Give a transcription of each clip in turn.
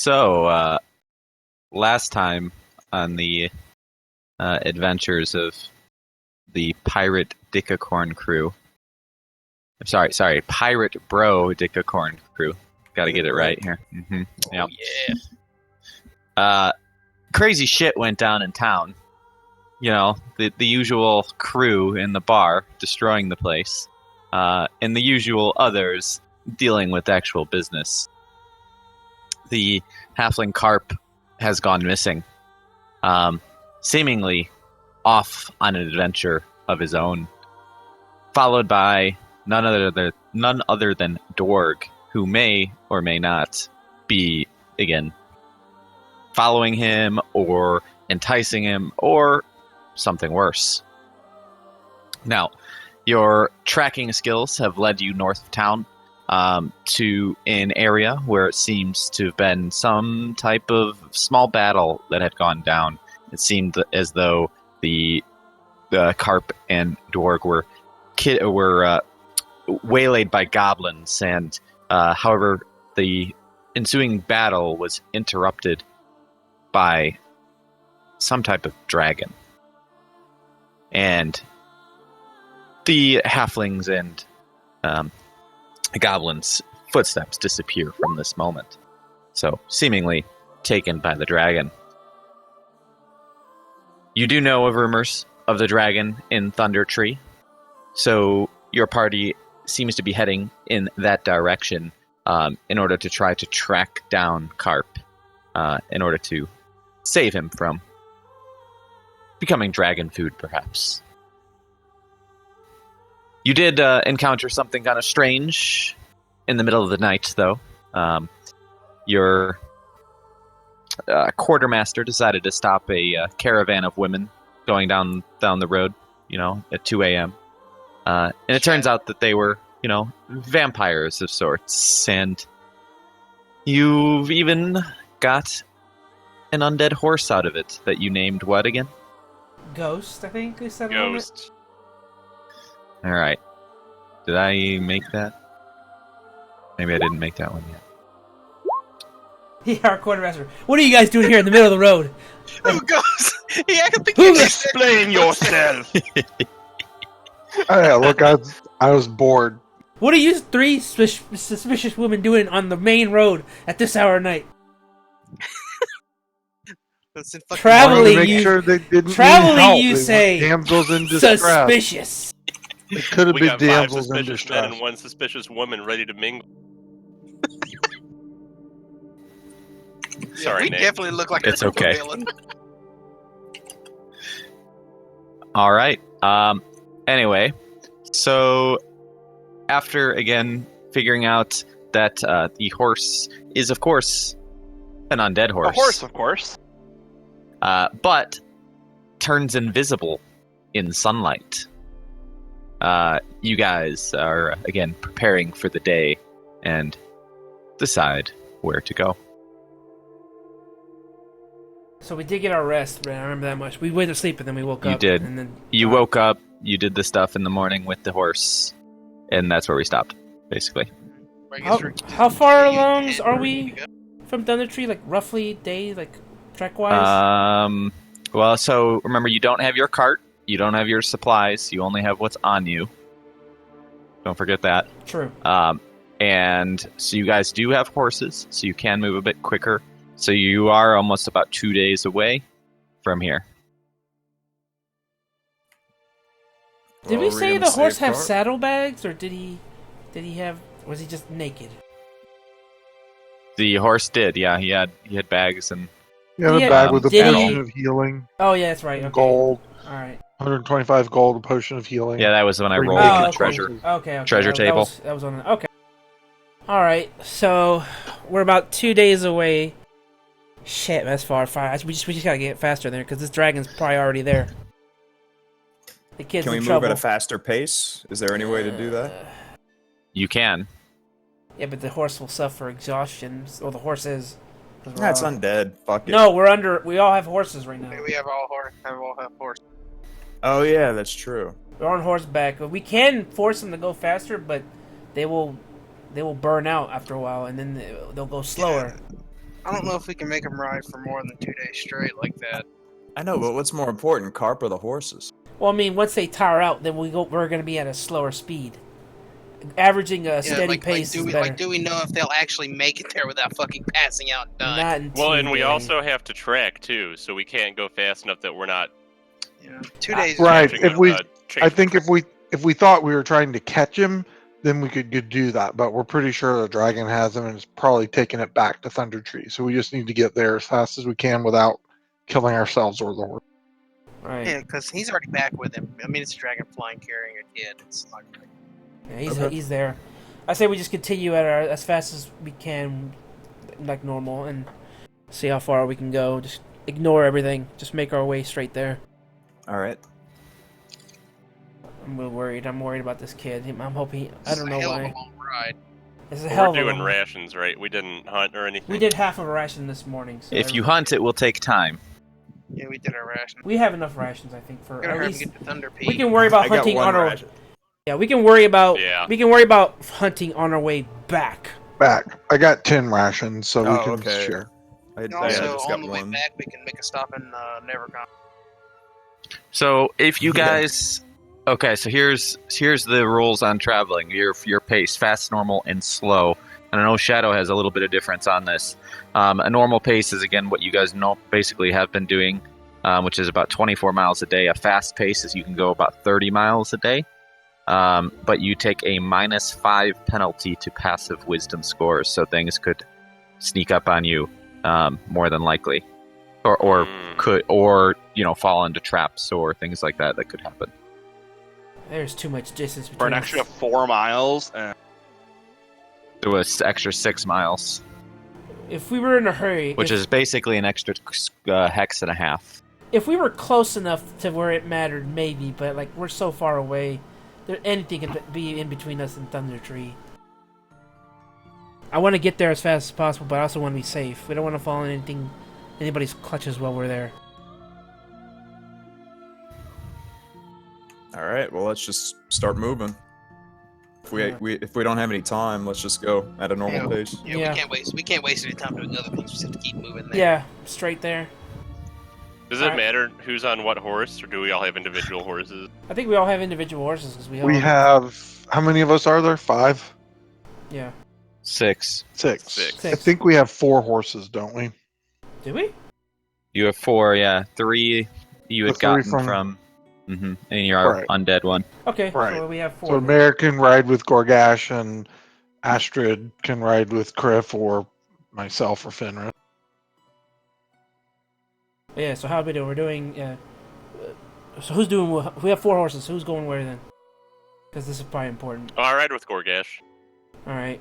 So, last time on the adventures of the pirate Dickacorn crew. I'm sorry, pirate bro Dickacorn crew. Got to get it right here. Mm-hmm. Oh, yeah. Crazy shit went down in town. You know, the usual crew in the bar destroying the place, and the usual others dealing with actual business. The halfling carp has gone missing, seemingly off on an adventure of his own, followed by none other than Dorg, who may or may not be, again, following him or enticing him or something worse. Now, your tracking skills have led you north of town to an area where it seems to have been some type of small battle that had gone down. It seemed as though the carp and Dorg were waylaid by goblins, and however, the ensuing battle was interrupted by some type of dragon. And the halflings and goblins' footsteps disappear from this moment. So, seemingly taken by the dragon. You do know of rumors of the dragon in Thunder Tree, so your party seems to be heading in that direction in order to try to track down Carp, in order to save him from becoming dragon food, perhaps. You did encounter something kind of strange in the middle of the night, though. Your quartermaster decided to stop a caravan of women going down the road, at 2 a.m. And it turns out that they were, vampires of sorts. And you've even got an undead horse out of it that you named what again? Ghost, I think we said. Ghost. All right. Did I make that? Maybe I didn't make that one yet. Yeah, our quartermaster. What are you guys doing here in the middle of the road? Who goes? Yeah, I can think Who you Explain yourself! Yeah, look, I was bored. What are you three suspicious women doing on the main road at this hour of night? Traveling, Wanted to make sure they didn't traveling, need help. you They say. weren't damsels in distress. Suspicious. It could have We been got 5 damsels in suspicious men distress. and 1 suspicious woman ready to mingle. Sorry, we Nick. definitely look like It's a okay. villain. All right. Anyway, so after, again, figuring out that the horse is, of course, an undead horse. A horse, of course. But turns invisible in sunlight. You guys are, again, preparing for the day and decide where to go. So we did get our rest, right? I remember that much. We went to sleep and then we woke up. You did. And then You woke up, you did the stuff in the morning with the horse, and that's where we stopped, basically. I guess we're- How far along are we from Thunder Tree? Like roughly day, like trek wise? Well, so remember, you don't have your cart, you don't have your supplies, you only have what's on you. Don't forget that. True. And so you guys do have horses, so you can move a bit quicker. So you are almost about 2 days away from here. Did we Well, say we're the gonna horse save have Carp? saddlebags, or did he have? Was he just naked? The horse did, yeah. He had bags and You have a Yeah, bag with a did he- potion of healing, Oh yeah, that's right. Okay. gold, All right. 125 gold, a potion of healing. yeah, that was when I Bring rolled back the okay. treasure. Okay. Treasure table. That was on. Okay. All right. So we're about 2 days away. Shit, that's far. We just gotta get faster there because this dragon's probably already there. The kid's Can we in move trouble. at a faster pace? Is there any way to do that? You can. Yeah, but the horse will suffer exhaustion. Or the horse is. 'Cause we're That's all- undead. Fuck it. No, we all have horses right now. We have all have horse. Oh yeah, that's true. We're on horseback. We can force them to go faster, but they will burn out after a while, and then they'll go slower. I don't know if we can make him ride for more than 2 days straight like that. I know, but what's more important, carp or the horses? Well, I mean, once they tire out, then we're going to be at a slower speed. Averaging a steady pace is better. do we know if they'll actually make it there without fucking passing out and dying? Not in Well, 2 and we days. also have to track too, so we can't go fast enough that we're not. Yeah. 2 days. Right. catching If we, a I think if we thought we were trying to catch him, then we could do that. But we're pretty sure the dragon has him and is probably taking it back to Thunder Tree. So we just need to get there as fast as we can without killing ourselves or the horse. Right. Yeah, because he's already back with him. I mean, it's a dragon flying carrying a kid. It's not great. Yeah, he's there. I say we just continue at as fast as we can, like normal, and see how far we can go. Just ignore everything. Just make our way straight there. All right. I'm a little worried. I'm worried about this kid. I'm hoping. I don't know It's a hell why. of a long ride. It's a hell We're of a doing long- rations, right? We didn't hunt or anything. We did half of a ration this morning. So If you hunt, it will take time. Yeah, we did our ration. we have enough rations, I think, for We're gonna at hurry least. and get to Thunder Peak. We can worry about I got hunting one on our. ration. Yeah, we can worry about. Yeah. We can worry about hunting on our way back. Back. I got 10 rations, so we Oh, can okay. share. And I also, just on got the way one. back, we can make a stop in Nevercon. So if you Yeah. guys, okay, so here's the rules on traveling. Your pace: fast, normal, and slow. And I know Shadow has a little bit of difference on this. A normal pace is again what you guys know basically have been doing, which is about 24 miles a day. A fast pace is you can go about 30 miles a day, but you take a -5 penalty to passive wisdom scores, so things could sneak up on you more than likely, or fall into traps or things like that could happen. There's too much distance between For an us. extra 4 miles. It was extra 6 miles, If we were in a hurry, which is basically an extra hex and a half. if we were close enough to where it mattered, maybe. But like we're so far away, anything can be in between us and Thunder Tree. I want to get there as fast as possible, but I also want to be safe. We don't want to fall in anybody's clutches while we're there. All right. Well, let's just start moving. If we don't have any time, let's just go at a normal pace. Yeah, Yeah. We can't waste any time doing other things. We just have to keep moving there. Yeah, straight there. Does it Alright. matter who's on what horse, or do we all have individual horses? I think we all have individual horses because we all. We have, how many of us are there? 5? Yeah. 6. 6. Six. I think we have 4 horses, don't we? Do we? You have 4, yeah. 3 you had The 3 gotten from- from and your Right. undead one. Okay. Right. So we have 4. So Merrick can ride with Goregash, and Astrid can ride with Kriff, or myself or Fenris. Yeah. So how are we doing? We're doing. So who's doing? We have 4 horses. Who's going where then? Because this is probably important. Oh, I ride with Goregash. All right.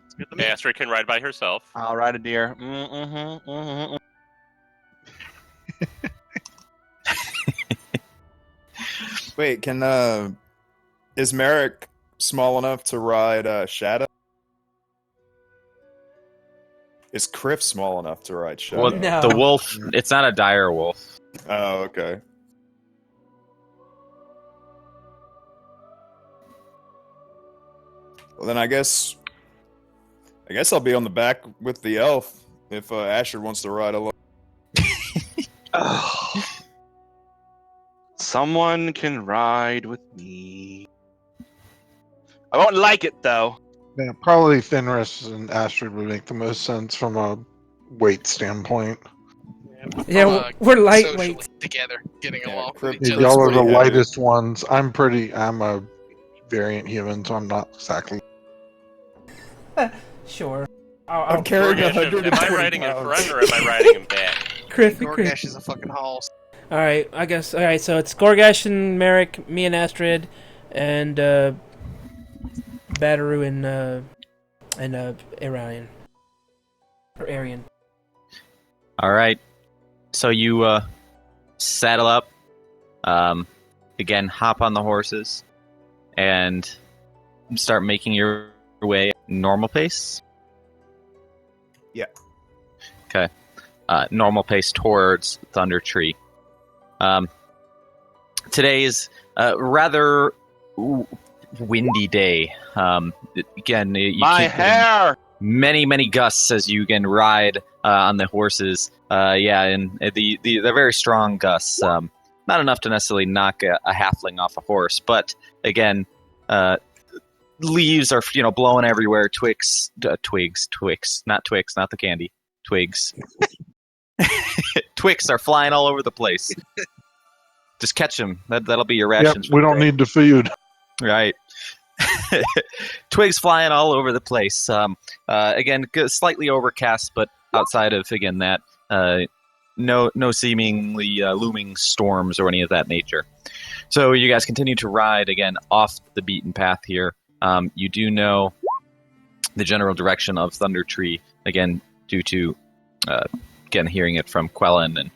It's good to me. Astrid can ride by herself. I'll ride a deer. Mm-hmm. Wait, is Merrick small enough to ride Shadow? Is Kriff small enough to ride Shadow? Well, No. the wolf, it's not a dire wolf. Oh, okay. Well, then I guess I'll be on the back with the elf if Astrid wants to ride along. Someone can ride with me. I won't like it though. Yeah, probably Fenris and Astrid would make the most sense from a weight standpoint. Yeah, we're lightweight. Socially together, getting Yeah, along Kriff- with each Yeah, other. y'all are the pretty heavy. lightest ones. I'm a variant human, so I'm not exactly. Sure. I'm carrying Goregash, am 120 I riding in pounds. front or am I riding in back? Kriff. Goregash is a fucking hoss. All right. I guess. All right. So it's Goregash and Merrick, me and Astrid, and Batoru and Aryan. Or Aryan. All right. So you saddle up, again, hop on the horses, and start making your way at normal pace. Yeah. Okay. Normal pace towards Thunder Tree. Today's rather windy day. Again, you My keep getting- hair. many gusts as you again ride on the horses. And they're very strong gusts. Not enough to necessarily knock a halfling off a horse, but again, leaves are blowing everywhere. Twigs, not the candy. Twigs. Twigs are flying all over the place. Just catch them. That'll be your rations. We don't need the food. Right. Twigs flying all over the place. Again, slightly overcast, but outside of again that, no seemingly looming storms or any of that nature. So you guys continue to ride again off the beaten path here. You do know the general direction of Thunder Tree again due to again hearing it from Quellen and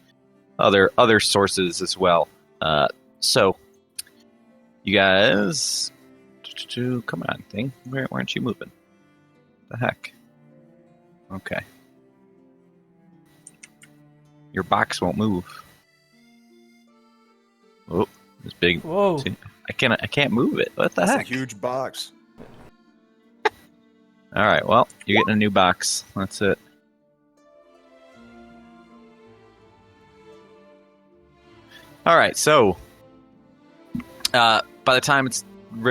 other sources as well. So you guys. Come on, thing. Why aren't you moving? The heck? Okay. Your box won't move. Oh, this big. Whoa! See, I can't move it. What the That's heck? a huge box. All right. Well, you're getting a new box. That's it. All right. So, by the time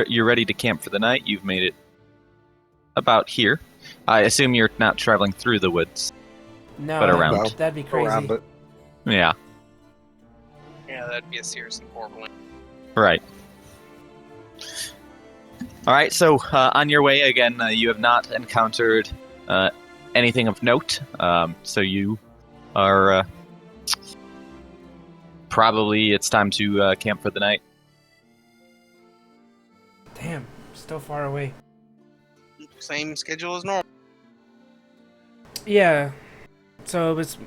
you're ready to camp for the night, you've made it about here. I assume you're not traveling through the woods. No, But around. No. That'd be crazy. Around it. Yeah. Yeah, that'd be a seriously horrible. Right. All right. So on your way again, you have not encountered anything of note. So you are probably it's time to camp for the night. Damn, still far away. Same schedule as normal. Yeah. So it's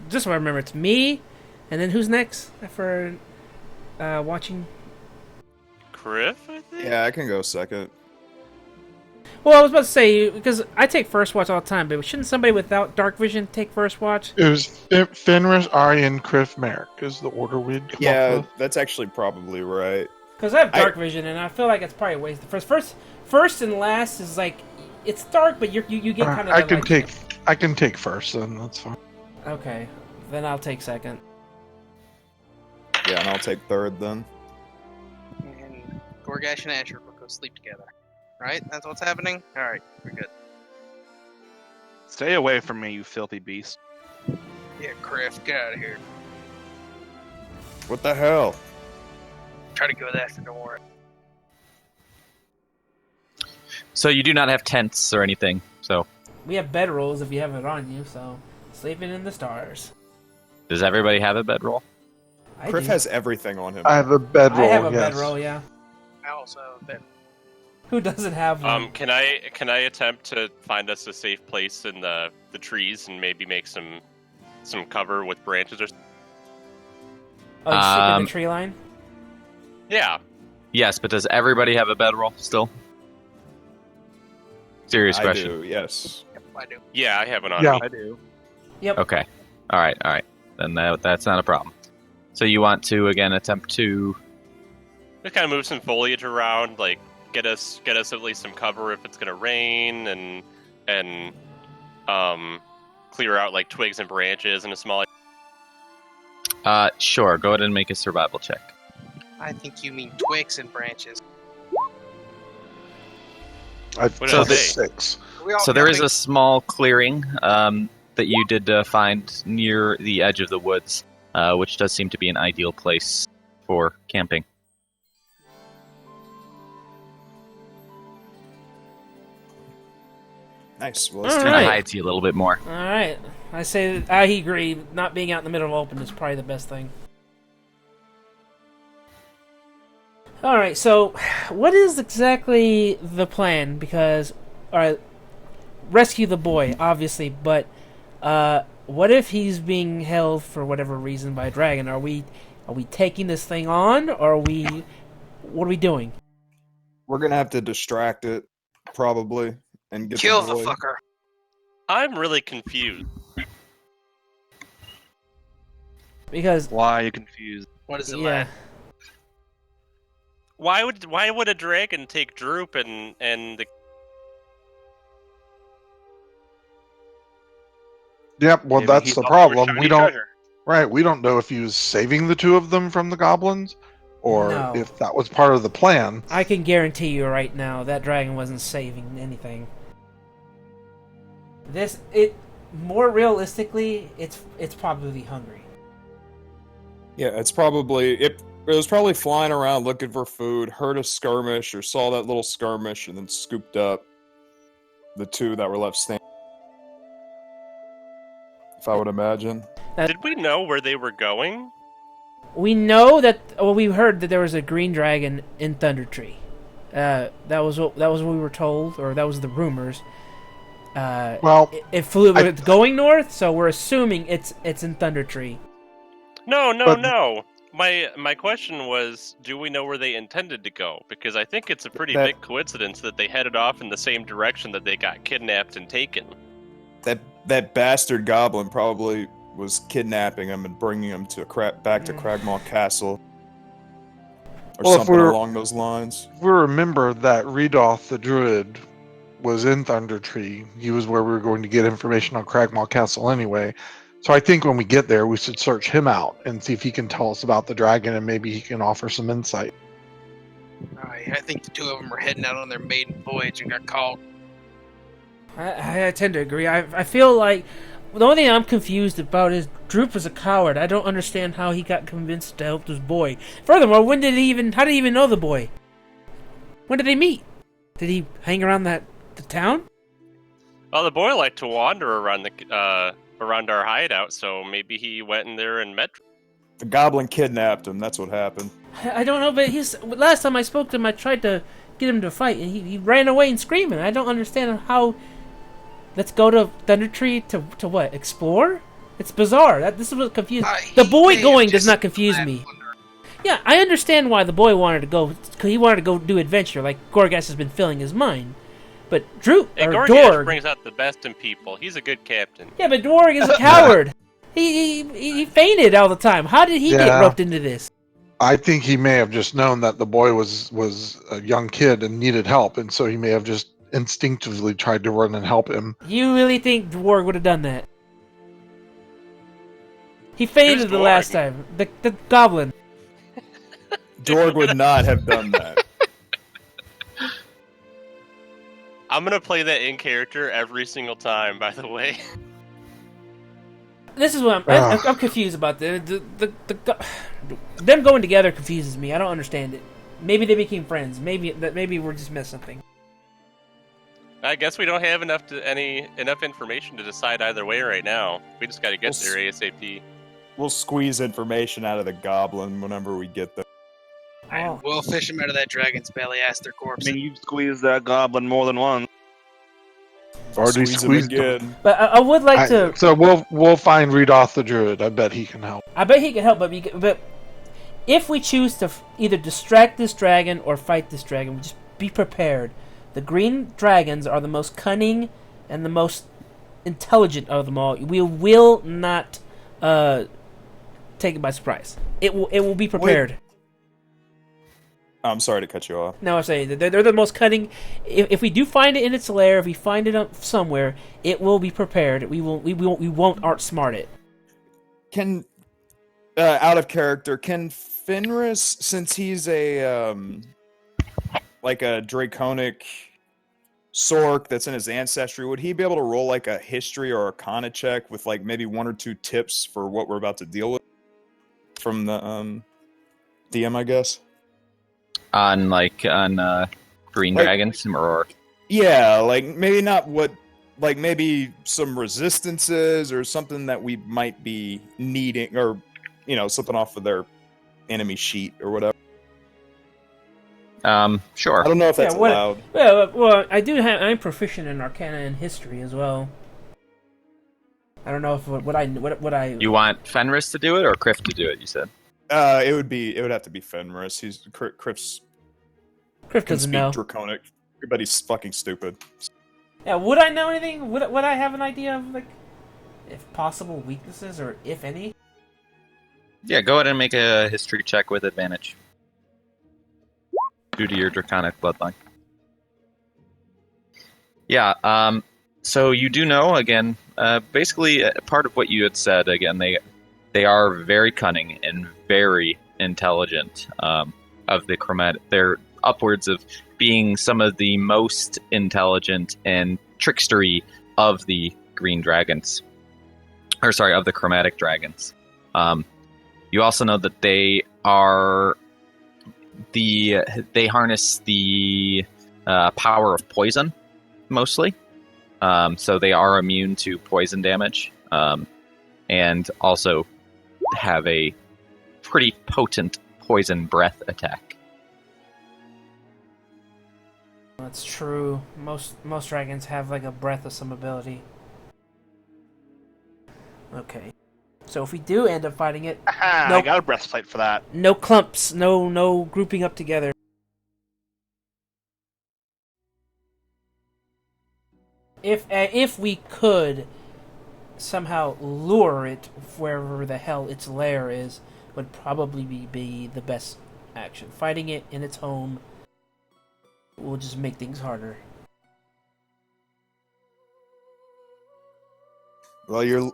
just so I remember, it's me, and then who's next for watching? Kriff, I think? Yeah, I can go second. Well, I was about to say, because I take first watch all the time, but shouldn't somebody without dark vision take first watch? It was Fenris, Aryan, Kriff, Merrick is the order we'd come up Yeah, with. that's actually probably right. Because I have dark vision, and I feel like it's probably wasted. First and last is like, it's dark, but you get kind of. I can take first, then that's fine. Okay, then I'll take second. Yeah, and I'll take third then. And Goregash and Astrid will go sleep together. Right? That's what's happening? Alright, we're good. Stay away from me, you filthy beast. Yeah, Kriff, get out of here. What the hell? Try to go with Astrid, don't worry. So you do not have tents or anything. So We have bedrolls if you have it on you, so sleeping in the stars. does everybody have a bedroll? I Kriff do. has everything on him. I have a bedroll. I have a yes. bedroll, yeah. I also have a bed. Who doesn't have one? Can I attempt to find us a safe place in the trees and maybe make some cover with branches or? Oh, you sleep in the tree line? Yeah. Yes, but does everybody have a bedroll still? Serious I question. do, yes. Yep, I do. Yeah, I have one on Yeah. me. I do. Yep. Okay. All right. Then that's not a problem. So you want to again attempt to? Just kind of move some foliage around, like get us at least some cover if it's gonna rain, and clear out like twigs and branches in a small. Sure. Go ahead and make a survival check. I think you mean twigs and branches. I've What So got they- 6. Are we all So there is camping? a small clearing that you did find near the edge of the woods, which does seem to be an ideal place for camping. Nice. Well, let's All do Kind of right. hides you a little bit more. Alright. I say I agree. Not being out in the middle of open is probably the best thing. Alright, so what is exactly the plan? Because, alright, rescue the boy, obviously, but what if he's being held for whatever reason by a dragon? Are we taking this thing on, or what are we doing? We're gonna have to distract it, probably, and get Kill the the boy. fucker. I'm really confused. Because, Why are you confused? What is it, yeah, lad? Why would a dragon take Droop and the... Yep. Well, Maybe that's he the thought they were problem. shiny We don't. treasure. Right. We don't know if he was saving the two of them from the goblins, or No. if that was part of the plan. I can guarantee you right now that dragon wasn't saving anything. More realistically, it's probably hungry. Yeah, it was probably flying around looking for food, heard a skirmish, or saw that little skirmish, and then scooped up the two that were left standing. If I would imagine. Did we know where they were going? We know that. Well, we heard that there was a green dragon in Thunder Tree. That was what we were told, or that was the rumors. Well, it flew. It's going north, so we're assuming it's in Thunder Tree. No. My question was, do we know where they intended to go? Because I think it's a pretty big coincidence that they headed off in the same direction that they got kidnapped and taken. That bastard goblin probably was kidnapping him and bringing him back to Cragmaw Castle. Or something along those lines. If we remember that Redoth the Druid was in Thunder Tree, he was where we were going to get information on Cragmaw Castle anyway. So I think when we get there, we should search him out and see if he can tell us about the dragon, and maybe he can offer some insight. I think the two of them were heading out on their maiden voyage and got caught. I tend to agree. I feel like the only thing I'm confused about is Droop is a coward. I don't understand how he got convinced to help this boy. Furthermore, how did he even know the boy? When did they meet? Did he hang around the town? Well, the boy liked to wander around around our hideout, so maybe he went in there and met. The goblin kidnapped him. That's what happened. I don't know, but last time I spoke to him, I tried to get him to fight, and he ran away and screaming. I don't understand how. Let's go to Thunder Tree to what? Explore? It's bizarre. This is what confused. The boy going does not confuse me. Yeah, I understand why the boy wanted to go, because he wanted to go do adventure, like Goregash has been filling his mind. But Goregash brings out the best in people. He's a good captain. Yeah, but Dorg is a coward. He fainted all the time. How did he get roped into this? I think he may have just known that the boy was a young kid and needed help, and so he may have just instinctively tried to run and help him. You really think Dwarg would have done that? He fainted the last time. The goblin. Dorg would not have done that. I'm gonna play that in character every single time, by the way. This is what I'm confused about. Them going together confuses me. I don't understand it. Maybe they became friends. Maybe we're just missing something. I guess we don't have enough information to decide either way right now. We just got to get there ASAP. We'll squeeze information out of the goblin whenever we get there. Oh. We'll fish them out of that dragon's belly, ask their corpse. I mean, you've squeezed that goblin more than once. Already Squeeze him squeezed him. again. But I would like to. So we'll find Redoth the Druid. I bet he can help. I bet he can help, but if we choose to either distract this dragon or fight this dragon, just be prepared. The green dragons are the most cunning and the most intelligent of them all. We will not take it by surprise. It will be prepared. I'm sorry to cut you off. No, I'm saying that they're the most cunning. If we do find it in its lair, if we find it somewhere, it will be prepared. We won't outsmart it. Can out of character, can Fenris, since he's a like a draconic Sorc that's in his ancestry, would he be able to roll like a history or arcana check with like maybe 1 or 2 tips for what we're about to deal with from the DM, I guess? On green dragons or yeah, like maybe not what, like maybe some resistances or something that we might be needing, or something off of their enemy sheet or whatever. Sure. I don't know if that's allowed. Well, I'm proficient in arcana and history as well. I don't know if what I. You want Fenris to do it or Kriff to do it? You said. It would have to be Fenris. Kriff doesn't know. Draconic, but he's fucking stupid. Yeah, would I know anything? Would I have an idea of like, if possible weaknesses or if any? Yeah, go ahead and make a history check with advantage due to your draconic bloodline. Yeah. So you do know, again, basically, part of what you had said, again, they are very cunning and very intelligent of the chromatic. They're upwards of being some of the most intelligent and trickstery of the green dragons. Or, sorry, of the chromatic dragons. You also know that they are they harness the power of poison, mostly. So they are immune to poison damage, and also have a pretty potent poison breath attack. That's true. Most dragons have like a breath of some ability. Okay. So if we do end up fighting it, Aha, Nope. I got a breastplate for that. no clumps, no grouping up together. If we could somehow lure it wherever the hell its lair is, would probably be the best action. Fighting it in its home will just make things harder. Well, you're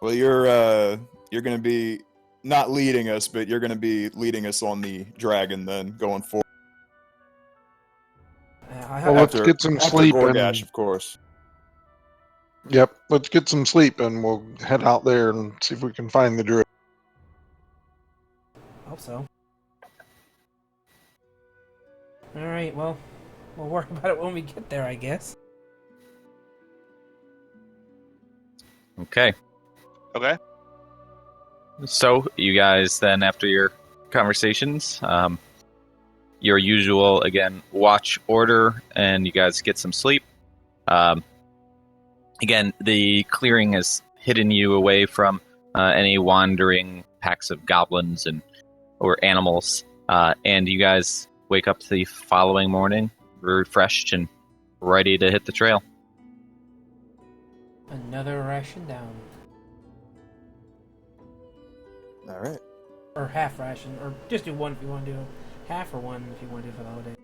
you're going to be not leading us, but you're going to be leading us on the dragon then going forward. Well, let's get some sleep Goregash, and of course. yep, let's get some sleep and we'll head out there and see if we can find the druid. Hope so. Alright, well, we'll worry about it when we get there, I guess. Okay. Okay. So, you guys then, after your conversations, your usual, again, watch order, and you guys get some sleep. Again, the clearing has hidden you away from any wandering packs of goblins or animals, and you guys wake up the following morning refreshed and ready to hit the trail. Another ration down. All right. Or half ration, or just do one if you want to do half, or one if you want to do for the holiday.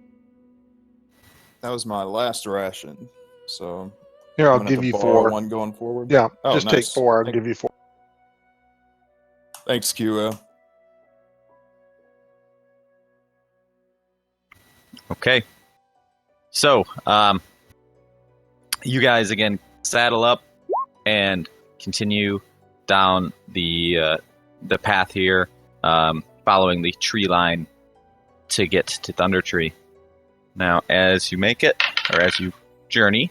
That was my last ration, so Here, I'll I'm gonna have give to you borrow 4. one going forward. Yeah, Oh, just nice. take 4. I'll give you 4. Thanks, QL. Okay. So, you guys again saddle up and continue down the path here, following the tree line to get to Thunder Tree. Now, as you make it, or as you journey,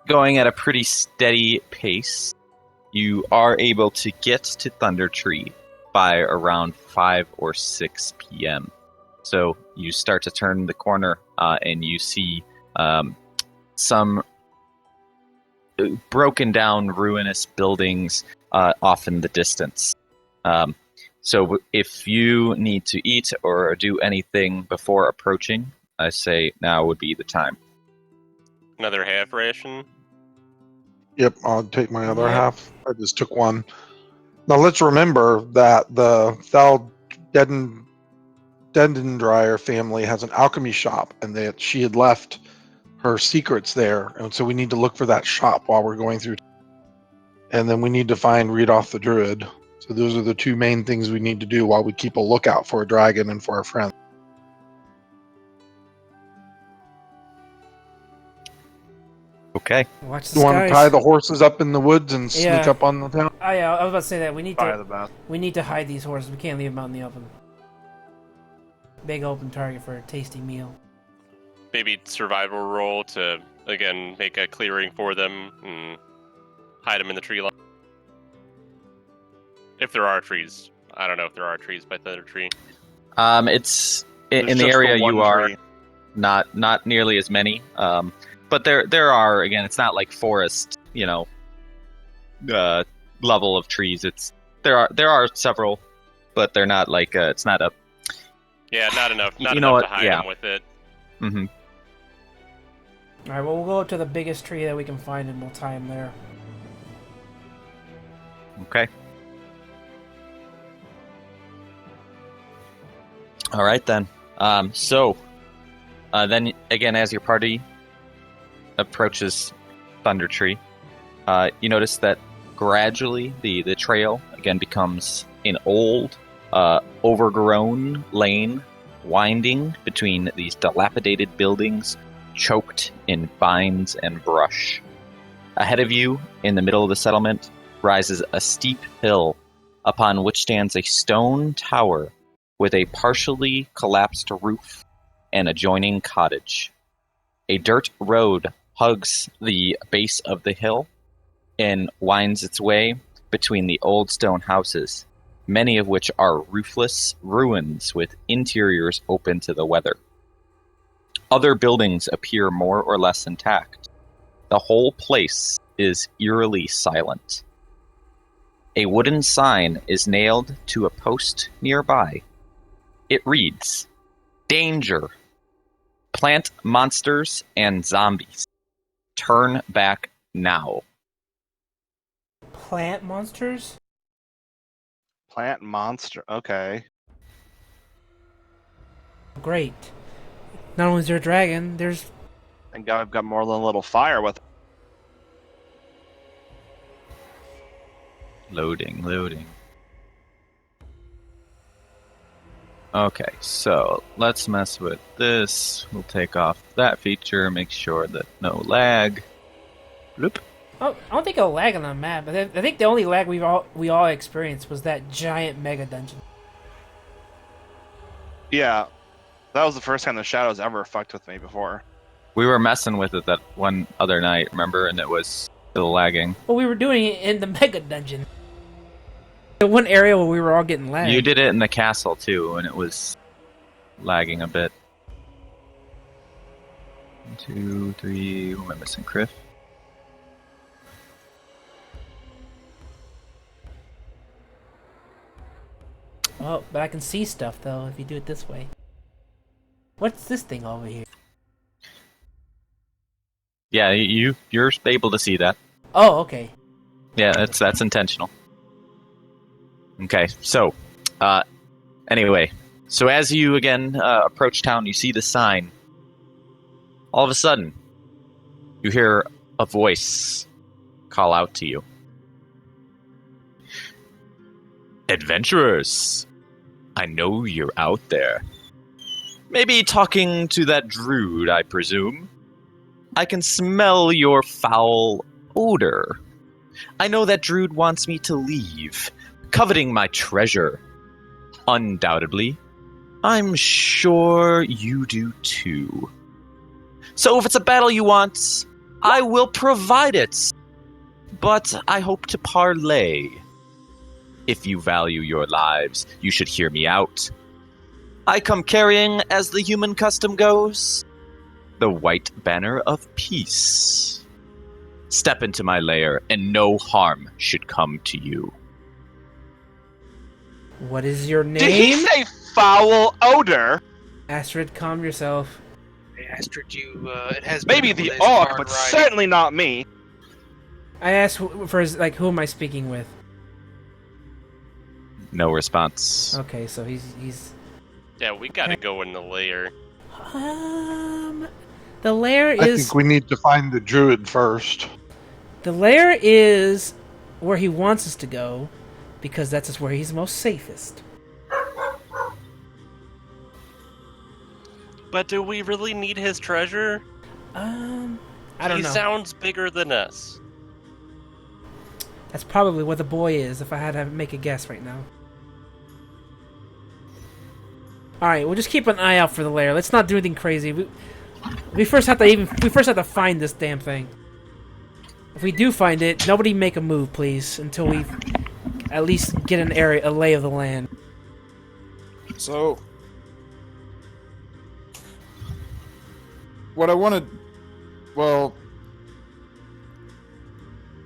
going at a pretty steady pace, you are able to get to Thunder Tree by around 5 or 6 p.m. So you start to turn the corner, and you see some broken down, ruinous buildings off in the distance. So if you need to eat or do anything before approaching, I say now would be the time. Another half ration. Yep, I'll take my other Yep. half. I just took one. Now let's remember that the Dendendryer family has an alchemy shop, and that she had left her secrets there, and so we need to look for that shop while we're going through. And then we need to find Readoff the Druid. So those are the 2 main things we need to do while we keep a lookout for a dragon and for our friends. Okay. Watch the You want to skies. tie the horses up in the woods and sneak Yeah. up on the town? Oh yeah, I was about to say that we need Fire to the mouth. hide these horses. We can't leave them out in the open. Big open target for a tasty meal. Maybe survival roll to, again, make a clearing for them and hide them in the tree line. If there are trees. I don't know if there are trees by Thunder Tree. It's in There's the just area one you are, tree. not nearly as many. But there are, again, it's not like forest, level of trees. There are several, but they're not like it's not a. Yeah, not enough. Not You know enough what? to hide Yeah. them with it. Mm-hmm. Alright, well, we'll go up to the biggest tree that we can find and we'll tie him there. Okay. All right then. So then again, as your party approaches Thunder Tree, you notice that gradually the trail again becomes an old, overgrown lane winding between these dilapidated buildings choked in vines and brush. Ahead of you, in the middle of the settlement, rises a steep hill upon which stands a stone tower with a partially collapsed roof and adjoining cottage. A dirt road hugs the base of the hill and winds its way between the old stone houses, many of which are roofless ruins with interiors open to the weather. Other buildings appear more or less intact. The whole place is eerily silent. A wooden sign is nailed to a post nearby. It reads, "Danger! Plant monsters and zombies. Turn back now." Plant monsters? Plant monster. Okay. Great. Not only is there a dragon, there's... And I've got more than a little fire with. Loading. Okay, so let's mess with this. We'll take off that feature, make sure that no lag. Bloop. Oh, I don't think it'll lag on the map. I think the only lag we all experienced was that giant mega dungeon. Yeah, that was the first time the shadows ever fucked with me before. We were messing with it that one other night, remember? And it was still lagging. Well, we were doing it in the mega dungeon. The one area where we were all getting lagged. You did it in the castle, too, and it was lagging a bit. 1, 2, 3... Who am I missing? Kriff? Oh, but I can see stuff, though, if you do it this way. What's this thing over here? Yeah, you're able to see that. Oh, okay. Yeah, that's intentional. Okay, so, anyway, so as you again approach town, you see the sign. All of a sudden, you hear a voice call out to you. "Adventurers, I know you're out there. Maybe talking to that druid, I presume. I can smell your foul odor. I know that druid wants me to leave, coveting my treasure. Undoubtedly. I'm sure you do too. So if it's a battle you want, I will provide it. But I hope to parley. If you value your lives, you should hear me out. I come carrying, as the human custom goes, the white banner of peace. Step into my lair, and no harm should come to you." What is your name? Did he say foul odor? Astrid, calm yourself. Hey, Astrid, it has Maybe been the this orc, hard but ride. certainly not me. I asked for who am I speaking with? No response. Okay, so he's... Yeah, we gotta go in the lair. The lair I is... think we need to find the druid first. The lair is where he wants us to go, because that's just where he's most safest. But do we really need his treasure? I don't He know. sounds bigger than us. That's probably where the boy is, if I had to make a guess right now. Alright, we'll just keep an eye out for the lair. Let's not do anything crazy. We first have to find this damn thing. If we do find it, nobody make a move, please, until we at least get a lay of the land. So, what I want to... Well,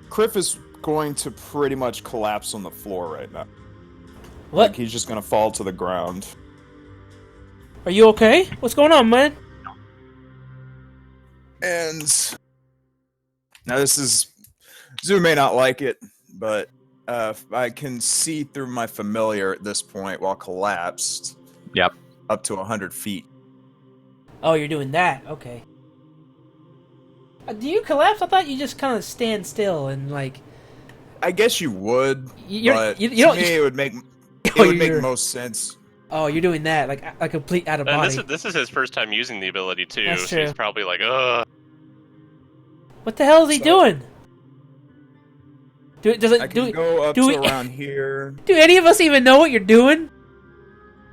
Kriff is going to pretty much collapse on the floor right now. What? Like, he's just going to fall to the ground. Are you okay? What's going on, man? And now this is... Zoo may not like it, but I can see through my familiar at this point while collapsed. Yep. Up to 100 feet. Oh, you're doing that. Okay. Do you collapse? I thought you just kind of stand still and like. I guess you would, but you to don't. me it would make you're- most sense. Oh, you're doing that like a complete out of And body. this is his first time using the ability too, That's so he's true. probably like, ugh. What the hell is he So- doing? I can go up do to we- around here. Do any of us even know what you're doing?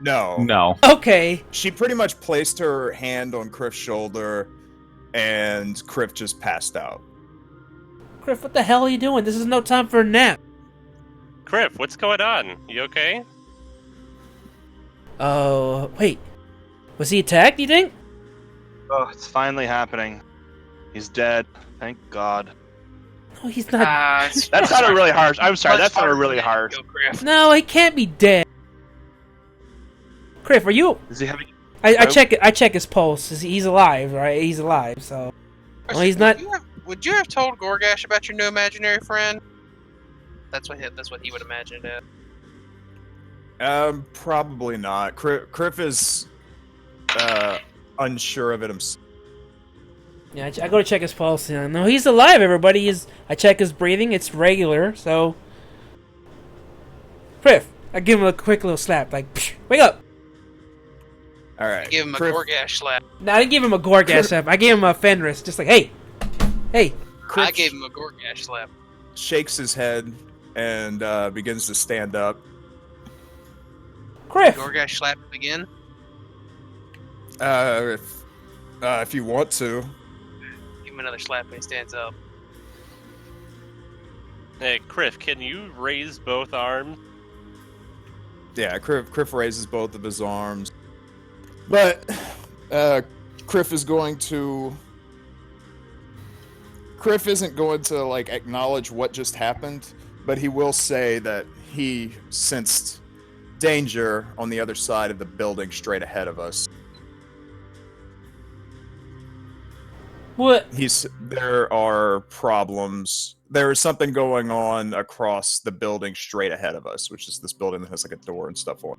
No. No. Okay. She pretty much placed her hand on Kriff's shoulder, and Kriff just passed out. Kriff, what the hell are you doing? This is no time for a nap. Kriff, what's going on? You okay? Oh, wait. Was he attacked, you think? Oh, it's finally happening. He's dead. Thank God. No, he's not. That sounded really harsh. I'm sorry. That sounded really harsh. Go, Kriff. No, he can't be dead. Kriff, are you... Is he having? I check his pulse. He's alive, right? He's alive, so... Well, he's not... Would you have told Goregash about your new imaginary friend? That's what he would imagine it. Probably not. Kriff is unsure of it himself. Yeah, I go to check his pulse. Yeah. No, he's alive, everybody. I check his breathing. It's regular, so... Kriff, I give him a quick little slap, like, psh, wake up! All right. Give him a Kriff, Goregash slap. No, I didn't give him a Goregash slap. I gave him a Fenris, just like, hey! Hey! I gave him a Goregash slap. shakes his head and begins to stand up. Kriff! Goregash slap him again. If you want to. Give him another slap when he stands up. Hey, Kriff, can you raise both arms? Yeah, Kriff raises both of his arms. But Kriff isn't going to like acknowledge what just happened, but he will say that he sensed danger on the other side of the building straight ahead of us. What? There are problems. There is something going on across the building straight ahead of us, which is this building that has like a door and stuff on it.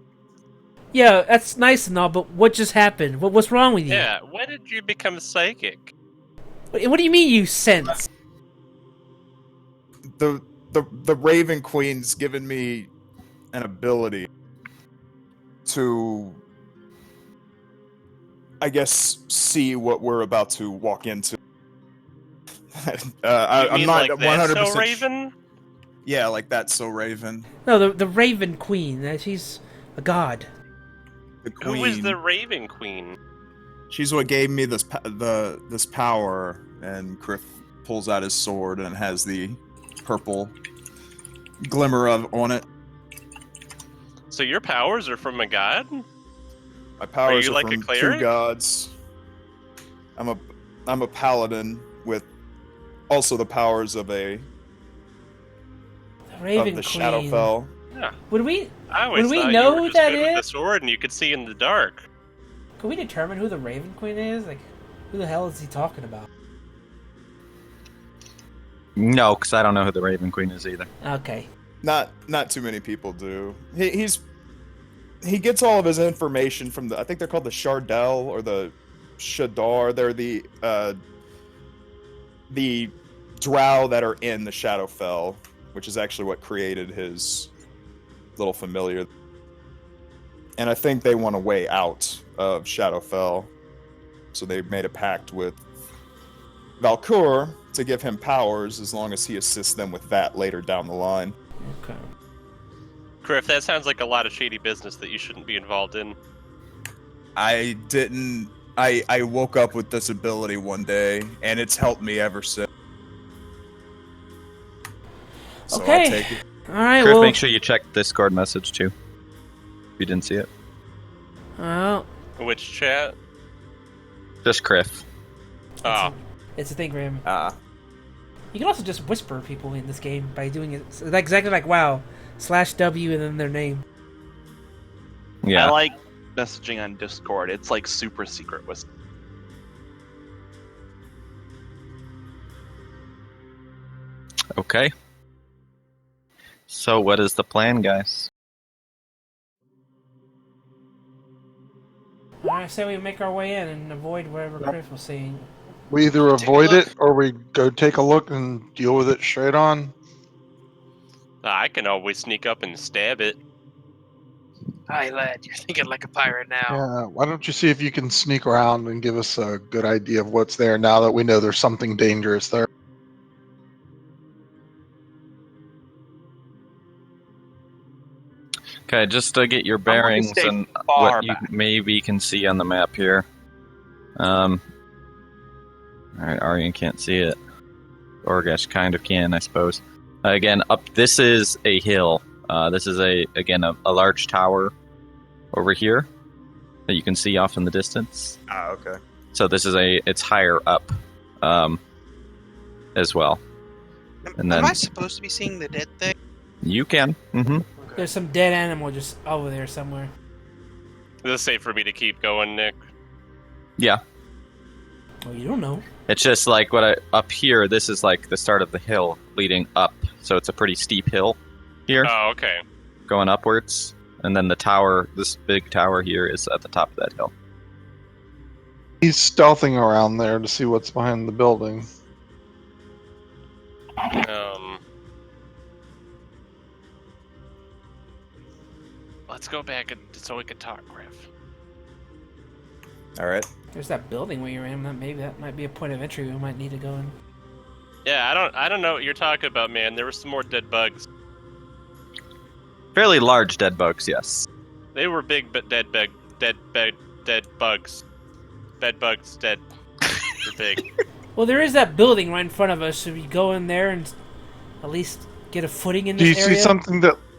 Yeah, that's nice and all, but what just happened? What's wrong with you? Yeah, when did you become psychic? What do you mean you sense? The Raven Queen's given me an ability to, I guess, see what we're about to walk into. I'm not like 100%. That's so Raven? Yeah, like that's so Raven. No, the Raven Queen. She's a god. The Queen. Who is the Raven Queen? She's what gave me this power. And Kriff pulls out his sword and it has the purple glimmer on it. So your powers are from a god? My powers you are like a from cleric? two gods. I'm a paladin with also the powers of The Raven the Queen. Shadowfell. Yeah. Would we I always Would we thought know you were who just that good with the is? sword and you could see in the dark. Can we determine who the Raven Queen is? Like, who the hell is he talking about? No, because I don't know who the Raven Queen is either. Okay. Not too many people do. He gets all of his information from I think they're called the Shardell or the Shadar. They're the drow that are in the Shadowfell, which is actually what created his little familiar. And I think they want a way out of Shadowfell, so they made a pact with Valkur to give him powers as long as he assists them with that later down the line. Okay. Kriff, that sounds like a lot of shady business that you shouldn't be involved in. I woke up with this ability one day, and it's helped me ever since. So Okay. I'll take it. All right. Kriff, Well. make sure you check Discord message too. If you didn't see it. Well, Which chat? Just Kriff. Oh, it's a thing for him. Ah. You can also just whisper people in this game by doing it like exactly like WoW /W and then their name. Yeah. I like messaging on Discord. It's like super secret with. Okay. So what is the plan, guys? I say we make our way in and avoid wherever Kriff was saying. We either Take a avoid look. it or we go take a look and deal with it straight on. I can always sneak up and stab it. Aye, lad, you're thinking like a pirate now. Yeah, why don't you see if you can sneak around and give us a good idea of what's there now that we know there's something dangerous there. Okay, just to get your I'm gonna bearings stay and far what you back. maybe can see on the map here. Alright, Aryan can't see it. Goregash kind of can, I suppose. Again, this is a hill. This is a large tower over here that you can see off in the distance. Ah, okay. So it's higher up, as well. And then Am I supposed to be seeing the dead thing? you can. Mm-hmm. There's some dead animal just over there somewhere. Is it safe for me to keep going, Nick? Yeah. Well, you don't know. It's just like up here. This is like the start of the hill leading up, so it's a pretty steep hill here, Oh, okay. going upwards, and then the tower, this big tower here, is at the top of that hill. He's stealthing around there to see what's behind the building. Let's go back so we can talk, Kriff. All right. There's that building where you're in. Maybe that might be a point of entry we might need to go in. Yeah, I don't know what you're talking about, man. There were some more dead bugs. Fairly large dead bugs, yes. They were big, but dead bugs. Bed bugs, dead. They're big. Well, there is that building right in front of us. So we go in there and at least get a footing in Do you this area.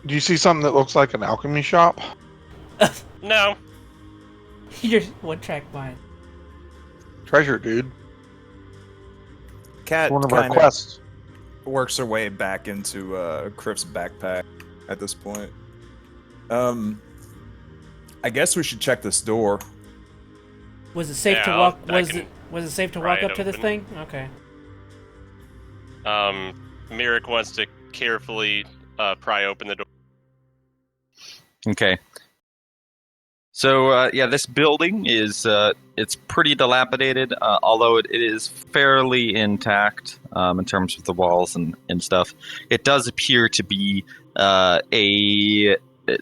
Do you see something that looks like an alchemy shop? No. You're one track mind. Treasure, dude. Cat One of our kinda quests. works her way back into Kriff's backpack at this point. I guess we should check this door. Was it safe to Yeah, walk? I Was can it safe to pry walk it up to this open. thing? Okay. Merrick wants to carefully pry open the door. Okay. So, this building is, it's pretty dilapidated, although it is fairly intact in terms of the walls and stuff. It does appear to be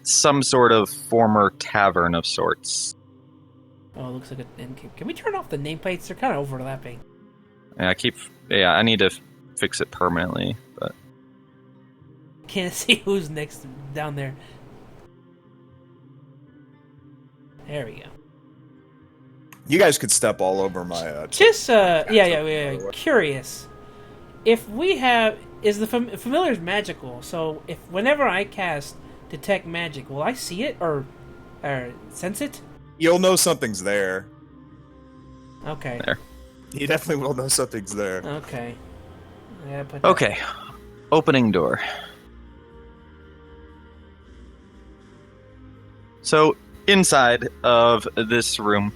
some sort of former tavern of sorts. Oh, it looks like a. Can we turn off the nameplates? They're kind of overlapping. I need to fix it permanently, but... Can't see who's next down there. There we go. You guys could step all over my. Just yeah. Curious. If we have, is the familiar's magical? So if whenever I cast detect magic, will I see it or sense it? You'll know something's there. Okay. There. You definitely will know something's there. Okay. Yeah. Put that. Okay. Opening door. So, inside of this room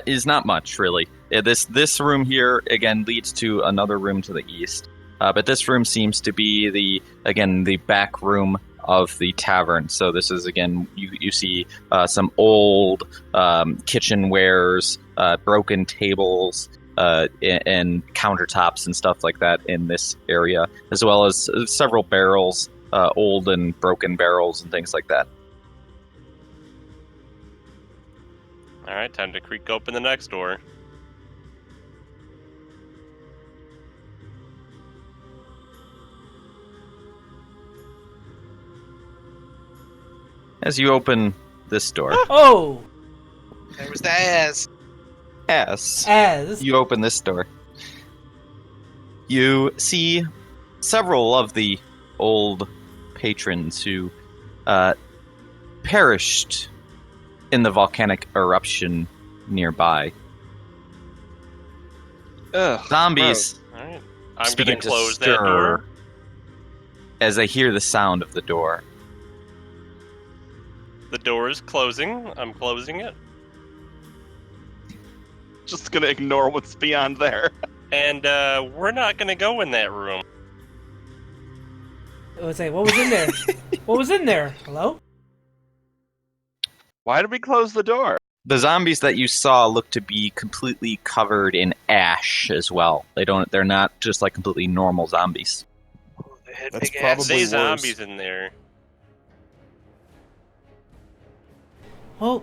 is not much, really. This room here, again, leads to another room to the east. But this room seems to be the back room of the tavern. So this is, again, you see some old kitchenwares, broken tables, and countertops and stuff like that in this area, as well as several barrels, old and broken barrels and things like that. All right, time to creak open the next door. As you open this door, Oh, There was the ass. as you open this door, you see several of the old patrons who perished in the volcanic eruption nearby. Ugh, Zombies All right, I'm going begin to to close that stir door. as they hear the sound of the door. The door is closing. I'm closing it. just gonna ignore what's beyond there. And we're not going to go in that room. I was like, what was in there? What was in there? Hello? Why did we close the door? The zombies that you saw look to be completely covered in ash as well. They're not just like completely normal zombies. Oh, they had That's big probably asses. Say worse. zombies in there. Well,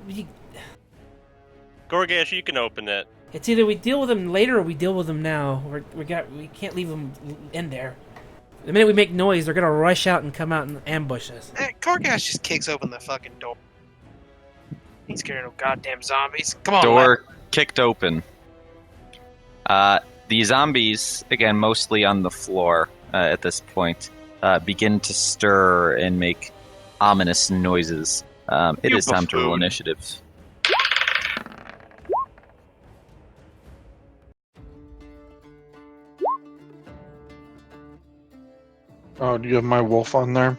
Goregash, you can open it. it's either we deal with them later or we deal with them now. We can't leave them in there. The minute we make noise, they're gonna rush out and come out and ambush us. Goregash just kicks open the fucking door. Ain't scared of no goddamn zombies. Come on, Door kicked open. The zombies, again, mostly on the floor at this point, begin to stir and make ominous noises. It is time to roll initiative. Oh, do you have my wolf on there?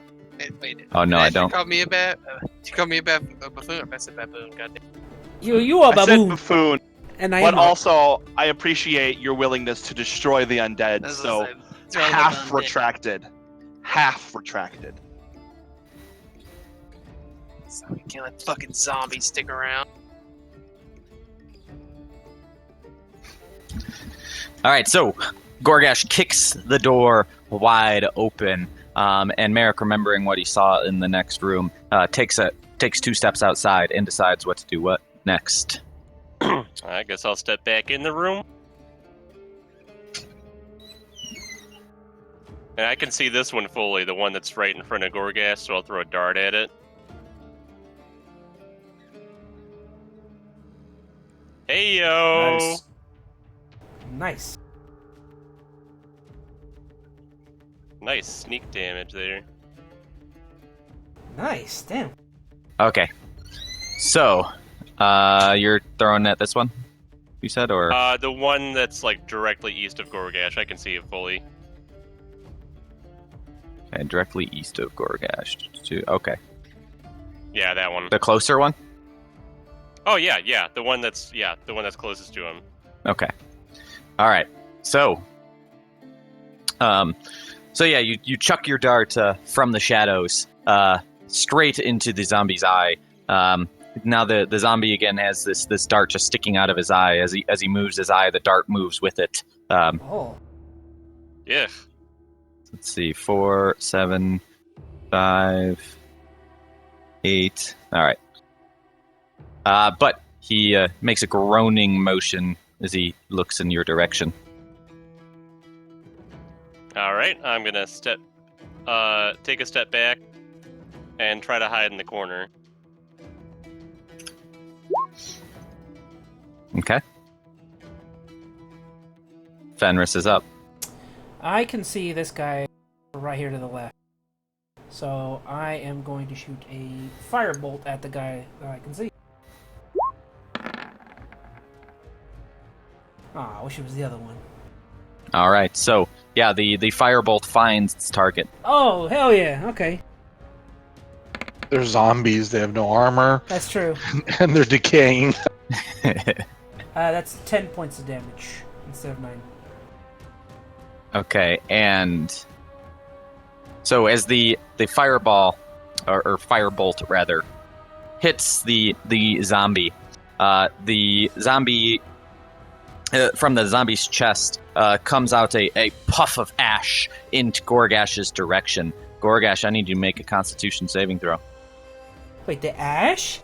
Wait. Oh, no, I don't. You called me a buffoon? I said baboon, goddamn. You are I said baboon, buffoon, and I but am. also I appreciate your willingness to destroy the undead. That's So what I said. Throw the half gun retracted. Half retracted. So we can't let fucking zombies stick around. All right, so Goregash kicks the door wide open, and Merrick, remembering what he saw in the next room, takes 2 steps outside and decides what to do. What next? I guess I'll step back in the room. And I can see this one fully, the one that's right in front of Goregash, so I'll throw a dart at it. Hey yo! Nice. Nice. Nice sneak damage there. Nice. Damn. Okay. So, you're throwing at this one, you said, or? The one that's like directly east of Goregash, I can see it fully. Okay, directly east of Goregash. Okay. Yeah, that one. The closer one? Oh yeah, the one that's closest to him. Okay. All right. So yeah, you chuck your dart from the shadows straight into the zombie's eye. Now the zombie again has this dart just sticking out of his eye. As he moves his eye, the dart moves with it. Oh. Yeah. Let's see, 4, 7, 5, 8. All right. But he makes a groaning motion as he looks in your direction. All right, I'm gonna take a step back, and try to hide in the corner. Okay. Fenris is up. I can see this guy right here to the left. So I am going to shoot a firebolt at the guy that I can see. I wish it was the other one. All right. So yeah, the firebolt finds its target. Oh, hell yeah. Okay. They're zombies. They have no armor, That's true. and they're decaying. That's 10 points of damage instead of 9. Okay, and so as the fireball or firebolt rather hits the zombie, the zombie from the zombie's chest comes out a puff of ash into Goregash's direction. Goregash, I need you to make a Constitution saving throw. Wait, the ash?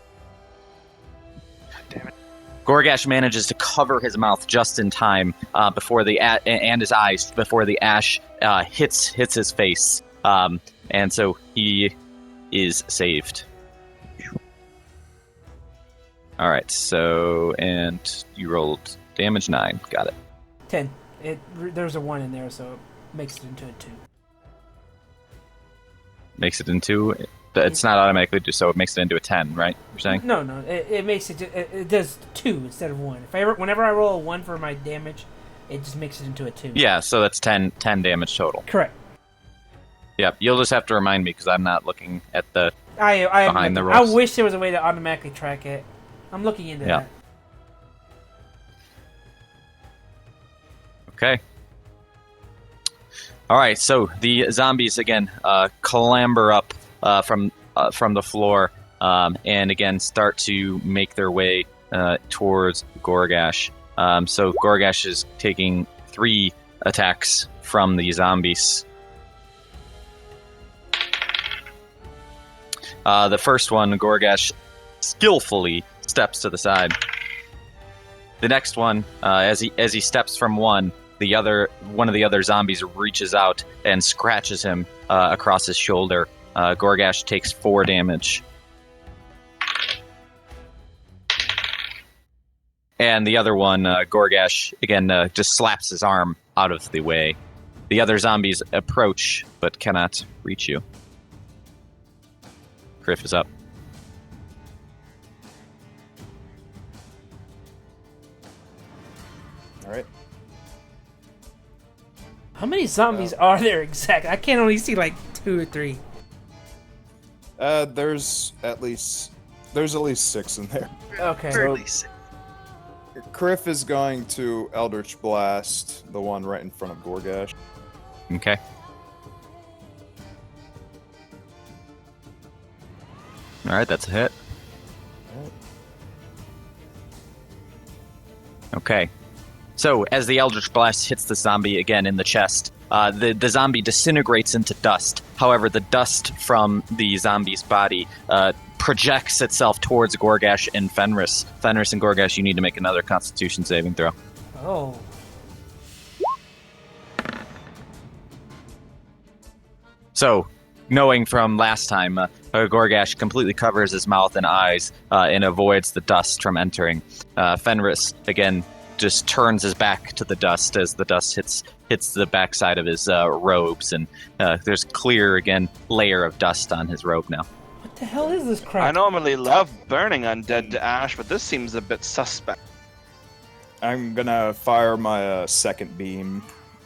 Goregash manages to cover his mouth just in time before and his eyes before the ash hits his face, and so he is saved. All right, so and you rolled damage 9. Got it. 10. There's a 1 in there, so it makes it into a 2. Makes it into. It's not automatically, so it makes it into a 10, right? You're saying? No. It makes it. It does 2 instead of 1. Whenever I roll a 1 for my damage, it just makes it into a 2. Yeah, so that's 10 damage total. Correct. Yep. You'll just have to remind me because I'm not looking at the I behind the I rolls. wish there was a way to automatically track it. I'm looking into Yeah. that. Okay. All right. So the zombies again clamber up from the floor and again start to make their way towards Goregash. So Goregash is taking 3 attacks from the zombies. The first one, Goregash skillfully steps to the side. The next one, as he steps from one of the other zombies reaches out and scratches him across his shoulder. Goregash takes 4 damage. And the other one, Goregash, again, just slaps his arm out of the way. The other zombies approach, but cannot reach you. Kriff is up. All right. How many zombies are there exactly? I can't only see like 2 or 3. There's at least 6 in there. Okay. Fairly sick. Kriff is going to Eldritch Blast the one right in front of Goregash. Okay. Alright, that's a hit. Okay. So, as the Eldritch Blast hits the zombie again in the chest, the zombie disintegrates into dust. However, the dust from the zombie's body projects itself towards Goregash and Fenris. Fenris and Goregash, you need to make another Constitution saving throw. Oh. So, knowing from last time, Goregash completely covers his mouth and eyes and avoids the dust from entering. Fenris, again, just turns his back to the dust as the dust hits the backside of his robes, and there's clear, again, layer of dust on his robe now. What the hell is this crap? I normally love burning undead to ash, but this seems a bit suspect. I'm gonna fire my second beam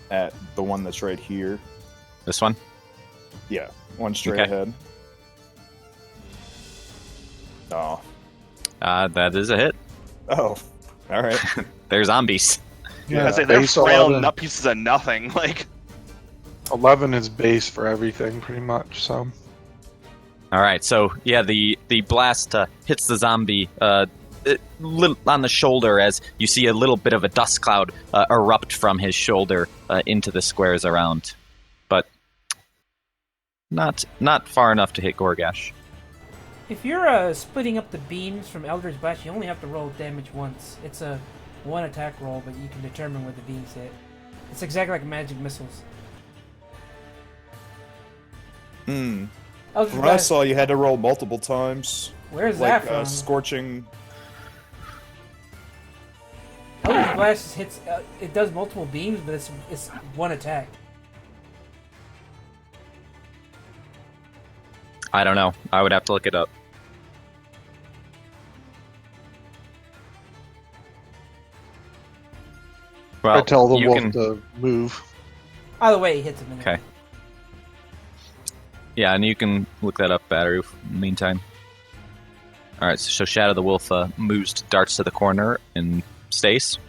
at the one that's right here. This one? Yeah, one straight Okay. ahead. Oh. That is a hit. Oh. All right. They're zombies. Yeah, I say they're base frail 11. nut pieces of nothing. Like, 11 is base for everything, pretty much. So All right, so yeah, the blast hits the zombie on the shoulder as you see a little bit of a dust cloud erupt from his shoulder into the squares around, but not far enough to hit Goregash. If you're splitting up the beams from Eldritch Blast, you only have to roll damage once. It's a 1 attack roll, but you can determine where the beams hit. It's exactly like magic missiles. Hmm. Eldritch When I Blast, saw you had to roll multiple times. where's Like that from? scorching. Eldritch Blast hits. It does multiple beams, but it's 1 attack. I don't know. I would have to look it up. Well, I tell the you wolf can- to move. Either way, he hits him. Okay. Yeah, and you can look that up, Batoru, in the meantime. Alright, so Shadow the Wolf darts to the corner and stays.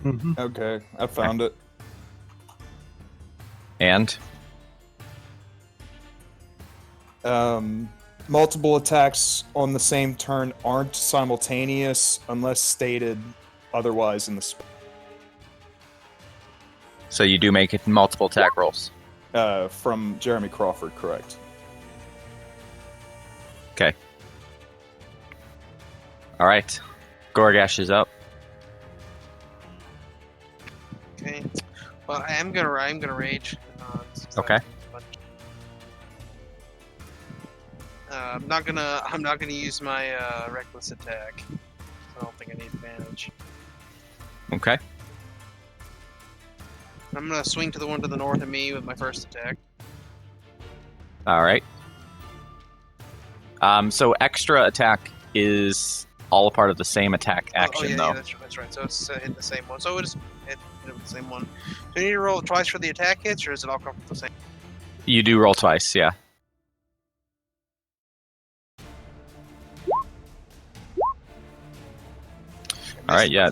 Mm-hmm. Okay, I found it. And? Multiple attacks on the same turn aren't simultaneous unless stated otherwise in the So you do make it multiple attack rolls. from Jeremy Crawford, correct? Okay. Alright. Goregash is up. Okay. Well, I'm gonna rage. Okay. I'm not gonna use my reckless attack. I don't think I need advantage. Okay. I'm gonna swing to the one to the north of me with my first attack. Alright. So extra attack is all a part of the same attack action, though. Yeah, that's right. So it's hit the same one. So it is hit with the same one. Do you need to roll twice for the attack hits, or does it all come from the same? You do roll twice, yeah. Alright, yeah.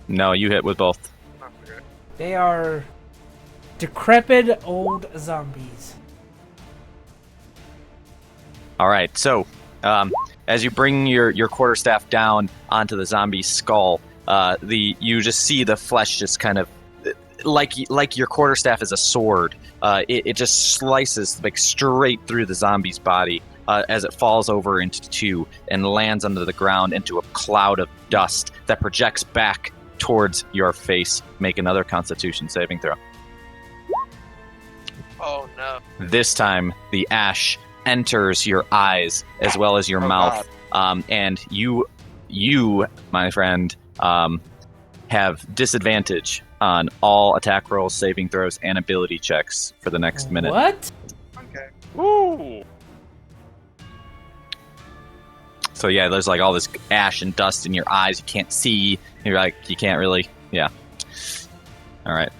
No, you hit with both. Okay. They are decrepit old zombies. Alright, so as you bring your quarterstaff down onto the zombie's skull, you just see the flesh just kind of like your quarterstaff is a sword. It just slices like straight through the zombie's body as it falls over into two and lands under the ground into a cloud of dust that projects back towards your face. Make another Constitution saving throw. Oh no. This time, the ash enters your eyes as well as your mouth, and you, my friend, have disadvantage on all attack rolls, saving throws, and ability checks for the next minute. What? Okay. Woo! So yeah, there's like all this ash and dust in your eyes. You can't see. You're like, you can't really. Yeah. All right.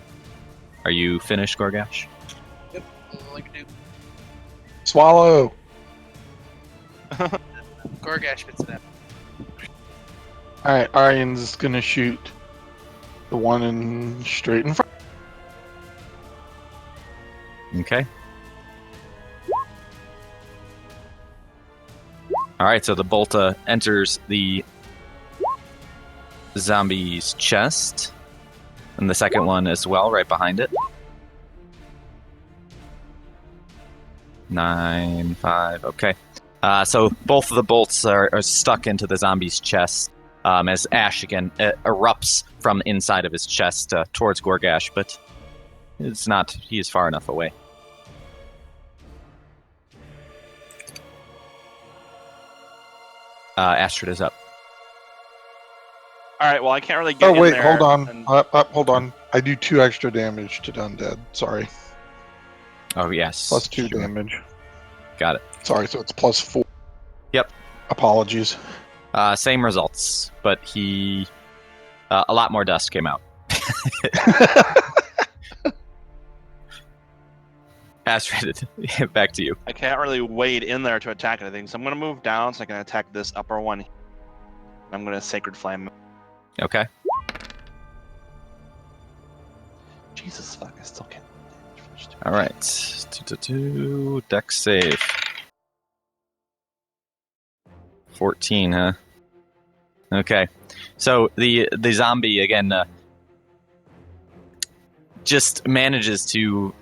Are you finished, Goregash? Yep. That's all I can do. Swallow. Goregash fits it up. All right, Aryan's gonna shoot the one straight in front. Okay. All right, so the bolt enters the zombie's chest, and the second one as well, right behind it. 9, 5. Okay. So both of the bolts are stuck into the zombie's chest as ash again erupts from inside of his chest towards Goregash, but it's not. He is far enough away. Astrid is up. All right. Well, I can't really get. Oh in wait, there hold on. and- Hold on. I do 2 extra damage to undead. Sorry, Oh yes. plus 2 Sure. damage. Got it. Sorry, so it's plus 4. Yep. Apologies. Same results, but he a lot more dust came out. Astrid, back to you. I can't really wade in there to attack anything, so I'm gonna move down so I can attack this upper one. I'm gonna Sacred Flame. Okay. Jesus fuck! I still can't. All right. 2 dex save. 14, huh? Okay. So the zombie again just manages to,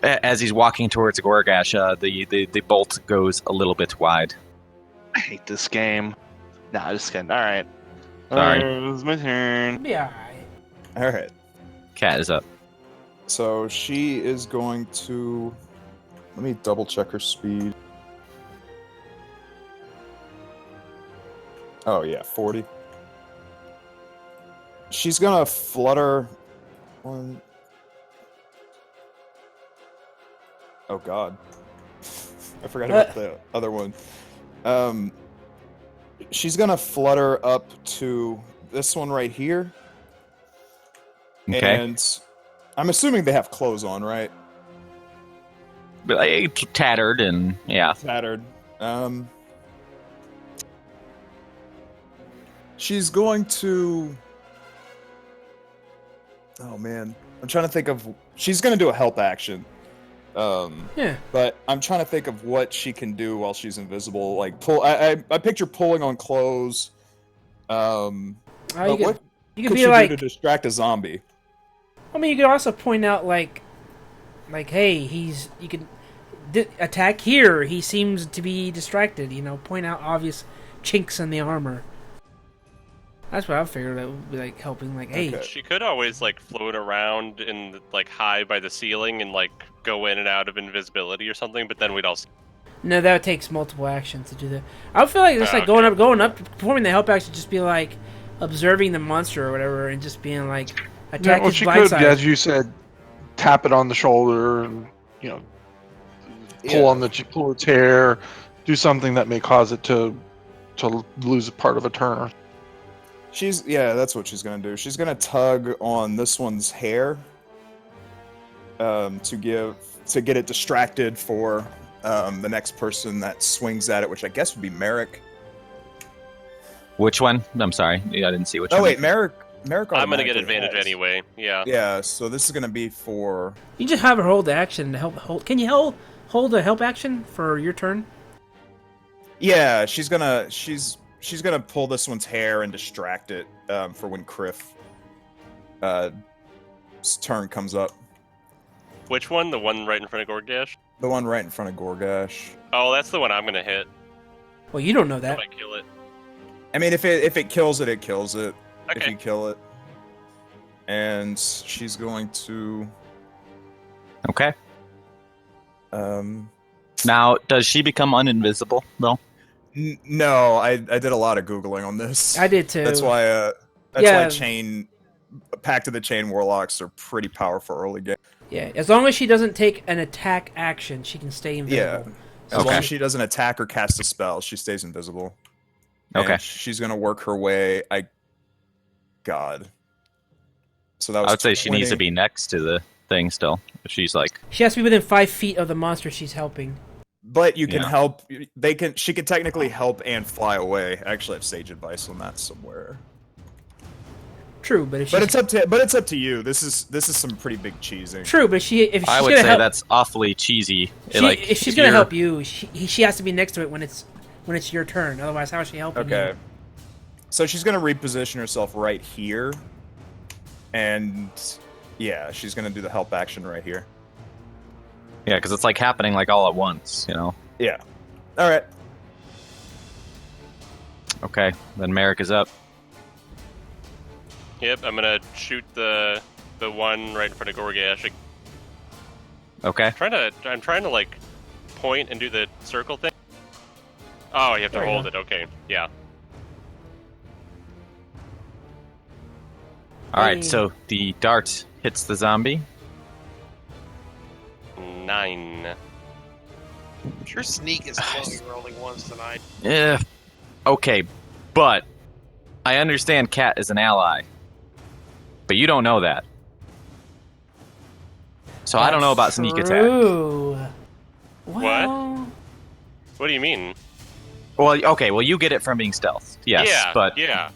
as he's walking towards Goregash, the bolt goes a little bit wide. I hate this game. Nah, just kidding. All right. Sorry. It's my turn. Be alright. All right. Cat is up. So she is going to. Let me double check her speed. Oh yeah, 40. She's gonna flutter. One. Oh god, I forgot about the other one. She's gonna flutter up to this one right here. Okay. And I'm assuming they have clothes on, right? But tattered and yeah. Tattered. She's going to. Oh man, I'm trying to think of. She's going to do a help action. Yeah. But I'm trying to think of what she can do while she's invisible. Like pull. I picture pulling on clothes. But what You could could be she like. do to distract a zombie? I mean, you could also point out like, hey, you can attack here. He seems to be distracted. You know, point out obvious chinks in the armor. That's what I figured that would be like helping. Like, hey, Okay. She could always like float around and like hide by the ceiling and like go in and out of invisibility or something. But then we'd also. no, that takes multiple actions to do that. I feel like just like going up, performing the help action, just be like observing the monster or whatever, and just being like attack well, his she blind could, side. as you said, tap it on the shoulder and pull its hair, do something that may cause it to lose a part of a turn. That's what she's gonna do. She's gonna tug on this one's hair, to get it distracted for the next person that swings at it, which I guess would be Merrick. Which one? I'm sorry, I didn't see which one. Oh wait, Merrick. I'm gonna get automatically advantage has. anyway. Yeah. Yeah, so this is gonna be for. You just have her hold the action to help hold. Can you hold a help action for your turn? Yeah, she's gonna pull this one's hair and distract it for when Kriff turn comes up. Which one? The one right in front of Goregash? The one right in front of Goregash. Oh, that's the one I'm gonna hit. Well, you don't know that. If I kill it. I mean, if it kills it, it kills it. If Okay. you kill it. And she's going to... Okay. Um... Now, does she become uninvisible, though? No, I did a lot of Googling on this. I did too. That's why Yeah. Pact of the Chain Warlocks are pretty powerful early game. Yeah, as long as she doesn't take an attack action, she can stay invisible. As Okay. long as she doesn't attack or cast a spell, she stays invisible. Okay. And she's gonna work her way. God. So that was. I would say she needs to 20. be next to the thing still. If she's like, She has to be within 5 feet of the monster she's helping. But you can Yeah. help. She can technically help and fly away. I actually have sage advice on that somewhere. True, but if she's... But it's up to you. This is some pretty big cheesing. True, but if she's I would gonna say help, that's awfully cheesy. if she's gonna help you, she has to be next to it when it's your turn. Otherwise, how is she helping Okay. you? So she's gonna reposition herself right here, and yeah, she's gonna do the help action right here. Yeah, because it's like happening like all at once, you know. Yeah. All right. Okay, then Merrick is up. Yep, I'm gonna shoot the one right in front of Goregash. Okay. I'm trying to like point and do the circle thing. Oh, you have to There you hold go. it. Okay, yeah. All Hey. right, so the dart hits the zombie. 9. Your sneak is slowly rolling ones tonight. Yeah. Okay, but I understand Cat is an ally, but you don't know that. So I don't know about sneak attack. True. Well, What do you mean? Well, okay, well you get it from being stealth, yes, yeah, but yeah.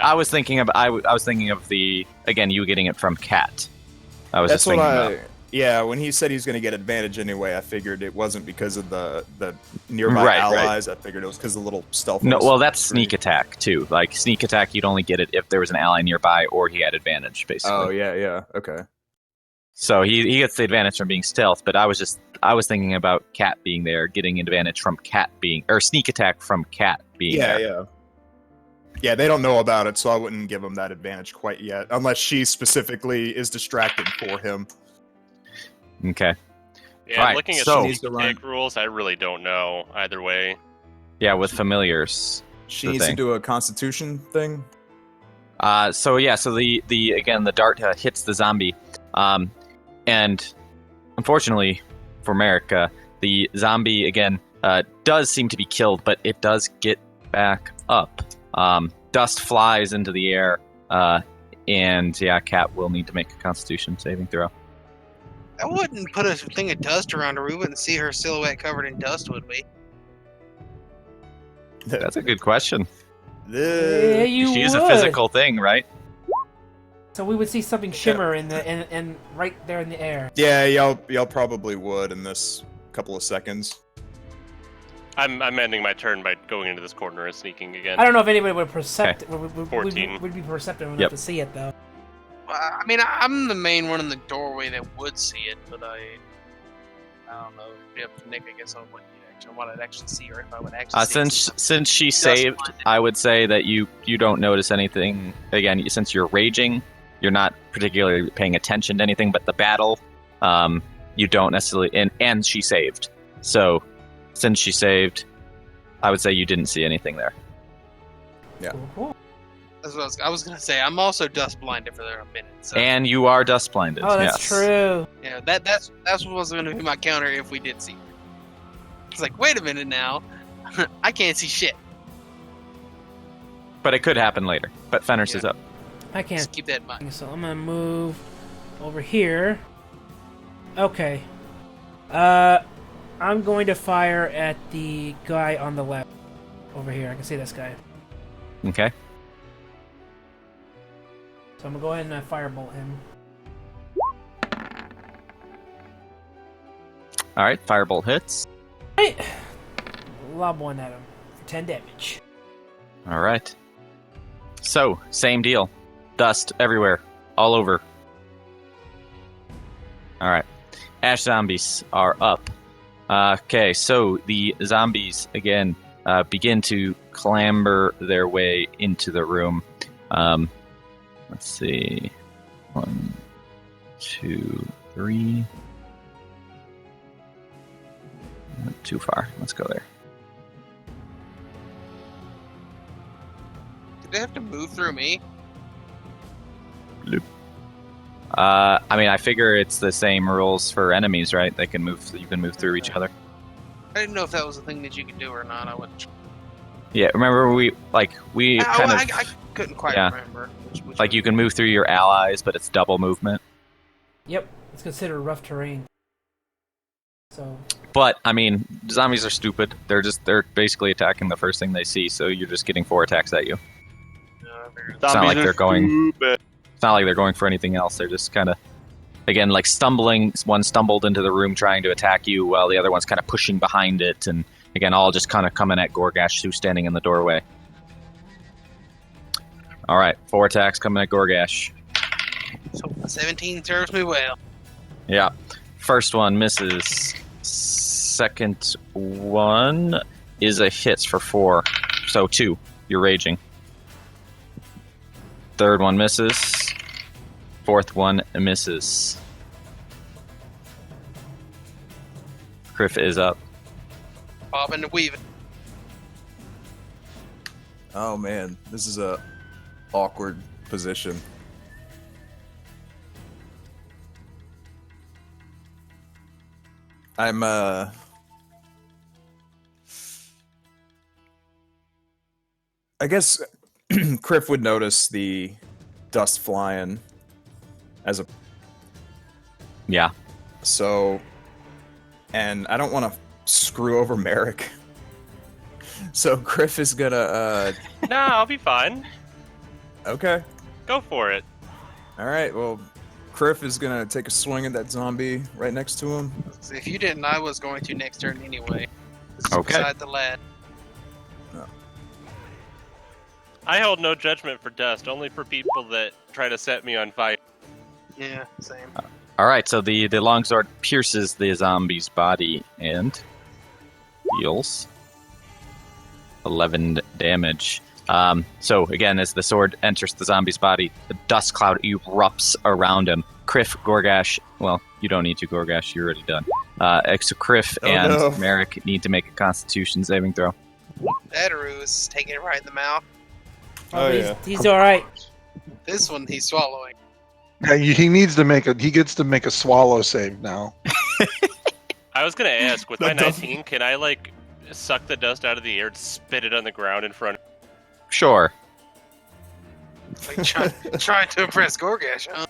I was thinking of I was thinking of the again you getting it from Cat. I was That's just thinking what about. Yeah, when he said he's going to get advantage anyway, I figured it wasn't because of the nearby Right, allies. I figured it was because of the little stealth. No, ones. well that's sneak attack too. Like sneak attack, you'd only get it if there was an ally nearby or he had advantage, basically. Oh yeah, okay. So he gets the advantage from being stealth, but I was thinking about Cat being there, getting advantage from Cat being or sneak attack from Cat being there. Yeah, they don't know about it, so I wouldn't give them that advantage quite yet, unless she specifically is distracted for him. Okay. Yeah, Right, looking at so- the sneak attack rules, I really don't know either way. Yeah, with familiars. She the needs thing. to do a Constitution thing. So the dart hits the zombie, and unfortunately for Merrick, the zombie again does seem to be killed, but it does get back up. Dust flies into the air, and yeah, Cat will need to make a Constitution saving throw. I wouldn't put a thing of dust around her. We wouldn't see her silhouette covered in dust, would we? That's a good question. yeah, you She is a would. physical thing, right? So we would see something shimmer in the and right there in the air. Yeah, y'all probably would in this couple of seconds. I'm ending my turn by going into this corner and sneaking again. I don't know if anybody would percept would 14. be perceptive enough Yep. to see it though. I mean, I'm the main one in the doorway that would see it, but I don't know. It'd be up to Nick, I guess, on what I'd actually see, or if I would actually see it. Since she Dust saved, blinded. I would say that you don't notice anything. Again, since you're raging, you're not particularly paying attention to anything. But the battle, you don't necessarily. And she saved. So, since she saved, I would say you didn't see anything there. Cool. That's what I was gonna say. I'm also dust blinded for a minute. So And you are dust blinded. Oh, that's yes. true. yeah, that's what was gonna be my counter if we did see her. It's like, wait a minute now, I can't see shit. But it could happen later. But Fenris Yeah. is up. I can't. Just keep that in mind. So I'm gonna move over here. Okay. I'm going to fire at the guy on the left. Over here. I can see this guy. Okay. So I'm gonna go ahead and firebolt him. All right. Firebolt hits. Right. lob one at him for 10 damage. All right. So, same deal. Dust everywhere. All over. All right. Ash zombies are up. Okay, so the zombies, again, begin to clamber their way into the room. Let's see. 1, 2, 3. Not too far. Let's go there. Did they have to move through me? I mean, I figure it's the same rules for enemies, right? They can move. You can move through each other. I didn't know if that was a thing that you could do or not. I wasn't. Yeah, remember we kind of I couldn't quite remember. Which like you can move through your allies, but it's double movement. Yep, it's considered rough terrain. So. But I mean, zombies are stupid. They're basically attacking the first thing they see, so you're just getting 4 attacks at you. It's not like they're going. It's not like they're going for anything else. They're just kind of, again, like stumbling. One stumbled into the room trying to attack you, while the other one's kind of pushing behind it, and again, all just kind of coming at Goregash, who's standing in the doorway. All right, 4 attacks coming at Goregash. So 17 serves me well. Yeah, first one misses. Second one is a hit for 4, so 2. You're raging. Third one misses. Fourth one misses. Kriff is up. Bobbing and weaving. Oh man, this is a awkward position. I'm I guess Kriff would notice the dust flying as a... Yeah. So, and I don't want to screw over Merrick. So Kriff is gonna, Nah, I'll be fine. Okay. Go for it. Alright, well, Kriff is gonna take a swing at that zombie right next to him. So if you didn't, I was going to next turn anyway. This is Okay. beside the lad. I hold no judgment for dust, only for people that try to set me on fire. Yeah, same. All right, so the longsword pierces the zombie's body and deals 11 damage. So again, as the sword enters the zombie's body, the dust cloud erupts around him. Kriff, Goregash, well, you don't need to, Goregash, you're already done. So Kriff and Merrick need to make a Constitution saving throw. Batoru is taking it right in the mouth. Oh, he's, yeah. he's all right. This one he's swallowing. Yeah, he needs to he gets to make a swallow save now. I was gonna ask, with my That doesn't- 19, can I, like, suck the dust out of the air and spit it on the ground in front of... Sure. Like trying to impress Goregash, huh?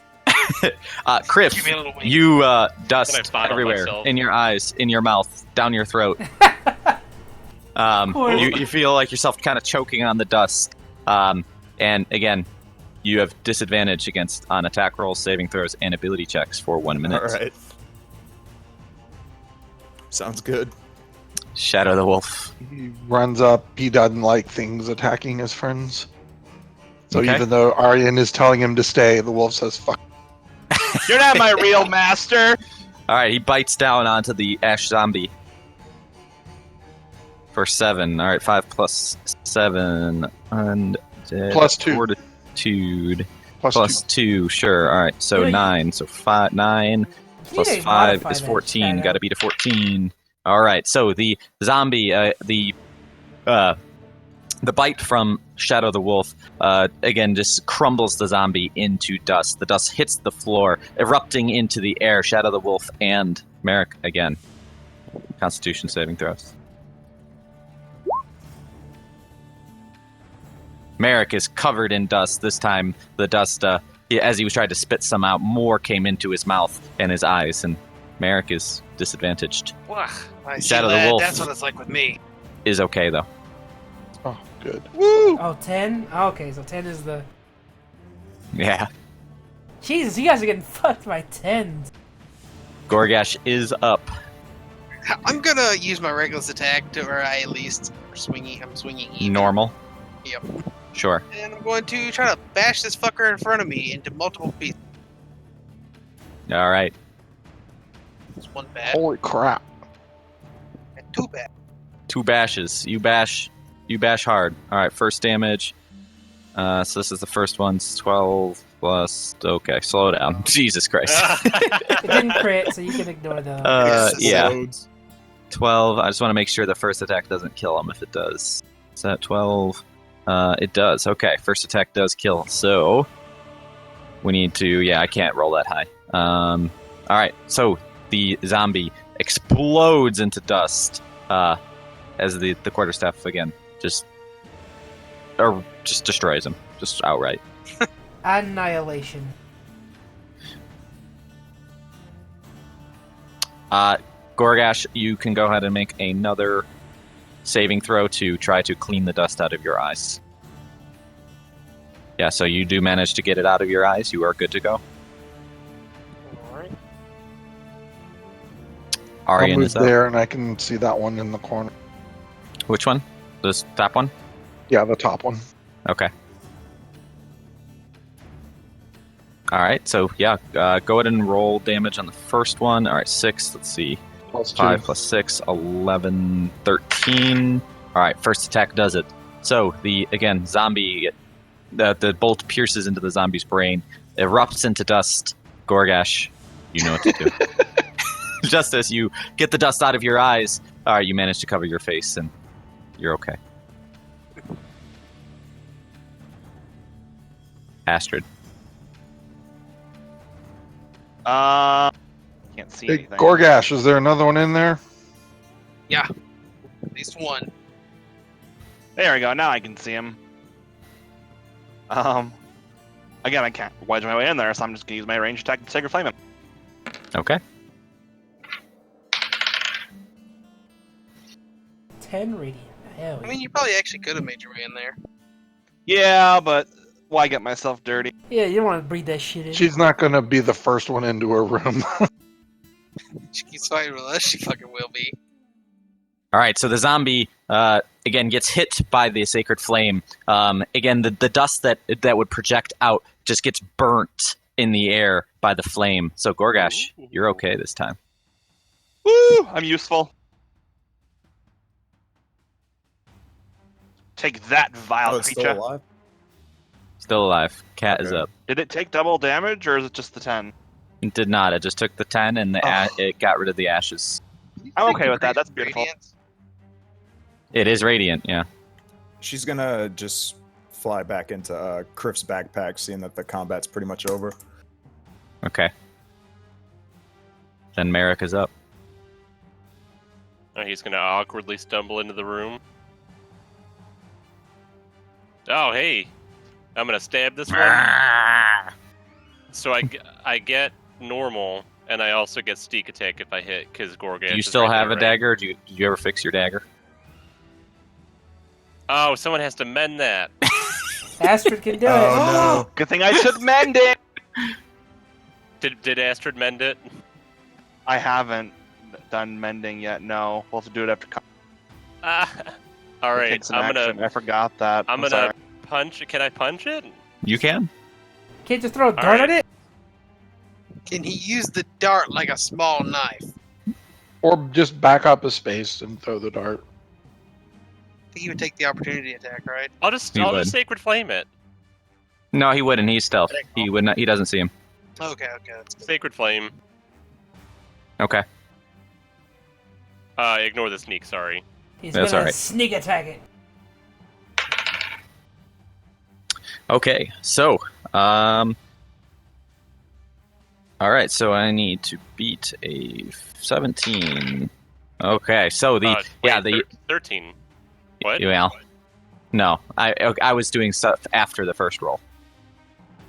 Kriff, Give me a little wink. you Can I dust bottle everywhere, myself? in your eyes, in your mouth, down your throat. You feel like yourself kind of choking on the dust. And again, you have disadvantage on attack rolls, saving throws, and ability checks for 1 minute. Alright. Sounds good. Shadow the Wolf. He runs up. He doesn't like things attacking his friends. So Okay. even though Aryan is telling him to stay, the wolf says, fuck. You're not my real master. All right, he bites down onto the ash zombie for 7. All right, 5 plus 7 and Plus 2. Fortitude Plus plus 2. Sure. All right, so Yeah, you- 9. So 9 plus didn't 5 modify is that, 14. Shadow. Got to beat a 14. All right, so the zombie, the bite from Shadow the Wolf, again, just crumbles the zombie into dust. The dust hits the floor, erupting into the air. Shadow the Wolf and Merrick again. Constitution saving throws. Merrick is covered in dust. This time, the dust, as he was trying to spit some out, more came into his mouth and his eyes, and Merrick is disadvantaged. Wah, I see, Shadow the lad, Wolf. That's what it's like with me. Is okay, though. Oh, good. Woo! Oh, 10? Oh, okay, so 10 is the... Yeah. Jesus, you guys are getting fucked by 10s. Goregash is up. I'm gonna use my reckless attack to, or I at least swinging. I'm swinging even. Normal. Yep. Sure. And I'm going to try to bash this fucker in front of me into multiple pieces. All right. It's one bad Holy crap. and two bad. 2 bashes. You bash hard. All right. First damage. So this is the first one. It's 12 plus. Okay, slow down. Jesus Christ. It didn't crit, so you can ignore those. Yeah. Loads. 12. I just want to make sure the first attack doesn't kill him. If it does, is that 12? It does. Okay, first attack does kill. So we need to. Yeah, I can't roll that high. All right. So the zombie explodes into dust as the quarterstaff again just destroys him, just outright. Annihilation. Goregash, you can go ahead and make another saving throw to try to clean the dust out of your eyes. Yeah, so you do manage to get it out of your eyes. You are good to go. Alright. I'll Aryan move is up. there, and I can see that one in the corner. Which one? This top one? Yeah, the top one. Okay. Alright, so yeah, go ahead and roll damage on the first one. Alright, 6, let's see. Plus 2. 5 plus 6, 11, 13. Alright, first attack does it. So, the zombie, the bolt pierces into the zombie's brain, erupts into dust. Goregash, you know what to do. Just as you get the dust out of your eyes, alright, you manage to cover your face, and you're okay. Astrid. Can't see Hey, anything. Goregash, is there another one in there? At least one. There we go. Now I can see him. Again, I can't wedge my way in there, so I'm just gonna use my range attack to Sacred Flame him. Okay. 10 radiant. Hell I mean, you probably actually could have made your way in there. Yeah, but why get myself dirty? yeah, you don't want to breathe that shit in. She's not going to be the first one into her room. She keeps fighting with us. She fucking will be. All right, so the zombie again gets hit by the sacred flame. Again, the dust that would project out just gets burnt in the air by the flame. So Goregash, you're okay this time. Woo! I'm useful. Take that, vile Oh, it's creature. still alive? Still alive. Cat is Okay. up. Did it take double damage, or is it just the 10? It did not. It just took the 10 and it got rid of the ashes. I'm okay with that. That's beautiful. Radiance? It is radiant, yeah. She's gonna just fly back into Kriff's backpack, seeing that the combat's pretty much over. Okay. Then Merrick is up. He's gonna awkwardly stumble into the room. Oh, hey! I'm gonna stab this one. So I get normal, and I also get sneak attack if I hit, because Goregash. Do you is still right have there, a right? dagger? Did you ever fix your dagger? Oh, someone has to mend that. Astrid can do it. Oh, Good thing I took mending! Did Astrid mend it? I haven't done mending yet, no. We'll have to do it after All It right, takes an I'm action. gonna I forgot that. I'm gonna sorry. punch. Can I punch it? You can. Can't just throw a dart Alright. at it? Can he use the dart like a small knife? Or just back up a space and throw the dart. I think he would take the opportunity attack, right? I'll just He would. sacred flame it. No, he wouldn't. He's stealth. He would not. He doesn't see him. Okay, that's good. Sacred flame. Okay. Ignore the sneak. Sorry. He's That's gonna alright. sneak attack it. Okay. So, all right. So I need to beat a 17. Okay. So the Wait, the 13. What? well, no. I was doing stuff after the first roll.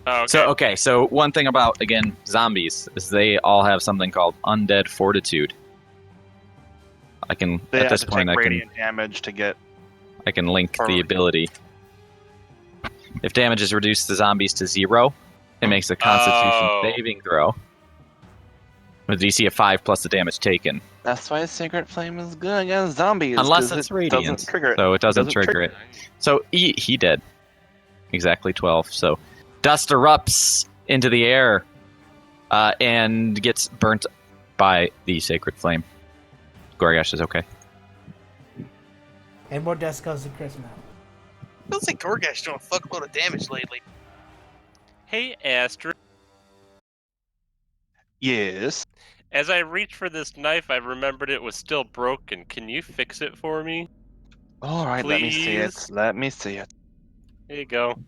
Oh, okay. So okay, so one thing about again zombies is they all have something called undead fortitude. I can They at have this to point take I radiant damage to get. can link the Permanent. ability. If damage is reduced to zombies to 0, it makes a Constitution Oh. saving throw. With DC of 5 plus the damage taken. That's why Sacred Flame is good against zombies. Unless 'cause it's it radiant. doesn't trigger it. So it doesn't trigger it. So he did. Exactly 12. So dust erupts into the air and gets burnt by the Sacred Flame. Goregash is okay. And more dust goes to Chris now. Feels like Goregash doing a fuckload of damage lately. Hey, Astrid. Yes. As I reach for this knife, I remembered it was still broken. Can you fix it for me? All right, let me see it. Please? Let me see it. Here you go.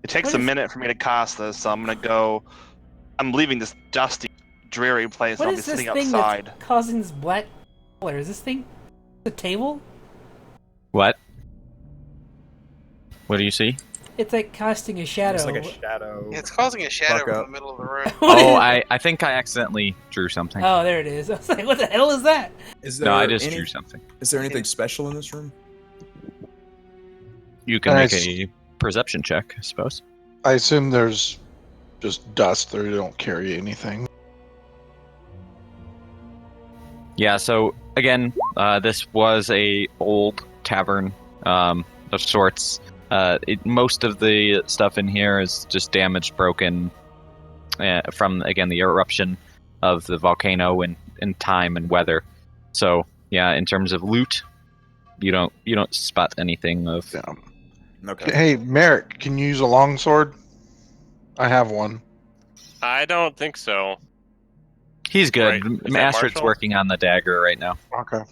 It takes What a is- minute for me to cast this, so I'm gonna go. I'm leaving this dusty, dreary place. What I'll be is this sitting thing outside. that's causing this black color? Is this thing the table? What? What do you see? It's like casting a shadow. It's like a shadow. Yeah, it's causing a shadow Fuck in up. the middle of the room. What Oh, is- I think I accidentally drew something. Oh, there it is. I was like, what the hell is that? Is there No, I just any, drew something. Is there anything special in this room? You can And make a perception check, I suppose. I assume there's just dust. They don't carry anything. Yeah, so again, this was a old tavern of sorts. Most of the stuff in here is just damaged, broken from, again, the eruption of the volcano and time and weather. So yeah, in terms of loot, you don't spot anything of. Yeah. Okay. Hey, Merrick, can you use a longsword? I have one. I don't think so. He's good. Right. Is that Astrid's Marshall? working on the dagger right now. Okay.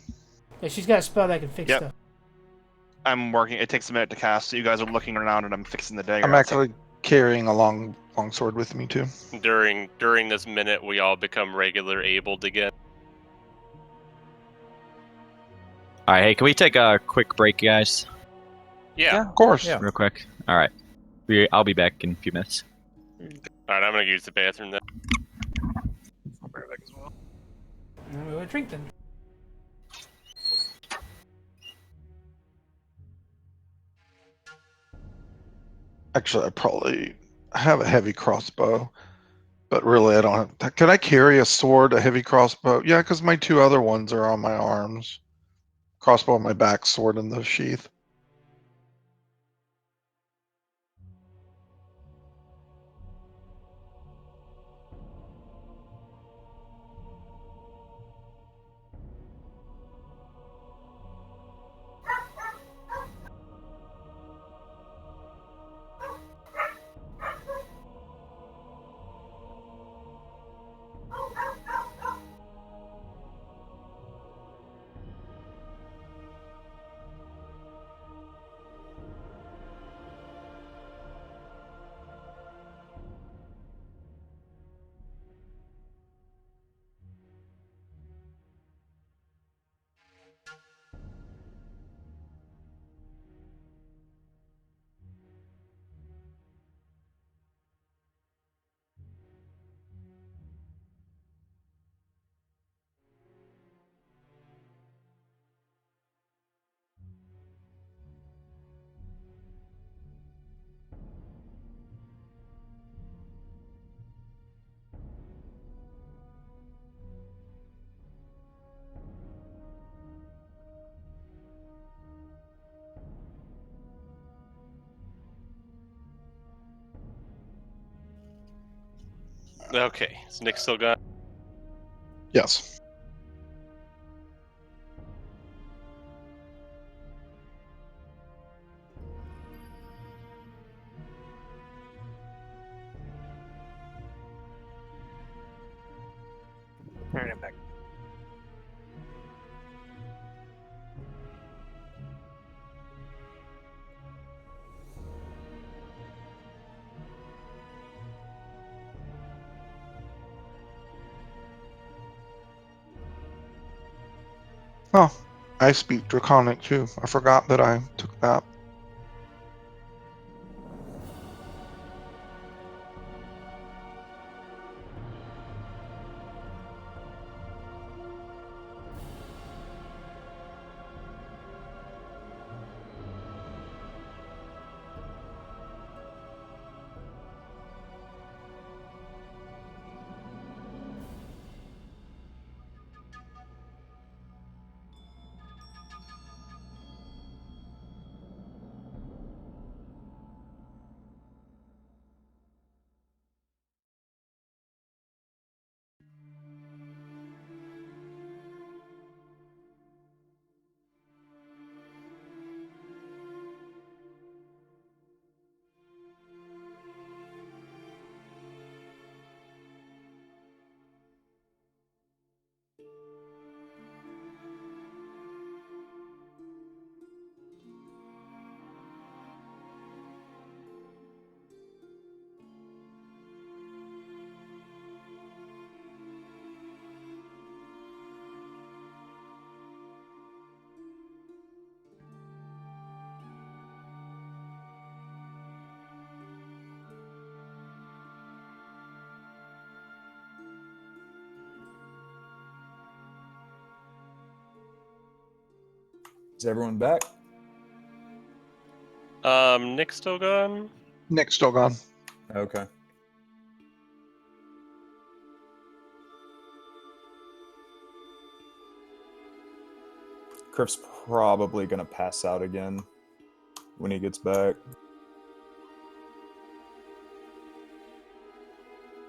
Yeah, she's got a spell that can fix Yep. stuff. I'm working. It takes a minute to cast, so you guys are looking around, and I'm fixing the dagger. I'm actually carrying a longsword with me too. During this minute, we all become regular abled again. All right, hey, can we take a quick break, guys? Yeah. Of course. Yeah. Real quick. All right. I'll be back in a few minutes. All right, I'm gonna use the bathroom then. I'll bring it back as well. And we would drink then. Actually, I have a heavy crossbow, but really I don't have. Can I carry a sword, a heavy crossbow? Yeah, because my two other ones are on my arms. Crossbow on my back, sword in the sheath. Okay, is Nick still gone? Yes. Alright, I'm back. Oh, I speak Draconic too. I forgot that I took that. Is everyone back? Nick's still gone? Nick's still gone. Okay. Kriff's probably gonna pass out again when he gets back.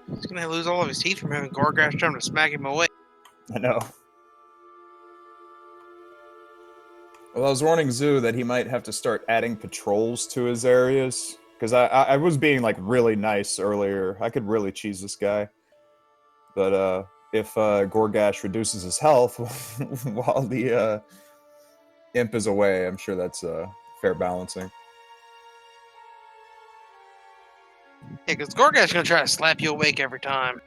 He's gonna lose all of his teeth from having Goregash trying to smack him away. I know. Well, I was warning Zoo that he might have to start adding patrols to his areas. Because I was being, like, really nice earlier. I could really cheese this guy. But, if Goregash reduces his health while the imp is away, I'm sure that's fair balancing. Yeah, because Goregash gonna try to slap you awake every time.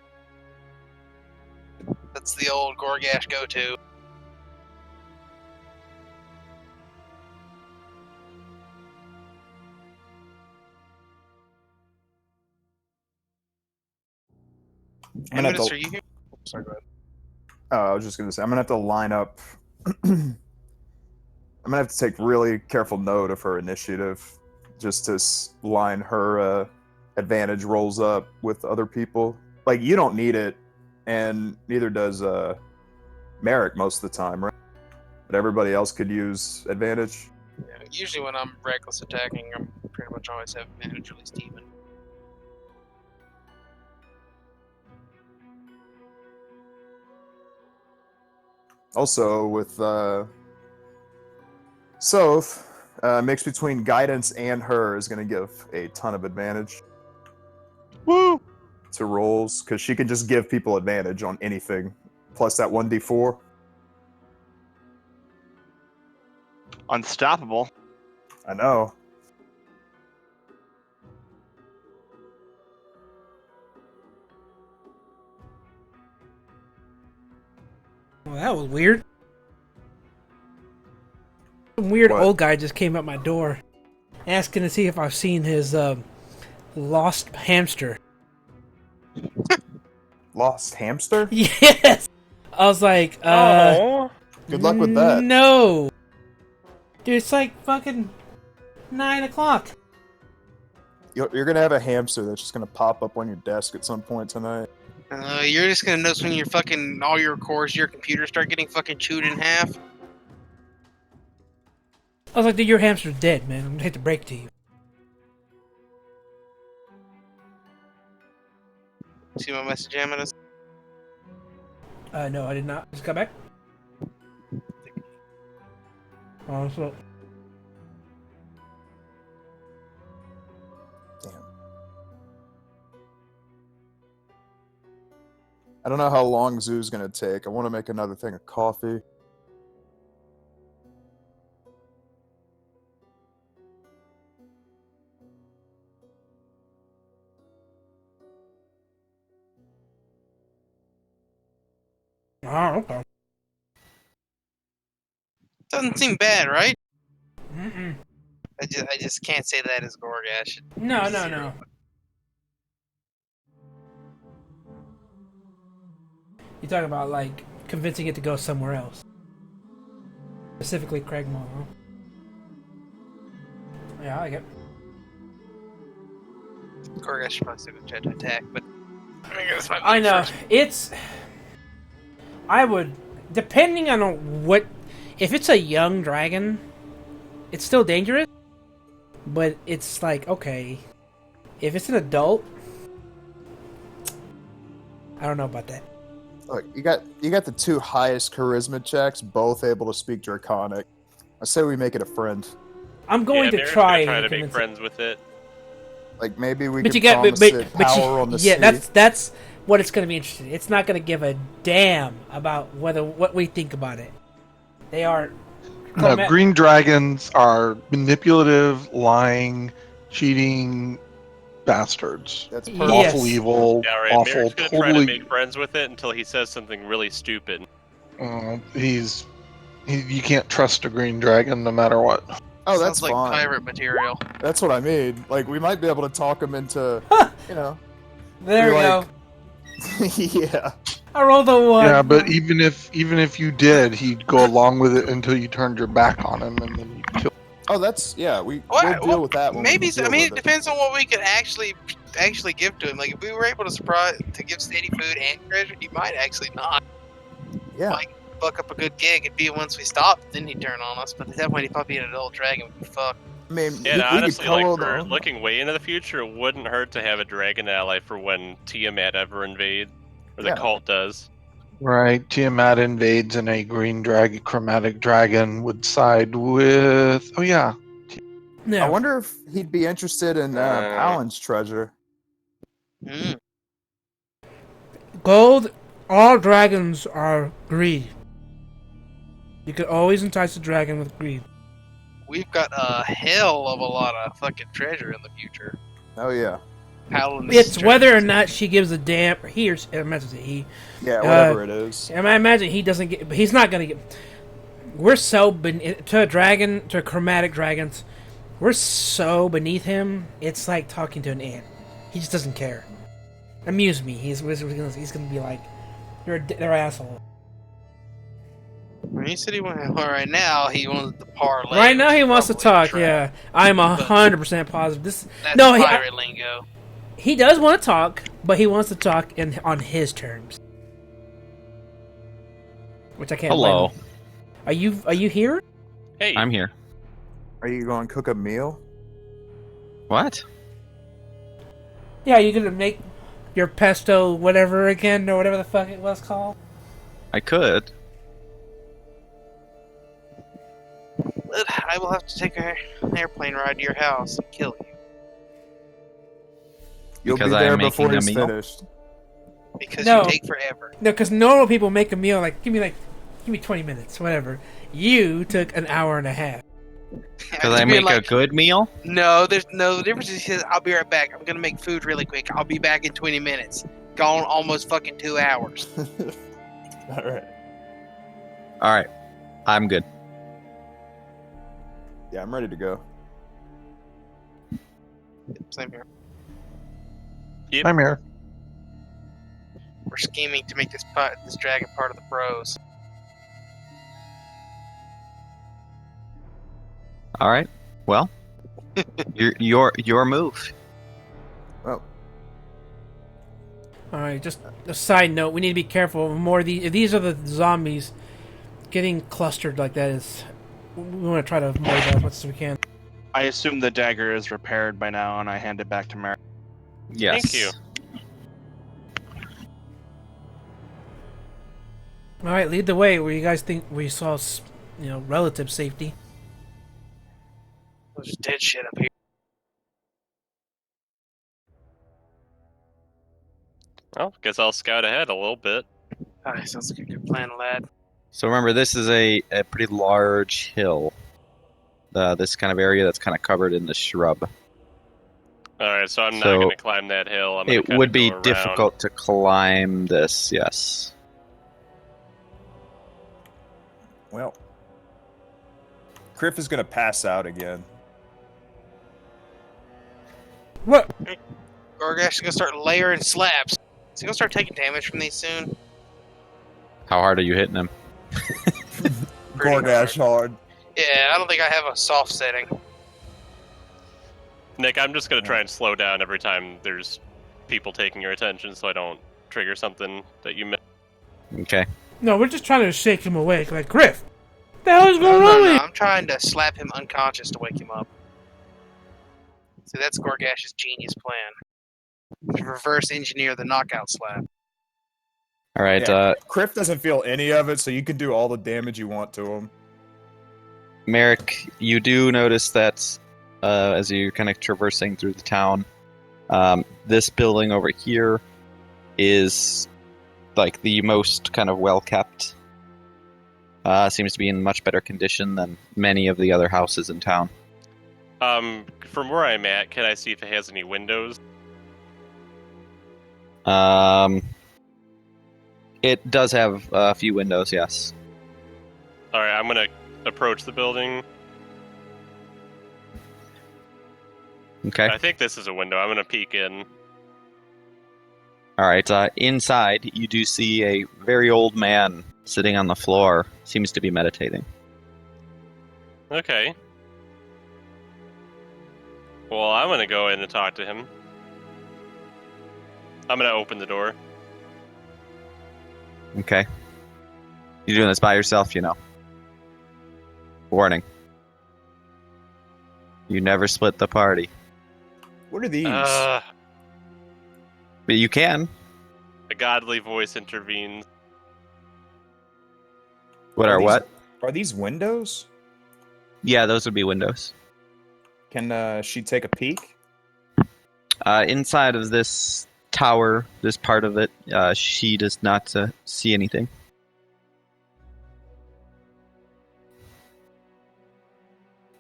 That's the old Goregash go-to. Ametus, are you here? Sorry, go ahead. I was just going to say, I'm going to have to line up... I'm going to have to take really careful note of her initiative, just to line her advantage rolls up with other people. Like, you don't need it, and neither does Merrick most of the time, right? But everybody else could use advantage. Yeah, usually when I'm reckless attacking, I'm pretty much always have advantage, at least even. Also, with Sothe, mix between guidance and her is going to give a ton of advantage. Woo! To rolls, because she can just give people advantage on anything, plus that 1d4. Unstoppable. I know. Well, that was weird. Some weird What? old guy just came at my door, asking to see if I've seen his lost hamster. Lost hamster? Yes! I was like, Oh, Good luck with that. No! Dude, it's like fucking 9 o'clock. You're going to have a hamster that's just going to pop up on your desk at some point tonight. You're just gonna notice when all your cores, your computer start getting fucking chewed in half. I was like, dude, your hamster's dead, man. I'm gonna hate to break to you. See my message, Ametus? No, I did not. Just got back. Oh, so... Damn. I don't know how long Zoo's going to take. I want to make another thing of coffee. Oh, okay. Doesn't seem bad, right? Mm-mm. I just can't say that as Goregash. No. You talking about, like, convincing it to go somewhere else. Specifically Cragmaw, huh? Yeah, I like it. Goregash should probably still go try to attack, but... I know. It's... I would... Depending on what... If it's a young dragon, it's still dangerous. But it's like, okay... If it's an adult... I don't know about that. Look, you got the two highest charisma checks, both able to speak Draconic. I say we make it a friend. I'm going to Merrick's try gonna and to make convince friends with it. Like, maybe we But could you got, promise it power on the sea. yeah, that's what it's going to be interesting. It's not going to give a damn about what we think about it. They are. No, green dragons are manipulative, lying, cheating bastards. That's Yes. perfect. Awful evil, Yeah, right. awful, Merrick's gonna try to totally. make friends with it until he says something really stupid. You can't trust a green dragon no matter what. Oh, that's Sounds like fine. pirate material. That's what I mean. Like, we might be able to talk him into, you know. There we You're go. like- yeah. I rolled a 1. Yeah, but even if you did, he'd go along with it until you turned your back on him, and then you'd kill. Oh, that's we'll Well, deal with that when maybe. we deal I mean, with it depends on what we could actually give to him. Like, if we were able to give steady food and treasure, he might actually not. Yeah. Like, buck up a good gig and be once we stop, then he'd turn on us. But at that point, he'd probably be an old dragon. We'd be fucked. I mean, Yeah, we and could honestly, co-hold like, for on. looking way into the future, it wouldn't hurt to have a dragon ally for when Tiamat ever invade, or the Yeah. cult does. Right, Tiamat invades, and a green dragon, chromatic dragon, would side with. Oh yeah, No. I wonder if he'd be interested in Palin's treasure. Mm. Gold, all dragons are greed. You can always entice a dragon with greed. We've got a hell of a lot of fucking treasure in the future. Oh yeah. Paladin's It's treasure. whether or not she gives a damn. He or she, I imagine he. Yeah, whatever it is. I imagine he doesn't get. He's not gonna get. We're so to a dragon, to chromatic dragons, we're so beneath him. It's like talking to an ant. He just doesn't care. Amuse me. He's gonna be like, they're asshole. When he said he wanted, well, right now he wanted the parlay. Right now which he is wants to probably talk. trap. Yeah, I'm 100% positive. That's pirate lingo. he does want to talk, but he wants to talk on his terms, which I can't. Hello. blame him. Are you here? Hey, I'm here. Are you going to cook a meal? What? Yeah, you gonna make your pesto whatever again, or whatever the fuck it was called? I could. But I will have to take an airplane ride to your house and kill you You'll Because be I am there making before a he's meal? finished. because No. you take forever. No, because normal people make a meal give me 20 minutes, whatever. You took an hour and a half. Because I make a good meal? No, there's no. The difference is he says, I'll be right back. I'm gonna make food really quick. I'll be back in 20 minutes. Gone almost fucking 2 hours. All right. Alright. I'm good. Yeah, I'm ready to go. Same here. I'm here. We're scheming to make this dragon part of the pros. Alright. Well. your move. Oh, All right, just a side note: we need to be careful of more of these. If these are the zombies getting clustered like that, we want to try to avoid that as much as we can. I assume the dagger is repaired by now, and I hand it back to Merrick. Yes. Thank you. All right, lead the way. Where you guys think we saw, relative safety? There's dead shit up here. Well, guess I'll scout ahead a little bit. Sounds like a good plan, lad. So remember, this is a pretty large hill. This kind of area that's kind of covered in the shrub. Alright, so I'm not So, going to climb that hill. I'm gonna It kinda would be go around. difficult to climb this, yes. well. Kriff is going to pass out again. What? Goregash is gonna start layering slabs. Is he gonna start taking damage from these soon? How hard are you hitting him? Pretty Goregash hard. Yeah, I don't think I have a soft setting. Nick, I'm just going to try and slow down every time there's people taking your attention so I don't trigger something that you missed. Okay. No, we're just trying to shake him awake. Like, Kriff, what the hell is No, going on with you? I'm trying to slap him unconscious to wake him up. See, that's Goregash's genius plan. To reverse engineer the knockout slap. Alright, Yeah. Kriff doesn't feel any of it, so you can do all the damage you want to him. Merrick, you do notice that as you're kind of traversing through the town, this building over here is like the most kind of well kept. Seems to be in much better condition than many of the other houses in town. From where I'm at, can I see if it has any windows? It does have a few windows, yes. Alright, I'm going to approach the building. Okay. I think this is a window. I'm going to peek in. All right. Inside, you do see a very old man sitting on the floor. Seems to be meditating. Okay. Well, I'm gonna go in and talk to him. I'm gonna open the door. Okay. You're doing this by yourself, you know. Warning. You never split the party. What are these? But you can. A godly voice intervenes. Are these windows? Yeah, those would be windows. Can she take a peek? Inside of this tower, this part of it, she does not see anything.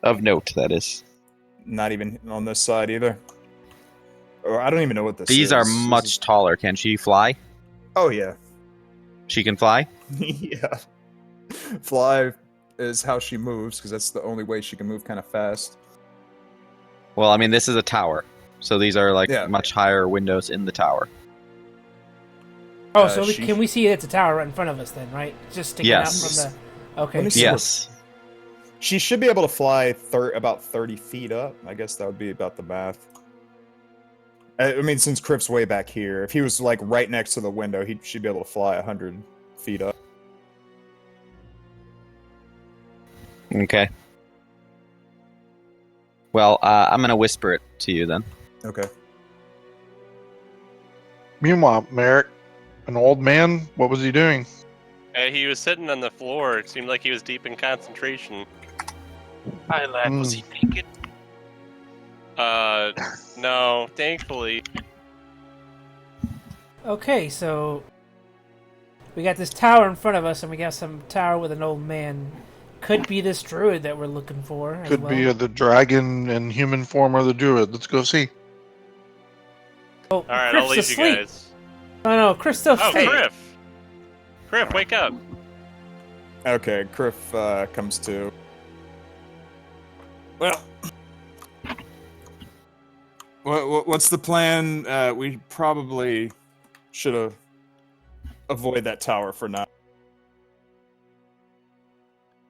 Of note, that is. Not even on this side either. Or I don't even know what this is. These are much taller. Can she fly? Oh, yeah. She can fly? Yeah. Fly is how she moves, because that's the only way she can move kind of fast. Well, I mean, this is a tower. So these are, much higher windows in the tower. Oh, so can we see it's a tower right in front of us then, right? Just sticking out from the... Okay. Yes. She should be able to fly about 30 feet up. I guess that would be about the math. I mean, since Kriff's way back here, if he was, right next to the window, he should be able to fly 100 feet up. Okay. Well, I'm going to whisper it to you then. Okay. Meanwhile, Merrick, an old man, what was he doing? He was sitting on the floor. It seemed like he was deep in concentration. Hi, lad. Was he naked? No, thankfully. Okay, so we got this tower in front of us, and we got some tower with an old man. Could be this druid that we're looking for. Could be the dragon in human form or the druid. Let's go see. Oh, all right, Kriff's I'll leave asleep. you guys. Oh no, Kriff's still Oh, asleep. Kriff! Kriff, wake up! Okay, Kriff comes to. Well, what's the plan? We probably should have avoided that tower for now.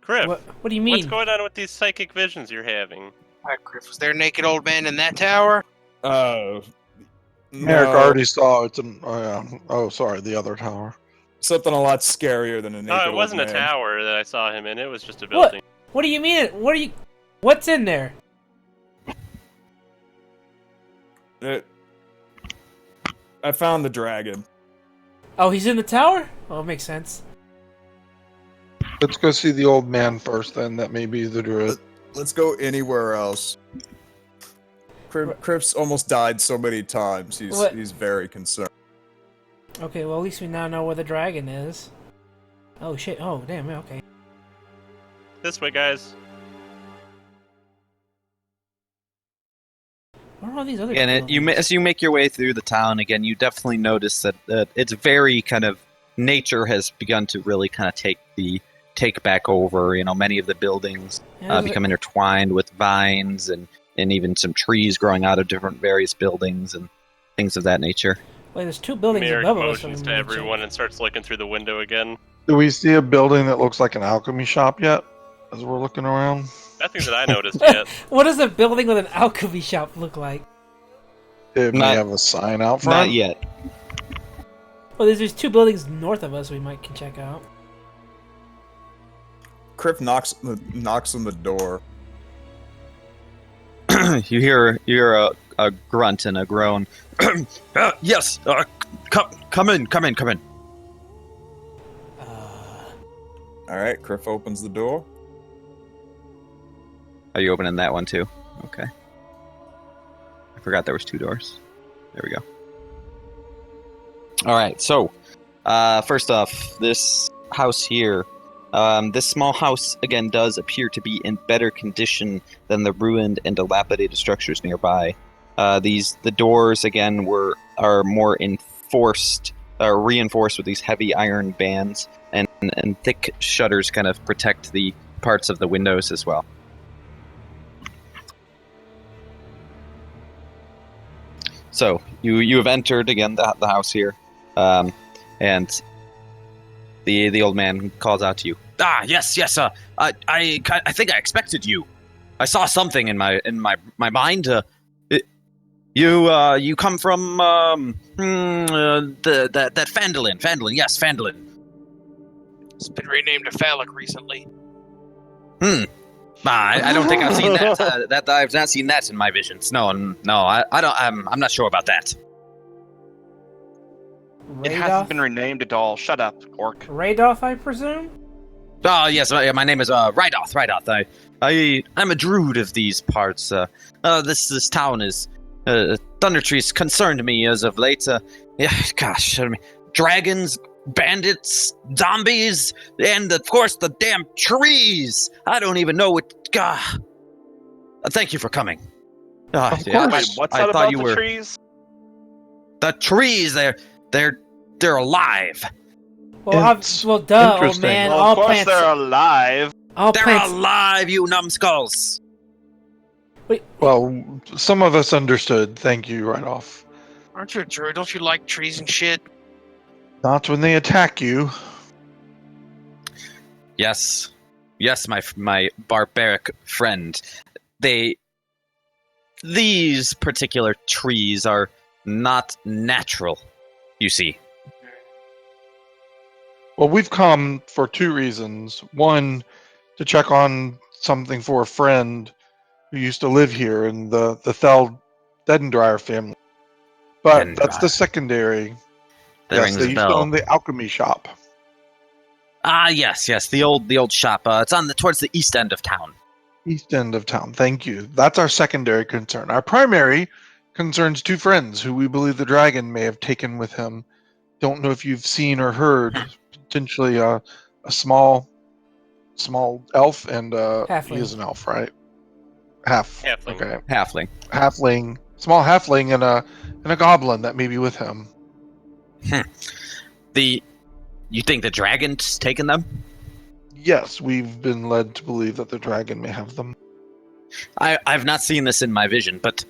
Kriff, what do you mean? what's going on with these psychic visions you're having? Hi, Kriff. Was there a naked old man in that tower? Merrick No, already saw it. Sorry, the other tower. something a lot scarier than a naked No, it old wasn't a man. tower that I saw him in. It was just a building. What do you mean? What's in there? I found the dragon. Oh, he's in the tower? Oh, it makes sense. Let's go see the old man first, then. That may be the druid. Let's go anywhere else. Kriff's almost died so many times. He's very concerned. Okay, well, at least we now know where the dragon is. Oh, shit. Oh, damn. Okay. This way, guys. Where are all these other And as you make your way through the town, again, you definitely notice that it's very kind of... Nature has begun to really kind of take back over. You know, many of the buildings become intertwined with vines and even some trees growing out of different various buildings and things of that nature. Wait, there's two buildings Merrick above us. motions to everyone and starts looking through the window again. Do we see a building that looks like an alchemy shop yet? As we're looking around? Nothing that I noticed yet. What does a building with an alchemy shop look like? It may have a sign out front. Not yet. Well, there's two buildings north of us we can check out. Kriff knocks on the door. You hear a grunt and a groan. Yes, come in. All right, Kriff opens the door. Are you opening that one too? Okay. I forgot there was two doors. There we go. All right, so first off, this house here, this small house again does appear to be in better condition than the ruined and dilapidated structures nearby. The doors again are more reinforced with these heavy iron bands, and thick shutters kind of protect the parts of the windows as well. So you have entered again the house here, and the old man calls out to you. Ah, yes. I think I expected you. I saw something in my mind. You come from that Fandolin. Fandolin, yes, Fandolin. It's been renamed to Phallic recently. I don't think I've seen that. That I've not seen that in my visions. No, I don't. I'm not sure about that. It Radolf? hasn't been renamed at all. Shut up, Orc. Radolf, I presume? Oh, yes, my name is Rydoth. I'm a druid of these parts. This town is Thundertree's concerned me as of late. Dragons, bandits, zombies, and of course the damn trees. I don't even know what. Thank you for coming. Of Wait, course. what's I that thought about you the were- trees? The trees, they're alive. Well, It's duh, old interesting. man. Well, all of course plants. they're alive. all They're plants. alive, you numbskulls. Wait, Well, some of us understood. Thank you, right off. Aren't you a druid? Don't you like trees and shit? Not when they attack you. Yes, my barbaric friend. These particular trees are not natural, you see. Well, we've come for two reasons. One, to check on something for a friend who used to live here in the Thel Dedendryer family. But that's the Dedendryer. secondary. That Yes, rings they a used bell. to own the alchemy shop. Ah, yes, the old shop. It's on towards the east end of town. East end of town. Thank you. That's our secondary concern. Our primary concerns two friends who we believe the dragon may have taken with him. Don't know if you've seen or heard. Potentially a small elf, and he Halfling. is an elf, right? Halfling. Okay. Halfling. Halfling, small halfling, and a goblin that may be with him. You think the dragon's taken them? Yes, we've been led to believe that the dragon may have them. I've not seen this in my vision, but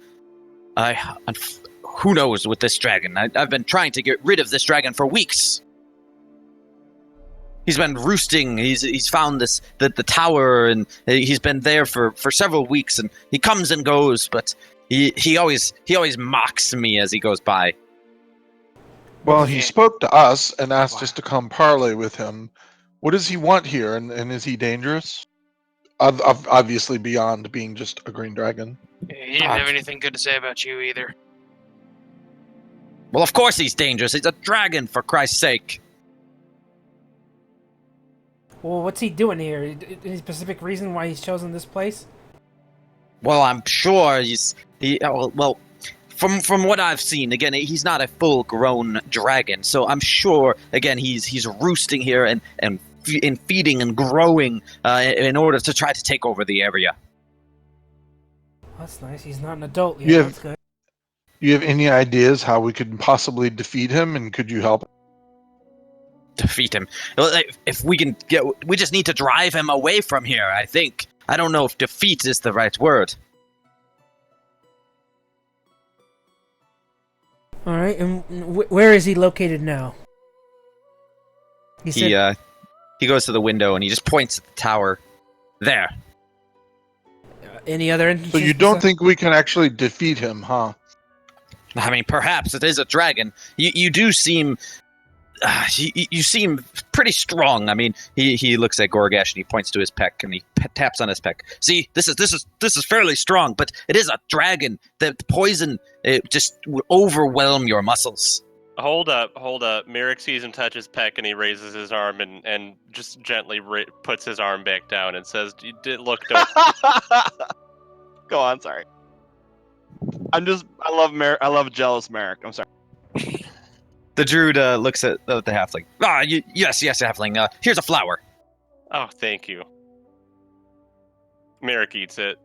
who knows with this dragon? I've been trying to get rid of this dragon for weeks. He's been roosting. He's found the tower, and he's been there for several weeks. And he comes and goes, but he always mocks me as he goes by. Well, he spoke to us and asked us to come parley with him. What does he want here, and is he dangerous? Obviously beyond being just a green dragon. He didn't have anything good to say about you either. Well, of course he's dangerous. He's a dragon, for Christ's sake. Well, what's he doing here? Any specific reason why he's chosen this place? Well, I'm sure from what I've seen, again, he's not a full-grown dragon, so I'm sure, again, he's roosting here and feeding and growing in order to try to take over the area. That's nice. He's not an adult yet. You have- That's good. Do you have any ideas how we could possibly defeat him, and could you help? Defeat him. If we can we just need to drive him away from here, I think. I don't know if defeat is the right word. All right, and where is he located now? He said, He goes to the window and he just points at the tower. There. any other entrances? So you don't think we can actually defeat him, huh? I mean, perhaps it is a dragon. You do seem... you seem pretty strong. I mean, he looks at Goregash and he points to his peck and he taps on his peck. See, this is fairly strong, but it is a dragon. The poison just would overwhelm your muscles. Hold up. Merrick sees him touch his peck and he raises his arm and just gently puts his arm back down and says, "Look, don't." Go on, sorry. I love jealous Merrick. I'm sorry. The druid looks at the halfling. Yes, halfling. Here's a flower. Oh, thank you. Merrick eats it.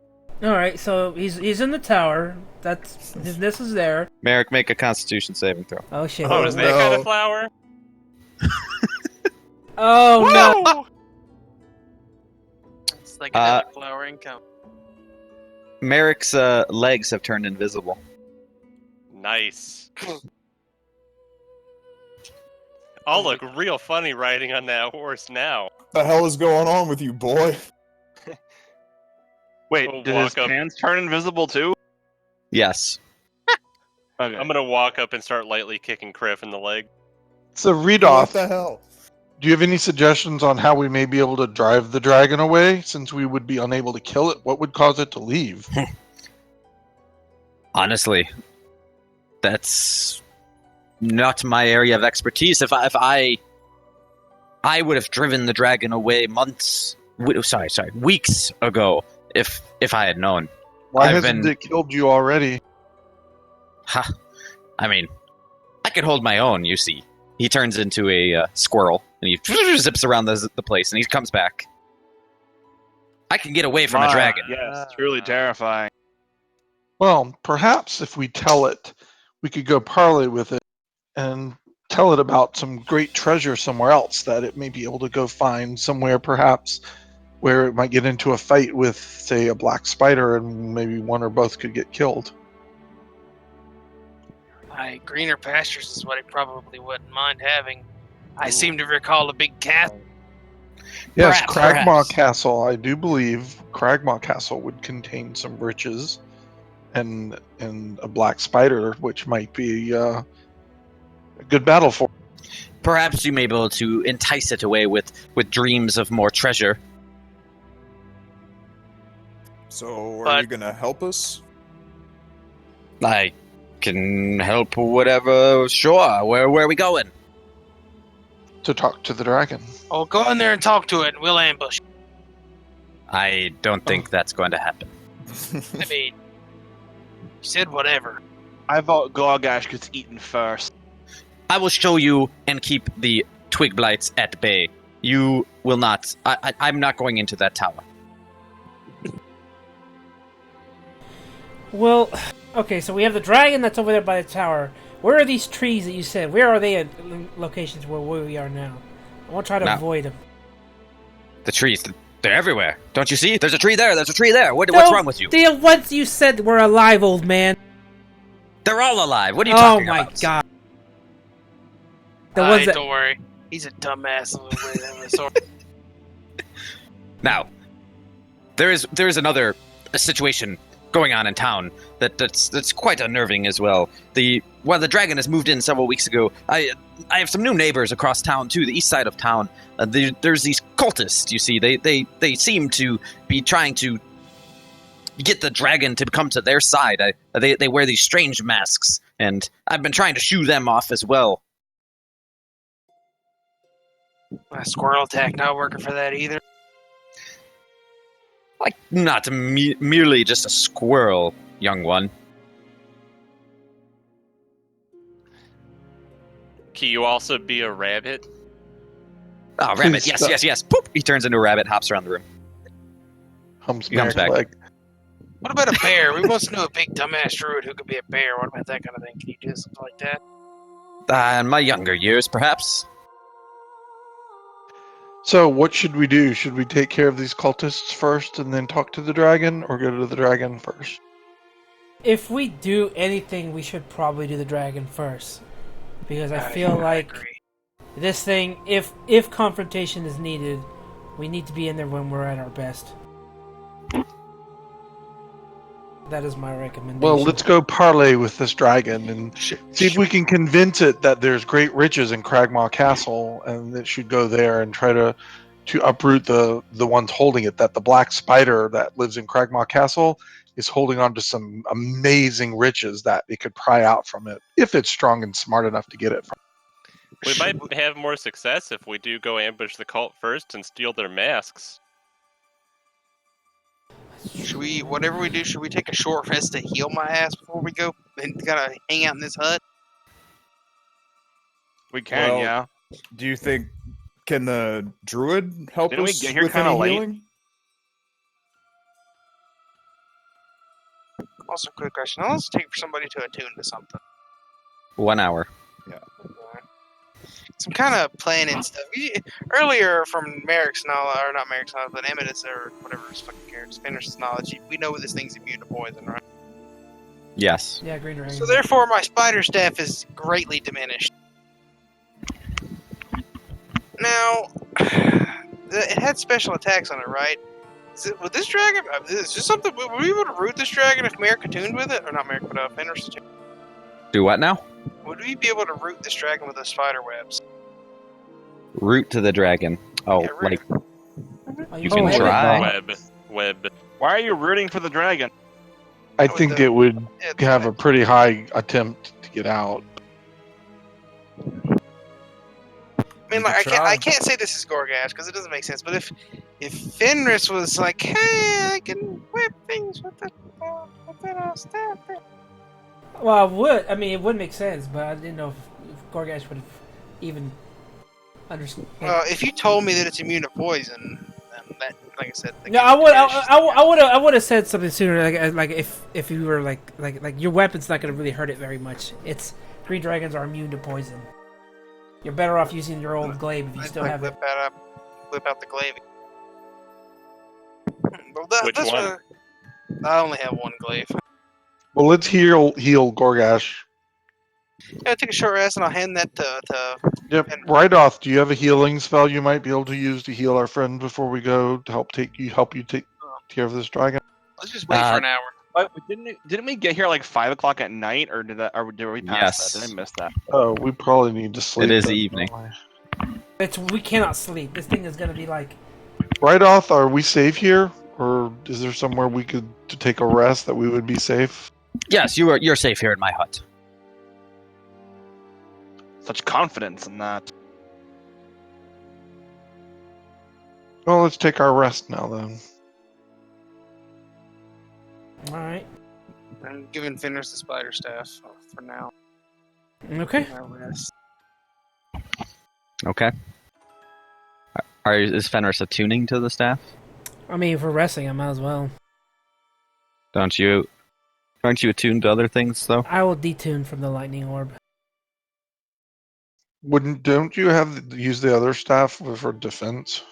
All right, so he's in the tower. This is there. Merrick, make a Constitution saving throw. Oh shit! Oh, is that kind of flower? Oh no! No! It's like another flowering count. Merrick's legs have turned invisible. Nice. I'll look real funny riding on that horse now. What the hell is going on with you, boy? Wait, We'll did his walk up. hands turn invisible too? Yes. Okay. I'm gonna walk up and start lightly kicking Kriff in the leg. So What Redoth, the hell? do you have any suggestions on how we may be able to drive the dragon away? Since we would be unable to kill it, what would cause it to leave? Honestly, that's not my area of expertise. If I would have driven the dragon away weeks ago if I had known. Why I've hasn't been- it killed you already? Ha! I mean, I could hold my own. You see, he turns into a squirrel and he zips around the place and he comes back. I can get away from a My, dragon. Yes, truly terrifying. Well, perhaps if we tell it, we could go parley with it and tell it about some great treasure somewhere else that it may be able to go find somewhere, perhaps where it might get into a fight with, say, a black spider, and maybe one or both could get killed. Greener pastures is what he probably wouldn't mind having. I seem to recall a big cat. Yes, Perhaps. Cragmaw Castle. I do believe Cragmaw Castle would contain some riches and a black spider, which might be a good battle for. Perhaps you may be able to entice it away with dreams of more treasure. So, are But- you gonna help us? I can help whatever. Sure. Where are we going? To talk to the dragon. Oh, go in there and talk to it, and we'll ambush. I don't think that's going to happen. I mean, you said whatever. I vote Goregash gets eaten first. I will show you and keep the twig blights at bay. You will not. I'm not going into that tower. Well, okay, so we have the dragon that's over there by the tower. Where are these trees that you said? Where are they at locations where we are now? I want to try to Now. avoid them. The trees, they're everywhere. Don't you see? There's a tree there. There's a tree there. What's No, wrong with you? The ones you said were alive, old man. They're all alive. What are you Oh talking my about? god. The ones that Don't worry. He's a dumbass. With a sword. Now, there is another situation going on in town that's quite unnerving as well. The dragon has moved in several weeks ago. I have some new neighbors across town too, the east side of town. There's these cultists. You see, they seem to be trying to get the dragon to come to their side. They wear these strange masks, and I've been trying to shoo them off as well. A squirrel attack not working for that either. Like, not merely just a squirrel, young one. Can you also be a rabbit? Oh, rabbit! Please Yes, stop. yes, yes! Poop! He turns into a rabbit, hops around the room. Humps He comes Merrick back. leg. What about a bear? We once knew a big dumbass druid who could be a bear. What about that kind of thing? Can you do something like that? In my younger years, perhaps. So, what should we do? Should we take care of these cultists first and then talk to the dragon, or go to the dragon first? if we do anything, we should probably do the dragon first. Because I feel like agree. this thing, if confrontation is needed, we need to be in there when we're at our best. That is my recommendation. Well, let's go parley with this dragon and see if we can convince it that there's great riches in Cragmaw Castle, and it should go there and try to uproot the ones holding it. That the black spider that lives in Cragmaw Castle is holding on to some amazing riches that it could pry out from it if it's strong and smart enough to get it from. We might have more success if we do go ambush the cult first and steal their masks. Should we, whatever we do, should we take a short rest to heal my ass before we go and gotta hang out in this hut? We can, Well, yeah. Do you think can the druid help Didn't we us get here with kinda any late? healing? Also, quick question. How long does it take for somebody to attune to something? 1 hour. Some kind of planning stuff. Earlier from Merrick's knowledge, or not Merrick's knowledge, but Ametus or whatever his fucking character, Fenris' knowledge, we know this thing's immune to poison, right? Yes. Yeah, green dragon. So therefore, my spider staff is greatly diminished. Now, it had special attacks on it, right? Would this dragon? Is this something? Would we be able to root this dragon if Merrick attuned with it, or not Merrick, but Fenris attuned? Do what now? Would we be able to root this dragon with the spider webs? Root to the dragon. Oh, Yeah, root. Oh, you can web it? try. Web. Why are you rooting for the dragon? I With think the- it would Yeah, have a pretty high attempt to get out. I mean, You like, could I try. can't say this is Goregash because it doesn't make sense. But if Fenris was like, hey, I can whip things with that staff. Well, I would. I mean, it would make sense, but I didn't know if Goregash would have even understood. If you told me that it's immune to poison, then that, like I said, No, I would have said something sooner. Like if you were like your weapon's not going to really hurt it very much. It's green dragons are immune to poison. You're better off using your old glaive if you still have it. Whip out the glaive. Well, Which that's one? I only have one glaive. Well, let's heal Goregash. Yeah, take a short rest and I'll hand that to Yep. Right off. Do you have a healing spell you might be able to use to heal our friend before we go to help you take care of this dragon? Let's just wait for an hour. But didn't we get here like 5 o'clock at night, or did we pass Yes. that? Did I miss that? Oh, we probably need to sleep. It is then, evening. don't We cannot sleep. This thing is going to be like. we? Right off. Are we safe here, or is there somewhere we could to take a rest that we would be safe? Yes, you're safe here in my hut. Such confidence in that. Well, let's take our rest now then. All right. I'm giving Fenris the spider staff for now. Okay. I'll rest. Okay. Is Fenris attuning to the staff? I mean, if we're resting, I might as well. Aren't you attuned to other things though? I will detune from the lightning orb. Don't you use the other staff for defense?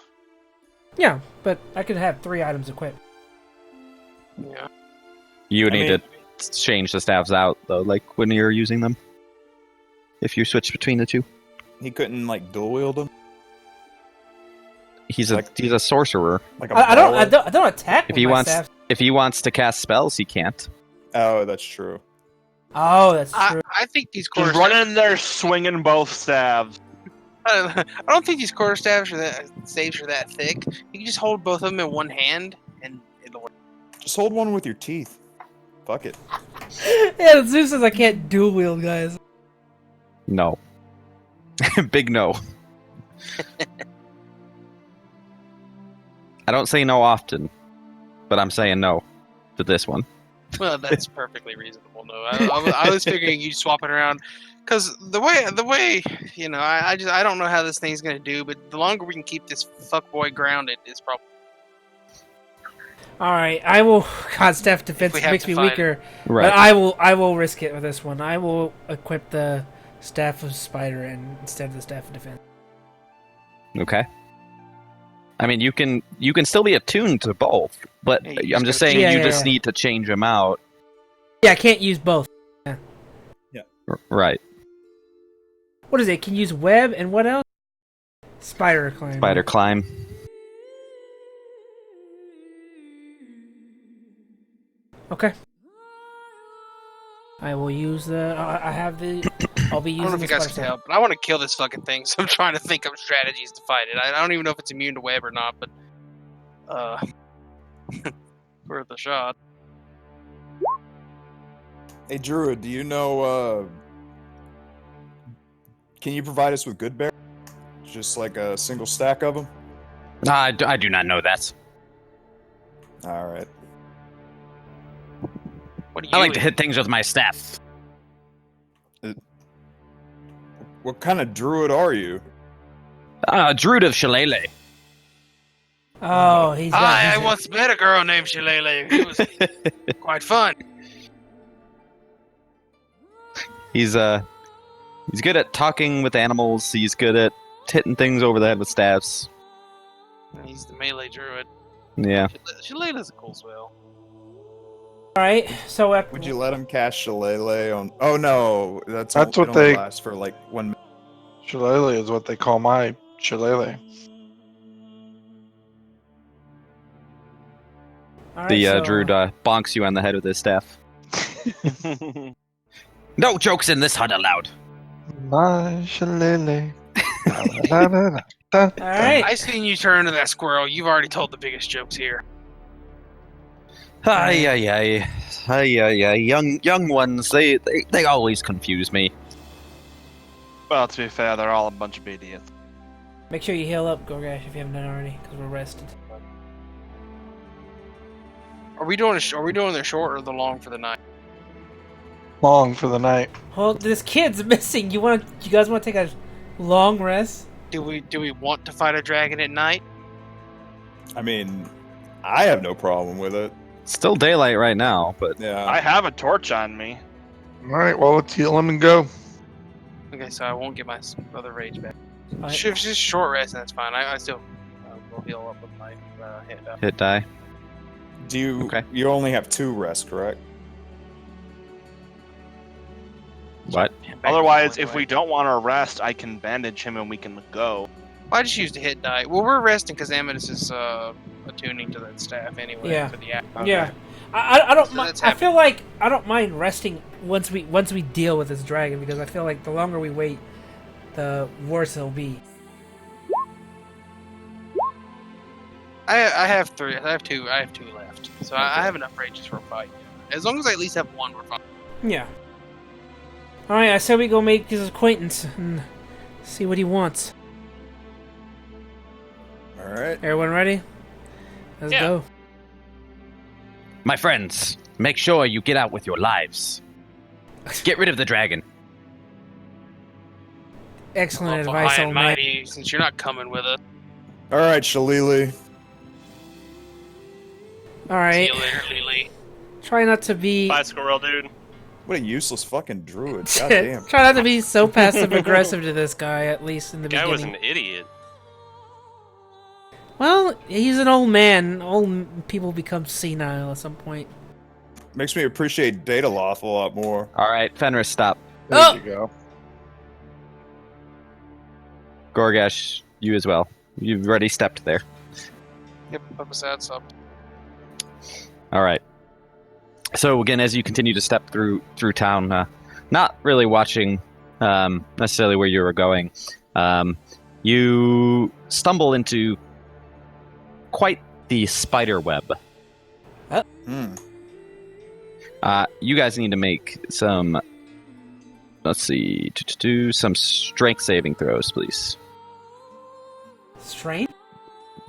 Yeah, but I could have 3 items equipped. Yeah. You would I need mean- to change the staffs out though, like when you're using them. If you switch between the two, He couldn't like dual wield them. he's a sorcerer. Like a I baller? don't attack If with he my wants, staff. if he wants to cast spells, he can't. Oh, that's true. Oh, that's true. I think these Just quarter run in there swinging both stabs. I don't think these quarter staves are that thick. You can just hold both of them in one hand and it'll work. Just hold one with your teeth. Fuck it. Yeah, Zeus says I can't dual wield, guys. No. Big no. I don't say no often, but I'm saying no to this one. Well, that's perfectly reasonable. No, I was figuring you'd swap it around, because the way you know, I don't know how this thing's gonna do, but the longer we can keep this fuckboy grounded is probably. All right, I will. God, staff defense we have makes to me fight weaker, Right. but I will risk it with this one. I will equip the staff of spider instead of the staff of defense. Okay. I mean, you can still be attuned to both, but Yeah, you I'm just just gotta saying change- you Yeah, just yeah. need to change them out. Yeah, I can't use both. Right. What is it? Can use web and what else? Spider climb. Spider climb. Okay. I will use the. I have the. I'll be I using don't know if the you guys spider can staff. tell, but I want to kill this fucking thing, so I'm trying to think of strategies to fight it. I don't even know if it's immune to web or not, but worth a shot. Hey, Druid, do you know, can you provide us with good bear? Just like a single stack of them? I do not know that. Alright. What do you? I like to eat? hit things with my staff. What kind of druid are you? Druid of Shillelagh. Oh, he's got. I he's- once met a girl named Shillelagh. He was quite fun. He's good at talking with animals. He's good at hitting things over the head with staffs. He's the melee druid. Yeah. Shillelagh's a cool spell. All right. So Would you let him cast Shillelagh on? Oh no, That's it what only they- lasts for like 1 minute. Shillelagh is what they call my shillelagh. All right, The so, druid bonks you on the head with his staff. No jokes in this hut allowed. My shillelagh. All right. I seen you turn into that squirrel. You've already told the biggest jokes here. Ay, ay, ay. Ay, ay, ay. Young ones, they always confuse me. Well, to be fair, they're all a bunch of idiots. Make sure you heal up, Goregash, if you haven't done already, because we're rested. Are we doing the short or the long for the night? Long for the night. Well, this kid's missing. You guys want to take a long rest? Do we want to fight a dragon at night? I mean, I have no problem with it. Still daylight right now, but Yeah. I have a torch on me. All right, well, let's heal him and go. Okay, so I won't get my other rage back. Alright. If it's just short rest, that's fine. I still will heal up with my hit die. hit die. Do you? Okay. You only have 2 rests, correct? What? Otherwise, if we don't want to rest, I can bandage him and we can go. Well, I just used a hit die. Well, we're resting because Ametus is attuning to that staff anyway. Yeah. For the app. Yeah. I don't So mind. that's I feel like I don't mind resting once we deal with this dragon, because I feel like the longer we wait, the worse it'll be. I have 3. I have 2. I have 2 left. So I have enough rages for a fight. As long as I at least have 1, we're fine. Yeah. All right. I said we go make his acquaintance and see what he wants. All right. Everyone ready? Let's Yeah. go. My friends, make sure you get out with your lives. Get rid of the dragon. Excellent Awful advice, high old and man. mighty, since you're not coming with us. All right, Shillelagh. All right. See you later, Lily. Try not to be. Bye, squirrel dude. What a useless fucking druid. God damn. Try not to be so passive aggressive to this guy, at least in the Guy was beginning. an idiot. Well, he's an old man. Old people become senile at some point. Makes me appreciate Dataloth a lot more. All right, Fenris, stop. There Oh! you go. Goregash, you as well. You've already stepped there. Yep, up a sad sub. All right. So again, as you continue to step through town, not really watching necessarily where you were going, you stumble into quite the spider web. Hmm. You guys need to make some. Let's see, some strength saving throws, please. Strength?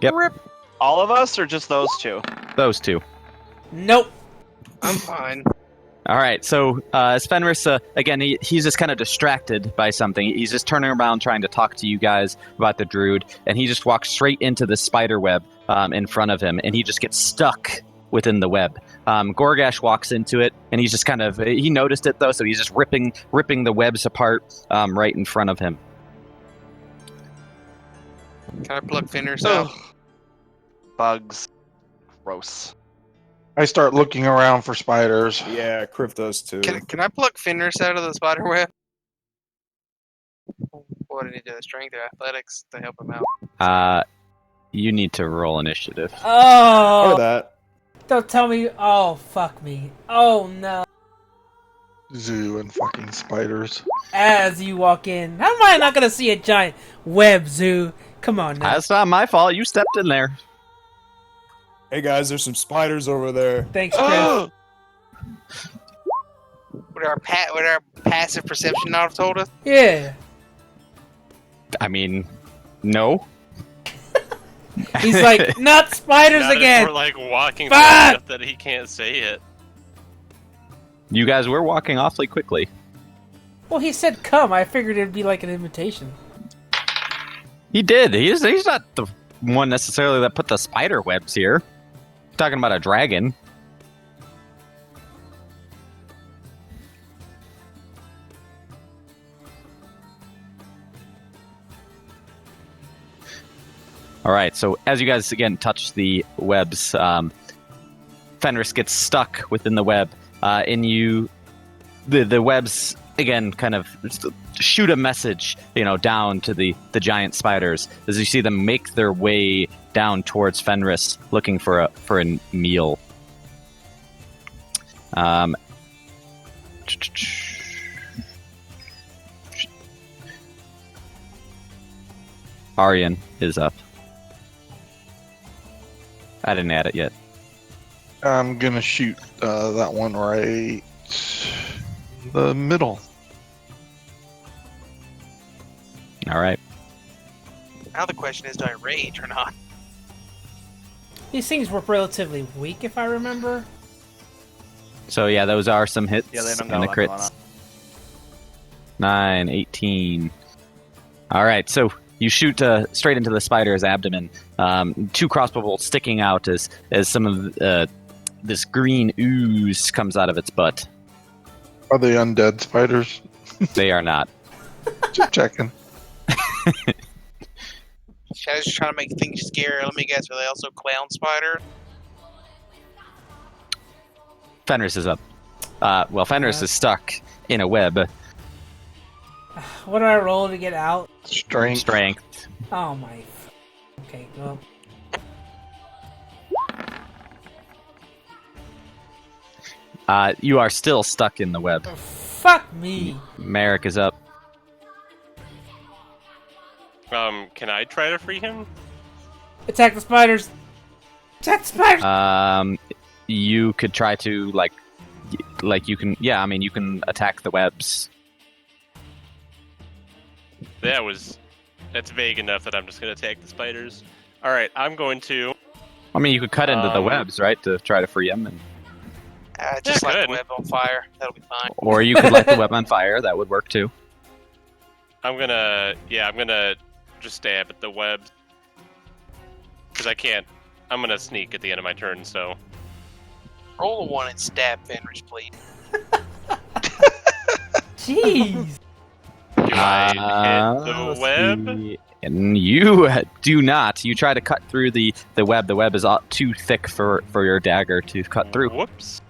Yep. All of us, or just those 2? Those 2. Nope. I'm fine. All right, so as Fenris, again, he's just kind of distracted by something. He's just turning around trying to talk to you guys about the druid, and he just walks straight into the spider web in front of him, and he just gets stuck within the web. Goregash walks into it, and he's just he noticed it, though, so he's just ripping the webs apart right in front of him. Can I plug Fenris out? Bugs. Gross. I start looking around for spiders. Yeah, Kriff does too. Can I pluck Fenris out of the spider web? What did he do? Strength or athletics to help him out? You need to roll initiative. Oh! Or that. Don't tell me. Oh, fuck me. Oh, no. Zoo and fucking spiders. As you walk in. How am I not going to see a giant web, Zoo? Come on now. That's not my fault. You stepped in there. Hey guys, there's some spiders over there. Thanks, Kriff. Would our passive perception not have told us? Yeah. I mean, no. He's like, not spiders Not if again. we're like walking Fuck! fast enough that he can't say it. You guys were walking awfully quickly. Well, he said come. I figured it'd be like an invitation. He did. He's not the one necessarily that put the spider webs here. Talking about a dragon. All right, so as you guys again touch the webs, Fenris gets stuck within the web, and the webs again kind of shoot a message, down to the giant spiders as you see them make their way down towards Fenris, looking for a meal. Aryan is up. I didn't add it yet. I'm gonna shoot that one right the middle. All right. Now the question is, do I rage or not? These things were relatively weak, if I remember. So yeah, those are some hits Yeah, they don't and got the a lot going crits. on. 9, 18. All right, so you shoot straight into the spider's abdomen. 2 crossbow bolts sticking out as some of this green ooze comes out of its butt. Are they undead spiders? They are not. Just checking. Shadow's just trying to make things scary. Let me guess, are they also clown spider? Fenris is up. Fenris is stuck in a web. What do I roll to get out? Strength. Oh my. Okay, well. You are still stuck in the web. Fuck me. Merrick is up. Can I try to free him? Attack the spiders. Attack the spiders. You could try to like you can. Yeah, I mean you can attack the webs. That's vague enough that I'm just gonna attack the spiders. All right, I'm going to. I mean you could cut into the webs, right, to try to free them, Just Yeah, light good. the web on fire. That'll be fine. or you could light the web on fire. That would work too. I'm gonna just stab at the webs because I can't. I'm gonna sneak at the end of my turn, so. Roll a 1 and stab Fenris, please. Jeez. Do I hit the let's web? see. And you do not. You try to cut through the web. The web is too thick for your dagger to cut through. Whoops.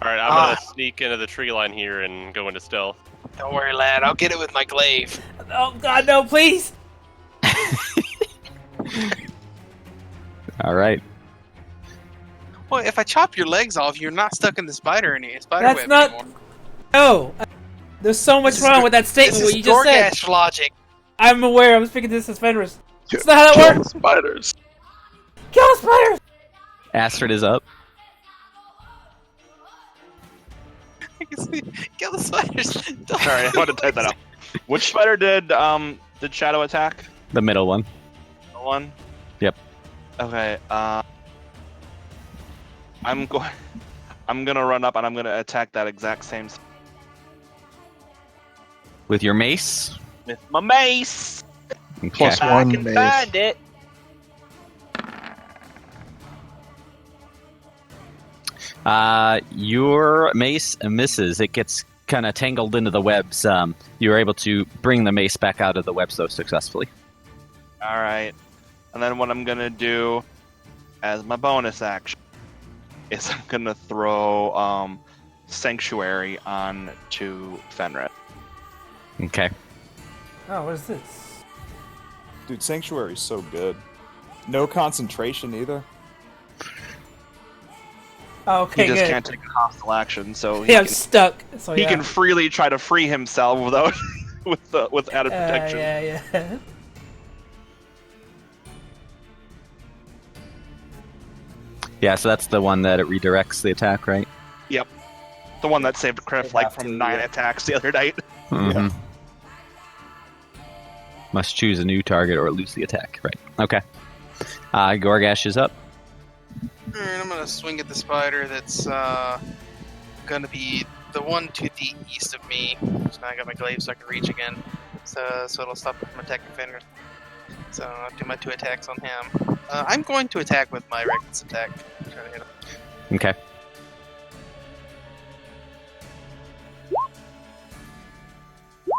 All right, I'm gonna sneak into the tree line here and go into stealth. Don't worry, lad. I'll get it with my glaive. Oh God, no! Please. All right. Well, if I chop your legs off, you're not stuck in the spider That's web not. anymore. No. There's so much This is wrong Go- with that statement. This What is you just said. Goregash logic. I'm aware. I'm speaking to this as Fenris. That's not how that Kill works. spiders. Kill the spiders. Astrid is up. Kill the spiders. Sorry, I wanted to type that out. Which spider did Shadow attack? The middle one. The one? Yep. Okay, I'm gonna run up and I'm gonna attack that exact same With your mace. with my mace. Okay. Plus I one can mace. find it. Your mace misses. It gets kind of tangled into the webs. You were able to bring the mace back out of the webs, though, successfully. All right, and then what I'm gonna do as my bonus action is I'm gonna throw Sanctuary on to Fenris. Okay. Oh, what is this? Dude, Sanctuary's so good. No concentration either. Oh, okay, He just good. can't take a hostile action, so he, Yeah, I'm can, stuck. So he yeah. can freely try to free himself without with added protection. Yeah. Yeah, so that's the one that it redirects the attack, right? Yep, the one that saved Kriff They'd like have from to, 9 yeah. attacks the other night. Mhm. Must choose a new target or lose the attack. Right. Okay. Goregash is up. Alright, I'm gonna swing at the spider that's gonna be the one to the east of me. So now I got my glaive so I can reach again. So it'll stop me from attacking Fenris. So I'll do my 2 attacks on him. I'm going to attack with my reckless attack. Try to hit him. Okay.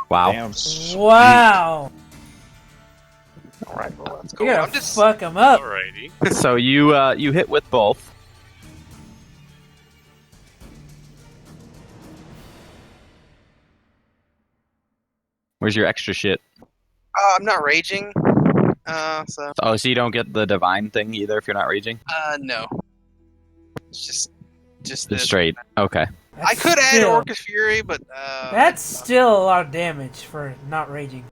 Wow. Damn. Wow. Alright, well let's go. You gotta I'm just fuck him up. Alrighty. So you hit with both. Where's your extra shit? I'm not raging. So. Oh, so you don't get the divine thing either if you're not raging? No. It's just this. Straight. Okay. I could add Orcus Fury, but that's still a lot of damage for not raging.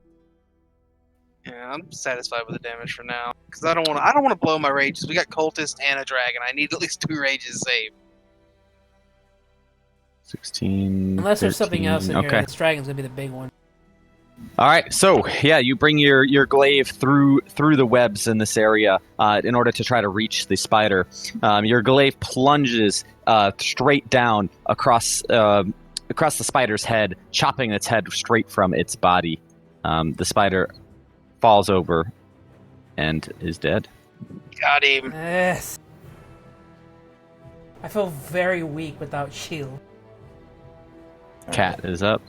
Yeah, I'm satisfied with the damage for now because I don't want to blow my rages. We got cultist and a dragon. I need at least 2 rages saved. 16. Unless there's something 13. else in Okay. here. This dragon's gonna be the big one. All right, so yeah, you bring your glaive through the webs in this area in order to try to reach the spider. Your glaive plunges straight down across the spider's head, chopping its head straight from its body. The spider falls over and is dead. Got him. Yes. I feel very weak without shield. Cat is up.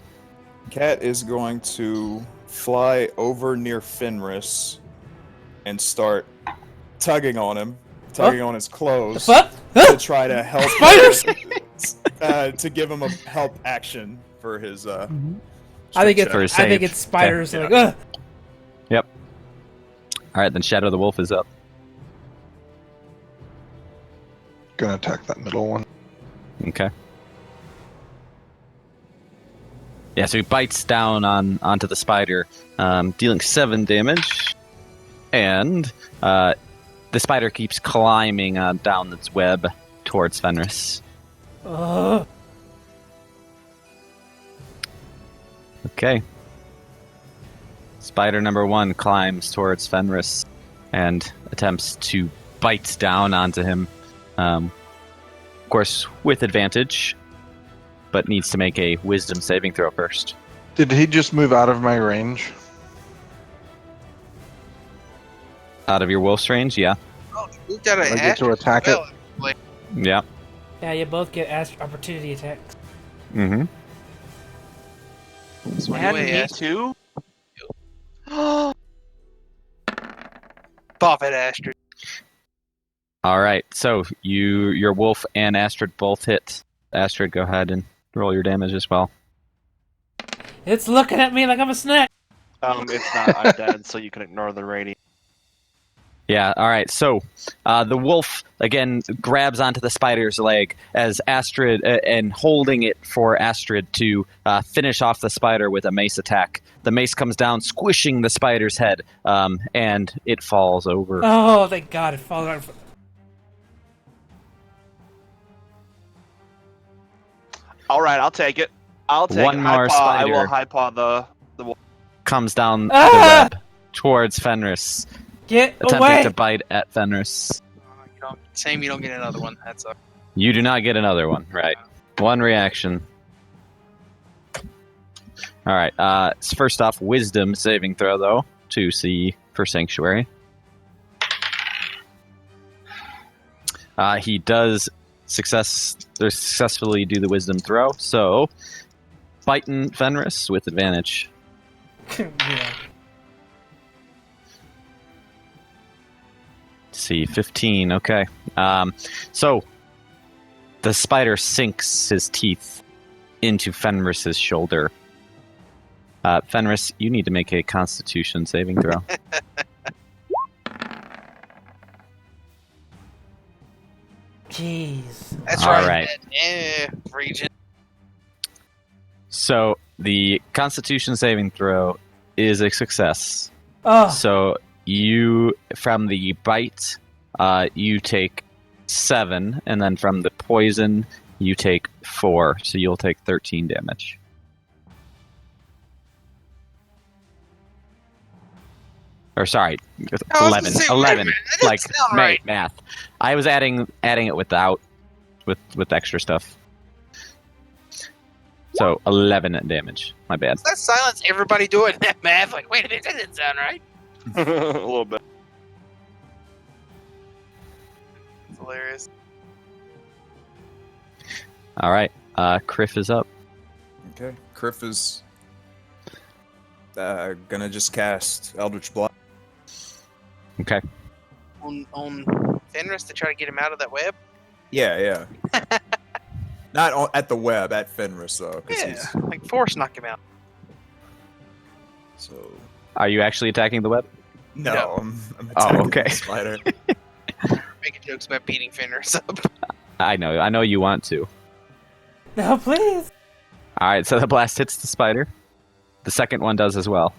Cat is going to fly over near Fenris and start tugging on on his clothes to try to help Spiders! to give him a help action for his I think it's spiders. Okay. Like, ugh. Yep. All right, then Shadow the Wolf is up. Gonna attack that middle one. Okay. Yeah, so he bites down onto the spider, dealing 7 damage, and the spider keeps climbing down its web towards Fenris. Okay. Spider number 1 climbs towards Fenris and attempts to bite down onto him. Of course, with advantage, but needs to make a wisdom saving throw first. Did he just move out of my range? Out of your wolf's range, yeah. Oh, you moved out of I get to attack it? Yeah. Yeah, you both get opportunity attacks. Mm-hmm. And me too? Pop it, Astrid. All right, so your wolf and Astrid both hit. Astrid, go ahead and roll your damage as well. It's looking at me like I'm a snack. It's not. I'm dead, so you can ignore the radiant. Yeah, all right. So the wolf, again, grabs onto the spider's leg as Astrid, and holding it for Astrid to finish off the spider with a mace attack. The mace comes down, squishing the spider's head, and it falls over. Oh, thank God, it falls out. All right, I'll take it. I'll take One it. more I will spider. high paw the wolf. Comes down the Ah! web towards Fenris, Get attempting away! to bite at Fenris. You don't get another one. That's a... You do not get another one, right? 1 reaction. All right. First off, wisdom saving throw, though, to see for Sanctuary. He does successfully do the wisdom throw, so biting Fenris with advantage. Yeah. See, 15. Okay. So the spider sinks his teeth into Fenris's shoulder. Fenris, you need to make a Constitution saving throw. Jeez. That's All right. right. Yeah, region. So the Constitution saving throw is a success. Oh, So you, from the bite, you take 7, and then from the poison, you take 4. So you'll take 13 damage. Or sorry, I was 11. gonna say, 11. wait a minute, that doesn't Like sound right. math. I was adding it without, with extra stuff. So 11 damage. My bad. That silence everybody doing that math. Like, wait a minute, that didn't sound right. A little bit. It's hilarious. All right. Kriff is up. Okay. Kriff is gonna just cast Eldritch Blast. Okay. On Fenris to try to get him out of that web. Yeah. Not at the web, at Fenris though. 'Cause Yeah, he's... like force knock him out. So. Are you actually attacking the web? No. I'm Oh, attacking okay. the spider. Making jokes about beating Fenris up. I know you want to. No, please. All right, so the blast hits the spider. The second one does as well.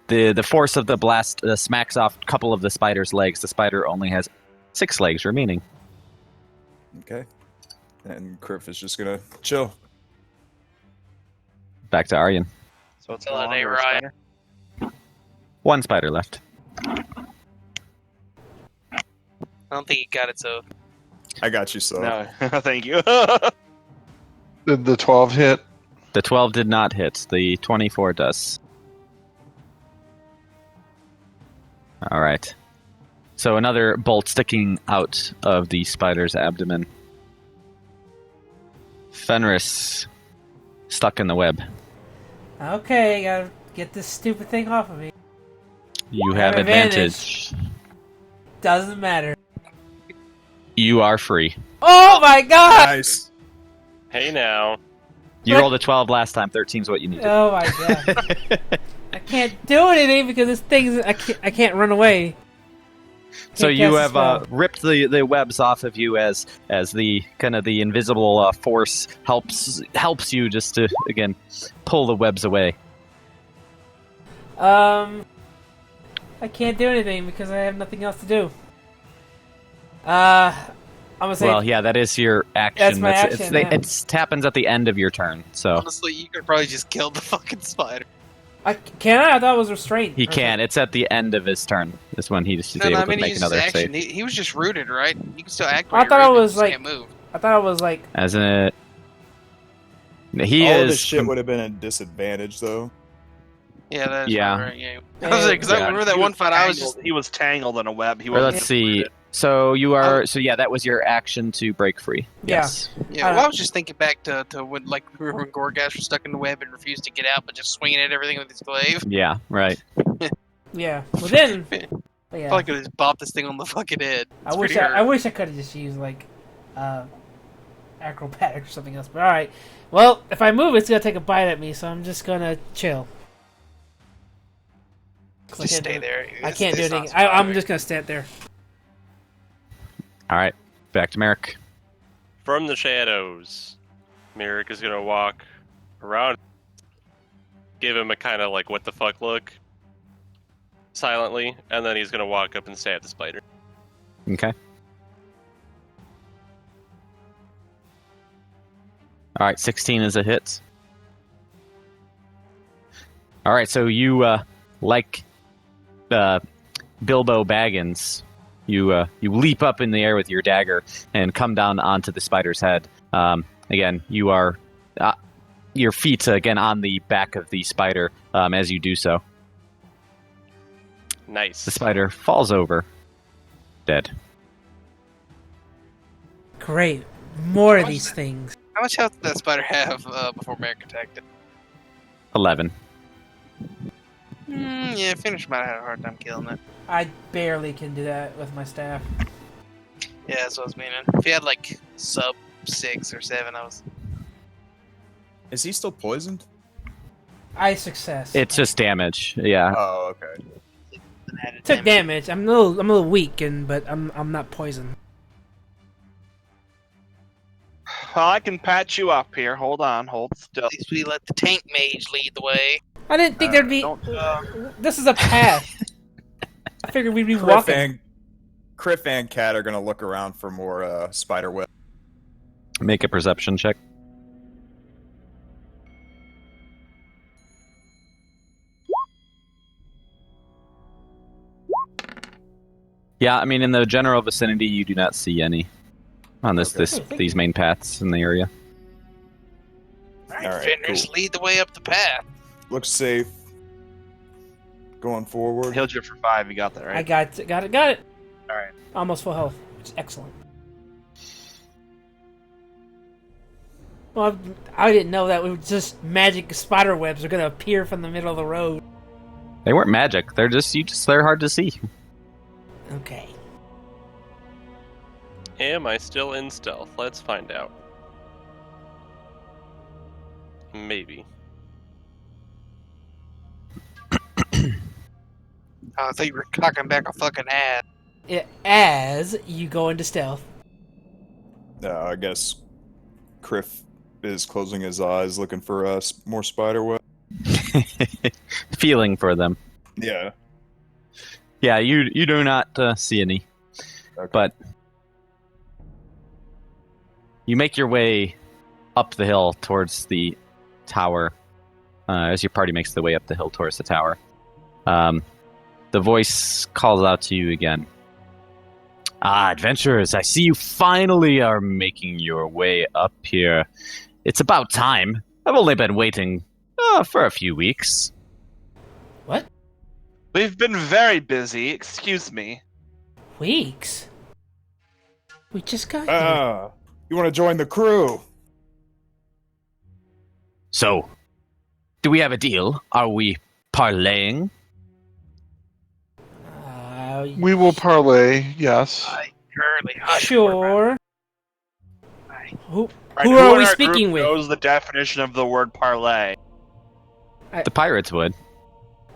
The force of the blast smacks off a couple of the spider's legs. The spider only has 6 legs remaining. Okay. And Kriff is just gonna chill. Back to Aryan. So it's Well, no they longer a right. spider? 1 spider left. I don't think he got it, so. I got you, so. No, thank you. Did the 12 hit? The 12 did not hit. The 24 does. All right. So another bolt sticking out of the spider's abdomen. Fenris, stuck in the web. Okay, gotta get this stupid thing off of me. You I have have advantage. Doesn't matter. You are free. Oh my god! Nice. Hey now. You What? rolled a 12 last time. 13 is what you needed. Oh my god. I can't do anything because this thing's. I can't run away. So Can't you cast a have spell. ripped the webs off of you as the kind of the invisible force helps you just to again pull the webs away. I can't do anything because I have nothing else to do. I'm gonna say. Well, yeah, that is your action. That's my action, yeah. It happens at the end of your turn. So Honestly, you could probably just kill the fucking spider. Can I? I thought it was restraint. he can. It's at the end of his turn. Is when he's No, able I to mean, he make used another his action. save. He was just rooted, right? You can still act. I When thought you're it rooted, was you just like- can't move. I thought it was like. As in he All of is. this shit would have been a disadvantage, though. Yeah, that's Yeah. right. Yeah. Yeah. Because I remember that one fight. I was just. He was tangled in a web. He Or wasn't let's see. So you are. So yeah, that was your action to break free. Yeah. Yes. Yeah, well, I was just thinking back to when, like, remember when Goregash was stuck in the web and refused to get out, but just swinging at everything with his glaive. Yeah. Right. Yeah. Well then. I Yeah. feel like I could just bop this thing on the fucking head. I wish I could have just used like acrobatic or something else. But all right. Well, if I move, it's gonna take a bite at me, so I'm just gonna chill. 'Cause Just I can't stay do- there. I can't do It's not anything. I'm surprising. just gonna stand there. All right. Back to Merrick. From the shadows, Merrick is gonna walk around, give him a kind of like what the fuck look, silently, and then he's gonna walk up and stab the spider. Okay. All right, 16 is a hit. All right, so you like Bilbo Baggins, you leap up in the air with your dagger and come down onto the spider's head. Again, you are your feet again on the back of the spider as you do so. Nice. The spider falls over, dead. Great. More of these things. How much health did that spider have before Merrick attacked it? 11. Yeah, Finish might have had a hard time killing it. I barely can do that with my staff. Yeah, that's what I was meaning. If he had like sub 6 or 7, I was. Is he still poisoned? I success. It's just damage. Yeah. Oh, okay. took damage. I'm a little weak, but I'm not poisoned. Well, I can patch you up here. Hold on, hold still. At least we let the tank mage lead the way. I didn't think there'd be. This is a path. I figured we'd be walking. Kriff and Cat are gonna look around for more spider web. Make a perception check. Yeah, I mean, in the general vicinity, you do not see any on these main paths in the area. Alright, Fenris, lead the way up the path. Looks safe. Going forward. Healed you for 5. You got that right. I got it. All right. Almost full health, which is excellent. Well, I didn't know that. It was just magic spider webs are gonna appear from the middle of the road. They weren't magic. They're they're hard to see. Okay. Am I still in stealth? Let's find out. Maybe. I thought you were cocking back a fucking ass. As you go into stealth. I guess Kriff is closing his eyes, looking for more spider web. Feeling for them. Yeah. Yeah, you do not see any. Okay. But you make your way up the hill towards the tower. As your party makes the way up the hill towards the tower, the voice calls out to you again. Ah, adventurers, I see you finally are making your way up here. It's about time. I've only been waiting for a few weeks. What? We've been very busy. Excuse me. Weeks? We just got here. You want to join the crew? So, do we have a deal? Are we parlaying? We will parlay, yes. Currently, hush. Sure. Who Right, are in we our speaking group with? knows the definition of the word parlay? The pirates would.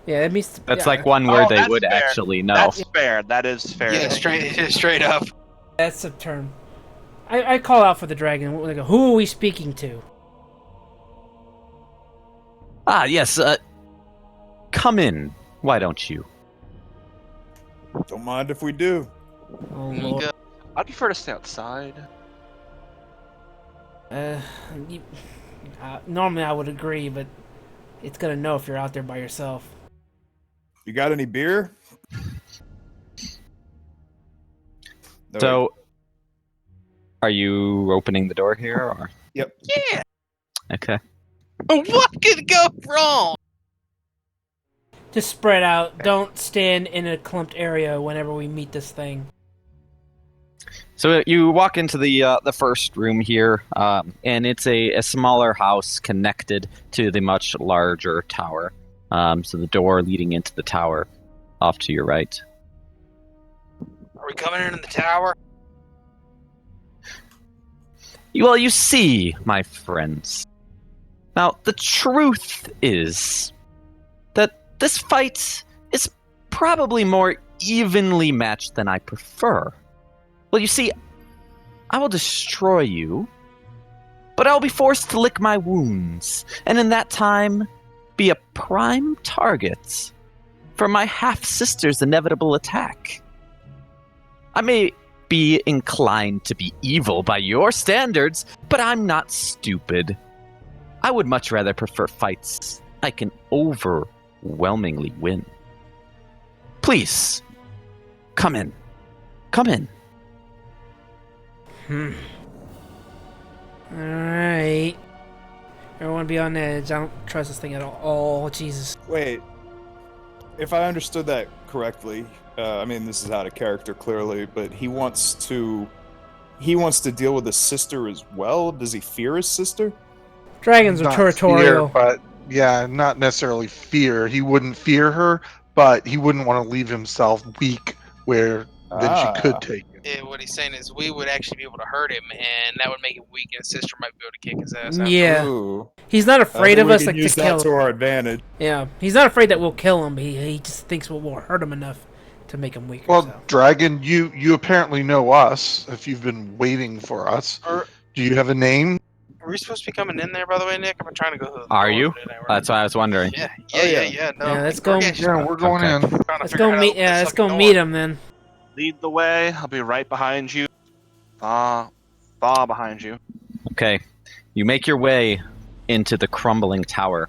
Yeah, that means That's like one word they that's would fair. actually know. That's fair. That is fair. Yeah, straight up. That's a term. I call out for the dragon. Like, who are we speaking to? Ah, yes. Come in. Why don't you? Don't mind if we do. Oh Lord. I'd prefer to stay outside. Normally I would agree, but it's gonna know if you're out there by yourself. You got any beer? No, So, are you opening the door here, or? Yep. Yeah. Okay. What could go wrong? Just spread out. Don't stand in a clumped area whenever we meet this thing. So you walk into the first room here, and it's a smaller house connected to the much larger tower. So the door leading into the tower, off to your right. Are we coming in the tower? Well, you see, my friends. Now, the truth is that this fight is probably more evenly matched than I prefer. Well, you see, I will destroy you, but I'll be forced to lick my wounds, and in that time, be a prime target for my half-sister's inevitable attack. I may be inclined to be evil by your standards, but I'm not stupid. I would much rather prefer fights I can overwhelmingly win. Please, come in. Come in. Alright. Everyone be on edge. I don't trust this thing at all. Oh, Jesus. Wait. If I understood that correctly, I mean, this is out of character clearly, but he wants to deal with his sister as well. Does he fear his sister? Dragons are Not territorial. fear, but yeah, not necessarily fear. He wouldn't fear her, but he wouldn't want to leave himself weak where then she could take him. Yeah, what he's saying is we would actually be able to hurt him, and that would make him weak, and his sister might be able to kick his ass out. Yeah. Ooh. He's not afraid I of think us we like can use to that kill to him. our advantage. Yeah. He's not afraid that we'll kill him, but he just thinks we'll hurt him enough to make him weaker. Well, so. Dragon, you apparently know us if you've been waiting for us. Do you have a name? Are we supposed to be coming in there, by the way, Nick? I'm trying to go through the Are door you? over there. That's what I was wondering. Yeah. Oh, yeah. No, Yeah, let's go. Yeah, we're going Okay. in. Let's go meet. Yeah, let's go meet him then. Lead the way. I'll be right behind you. Far behind you. Okay. You make your way into the crumbling tower.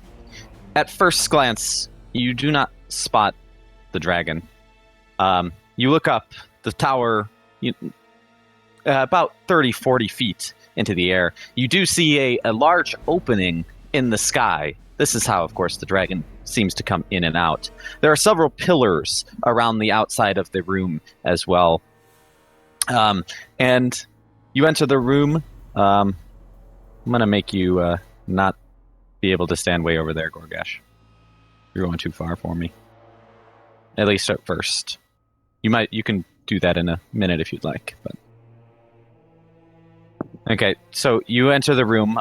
At first glance, you do not spot the dragon. You look up the tower about 30, 40 feet into the air. You do see a large opening in the sky. This is how, of course, the dragon seems to come in and out. There are several pillars around the outside of the room as well. And you enter the room. I'm going to make you not be able to stand way over there, Goregash. You're going too far for me. At least at first. You can do that in a minute if you'd like. But okay, so you enter the room.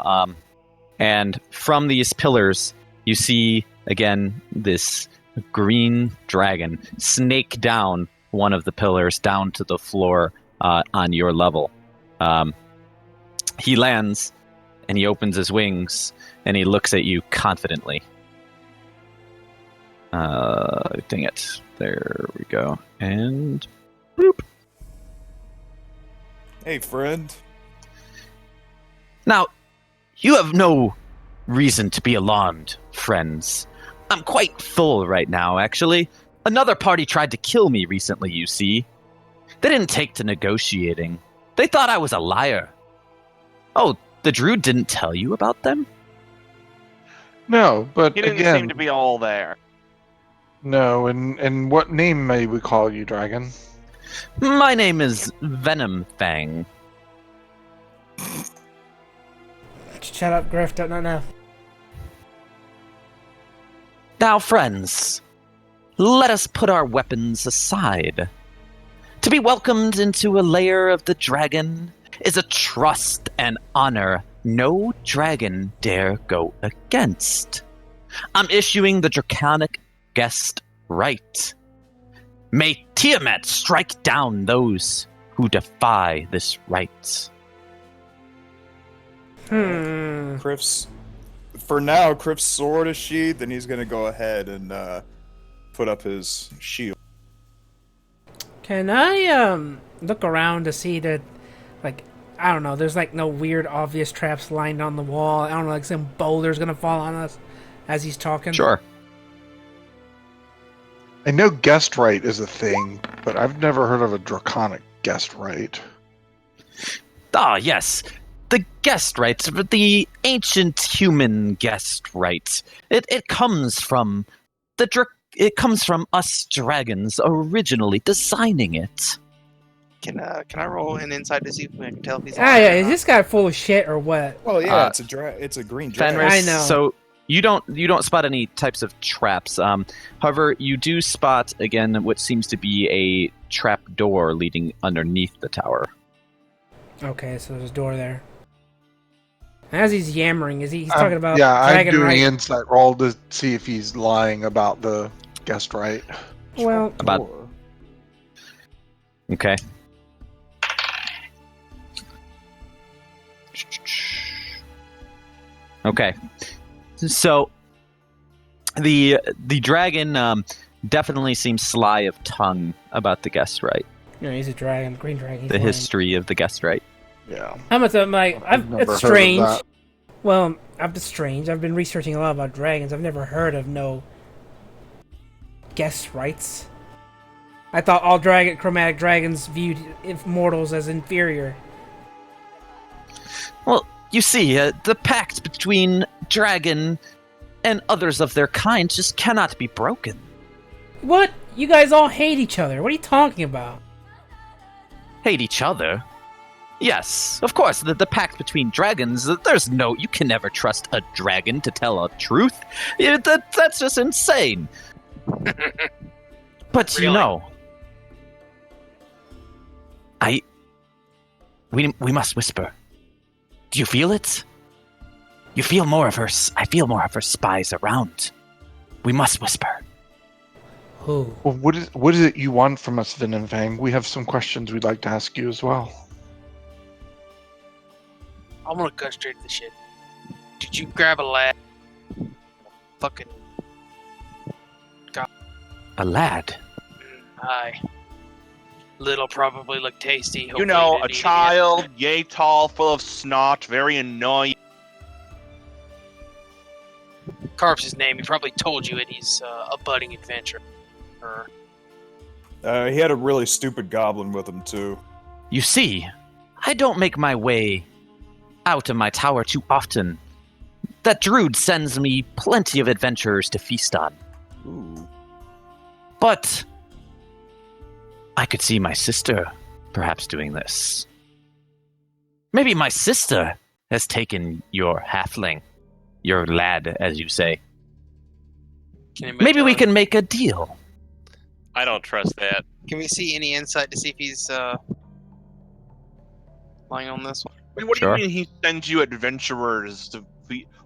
And from these pillars, you see, again, this green dragon snake down one of the pillars down to the floor on your level. He lands, and he opens his wings, and he looks at you confidently. Dang it. There we go. And boop. Hey, friend. Now, you have no reason to be alarmed, friends. I'm quite full right now, actually. Another party tried to kill me recently, you see. They didn't take to negotiating. They thought I was a liar. Oh, the druid didn't tell you about them? No, but He didn't again, seem to be all there. no. And what name may we call you, dragon? My name is Venom Fang. Shut up, Griff. Don't know now. Now, friends, let us put our weapons aside. To be welcomed into a lair of the dragon is a trust and honor no dragon dare go against. I'm issuing the draconic guest right. May Tiamat strike down those who defy this right. Kriff's sword is sheathed, and he's gonna go ahead and put up his shield. Can I look around to see that, like, I don't know, there's like no weird obvious traps lined on the wall. I don't know, like some boulder's gonna fall on us as he's talking. Sure. I know guest right is a thing, but I've never heard of a draconic guest right. Ah, yes. The guest right, the ancient human guest right. It comes from it comes from us dragons originally designing it. Can I roll an insight to see if I can tell if he's Yeah, is this guy full of shit or what? Well, yeah, it's a green dragon. Fenris, I know. So you don't spot any types of traps. However, you do spot again what seems to be a trap door leading underneath the tower. Okay, so there's a door there. As he's yammering, he's talking about Yeah, I'm dragon doing right? insight roll to see if he's lying about the guest right. Well, About okay. Okay, so the dragon definitely seems sly of tongue about the guest right. you know, he's a dragon, green dragon. He's The lying. history of the guest right. Yeah. I'm like, I've never it's heard of strange. that. Well, it's strange. I've been researching a lot about dragons. I've never heard of no guest rights. I thought all chromatic dragons viewed mortals as inferior. Well, you see, the pact between dragon and others of their kind just cannot be broken. What? You guys all hate each other. What are you talking about? Hate each other? Yes, of course, the pact between dragons, you can never trust a dragon to tell a truth. That's just insane. But Really? you know, we must whisper. Do you feel it? You feel more of her. I feel more of her spies around. We must whisper. Who? Well, what is it you want from us, Venom Fang? We have some questions we'd like to ask you as well. I'm gonna cut straight to the shit. Did you grab a lad? Fucking A lad. aye. Little probably look tasty. You hopefully know, didn't a eat it yet. child, yay tall, full of snot, very annoying. Carp's his name. He probably told you it. He's a budding adventurer. He had a really stupid goblin with him, too. You see, I don't make my way out of my tower too often. That druid sends me plenty of adventurers to feast on. Ooh. But I could see my sister perhaps doing this. Maybe my sister has taken your halfling, your lad, as you say. Maybe we can make a deal. I don't trust that. Can we see any insight to see if he's lying on this one? I mean, what Sure. do you mean he sends you adventurers to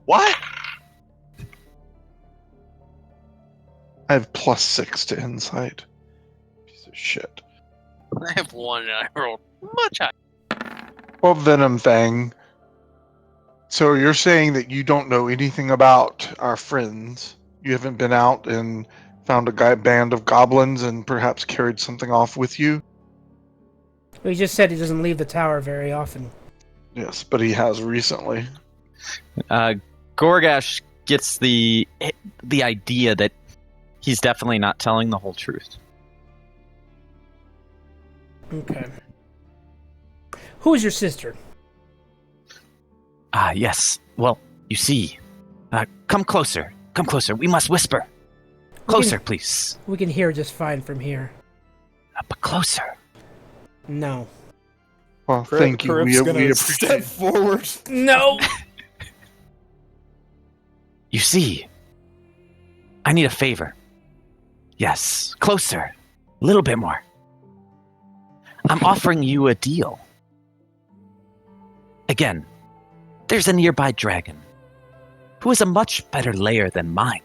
What? I have +6 to insight. Piece of shit. I have 1 and I rolled much higher. Well, Venom Fang. So you're saying that you don't know anything about our friends? You haven't been out and found a band of goblins and perhaps carried something off with you? Well, he just said he doesn't leave the tower very often. Yes, but he has recently. Goregash gets the idea that he's definitely not telling the whole truth. Okay. Who is your sister? Yes. Well, you see. Come closer. Come closer. We must whisper. Closer, please. We can hear just fine from here. But closer. No. Well, thank you. Kriff's We gonna appreciate step forward. No! You see. I need a favor. Yes. Closer. A little bit more. I'm offering you a deal. Again, there's a nearby dragon who is a much better lair than mine.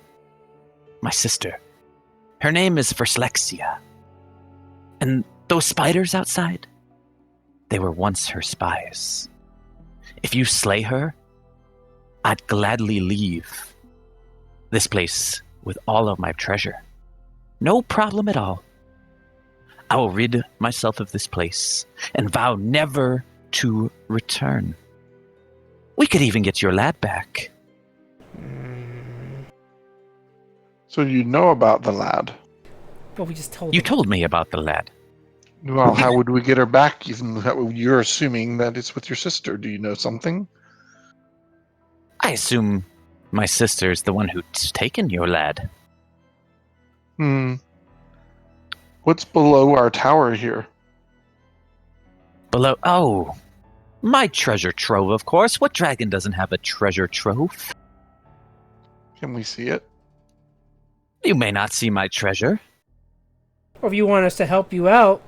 My sister. Her name is Verslexia. And those spiders outside, they were once her spies. If you slay her, I'd gladly leave this place with all of my treasure. No problem at all. I will rid myself of this place and vow never to return. We could even get your lad back. So you know about the lad? But we just told You him. told me about the lad. Well, how would we get her back? Even you're assuming that it's with your sister. Do you know something? I assume my sister's the one who's taken your lad. What's below our tower here? Below... Oh, my treasure trove, of course. What dragon doesn't have a treasure trove? Can we see it? You may not see my treasure. Or if you want us to help you out,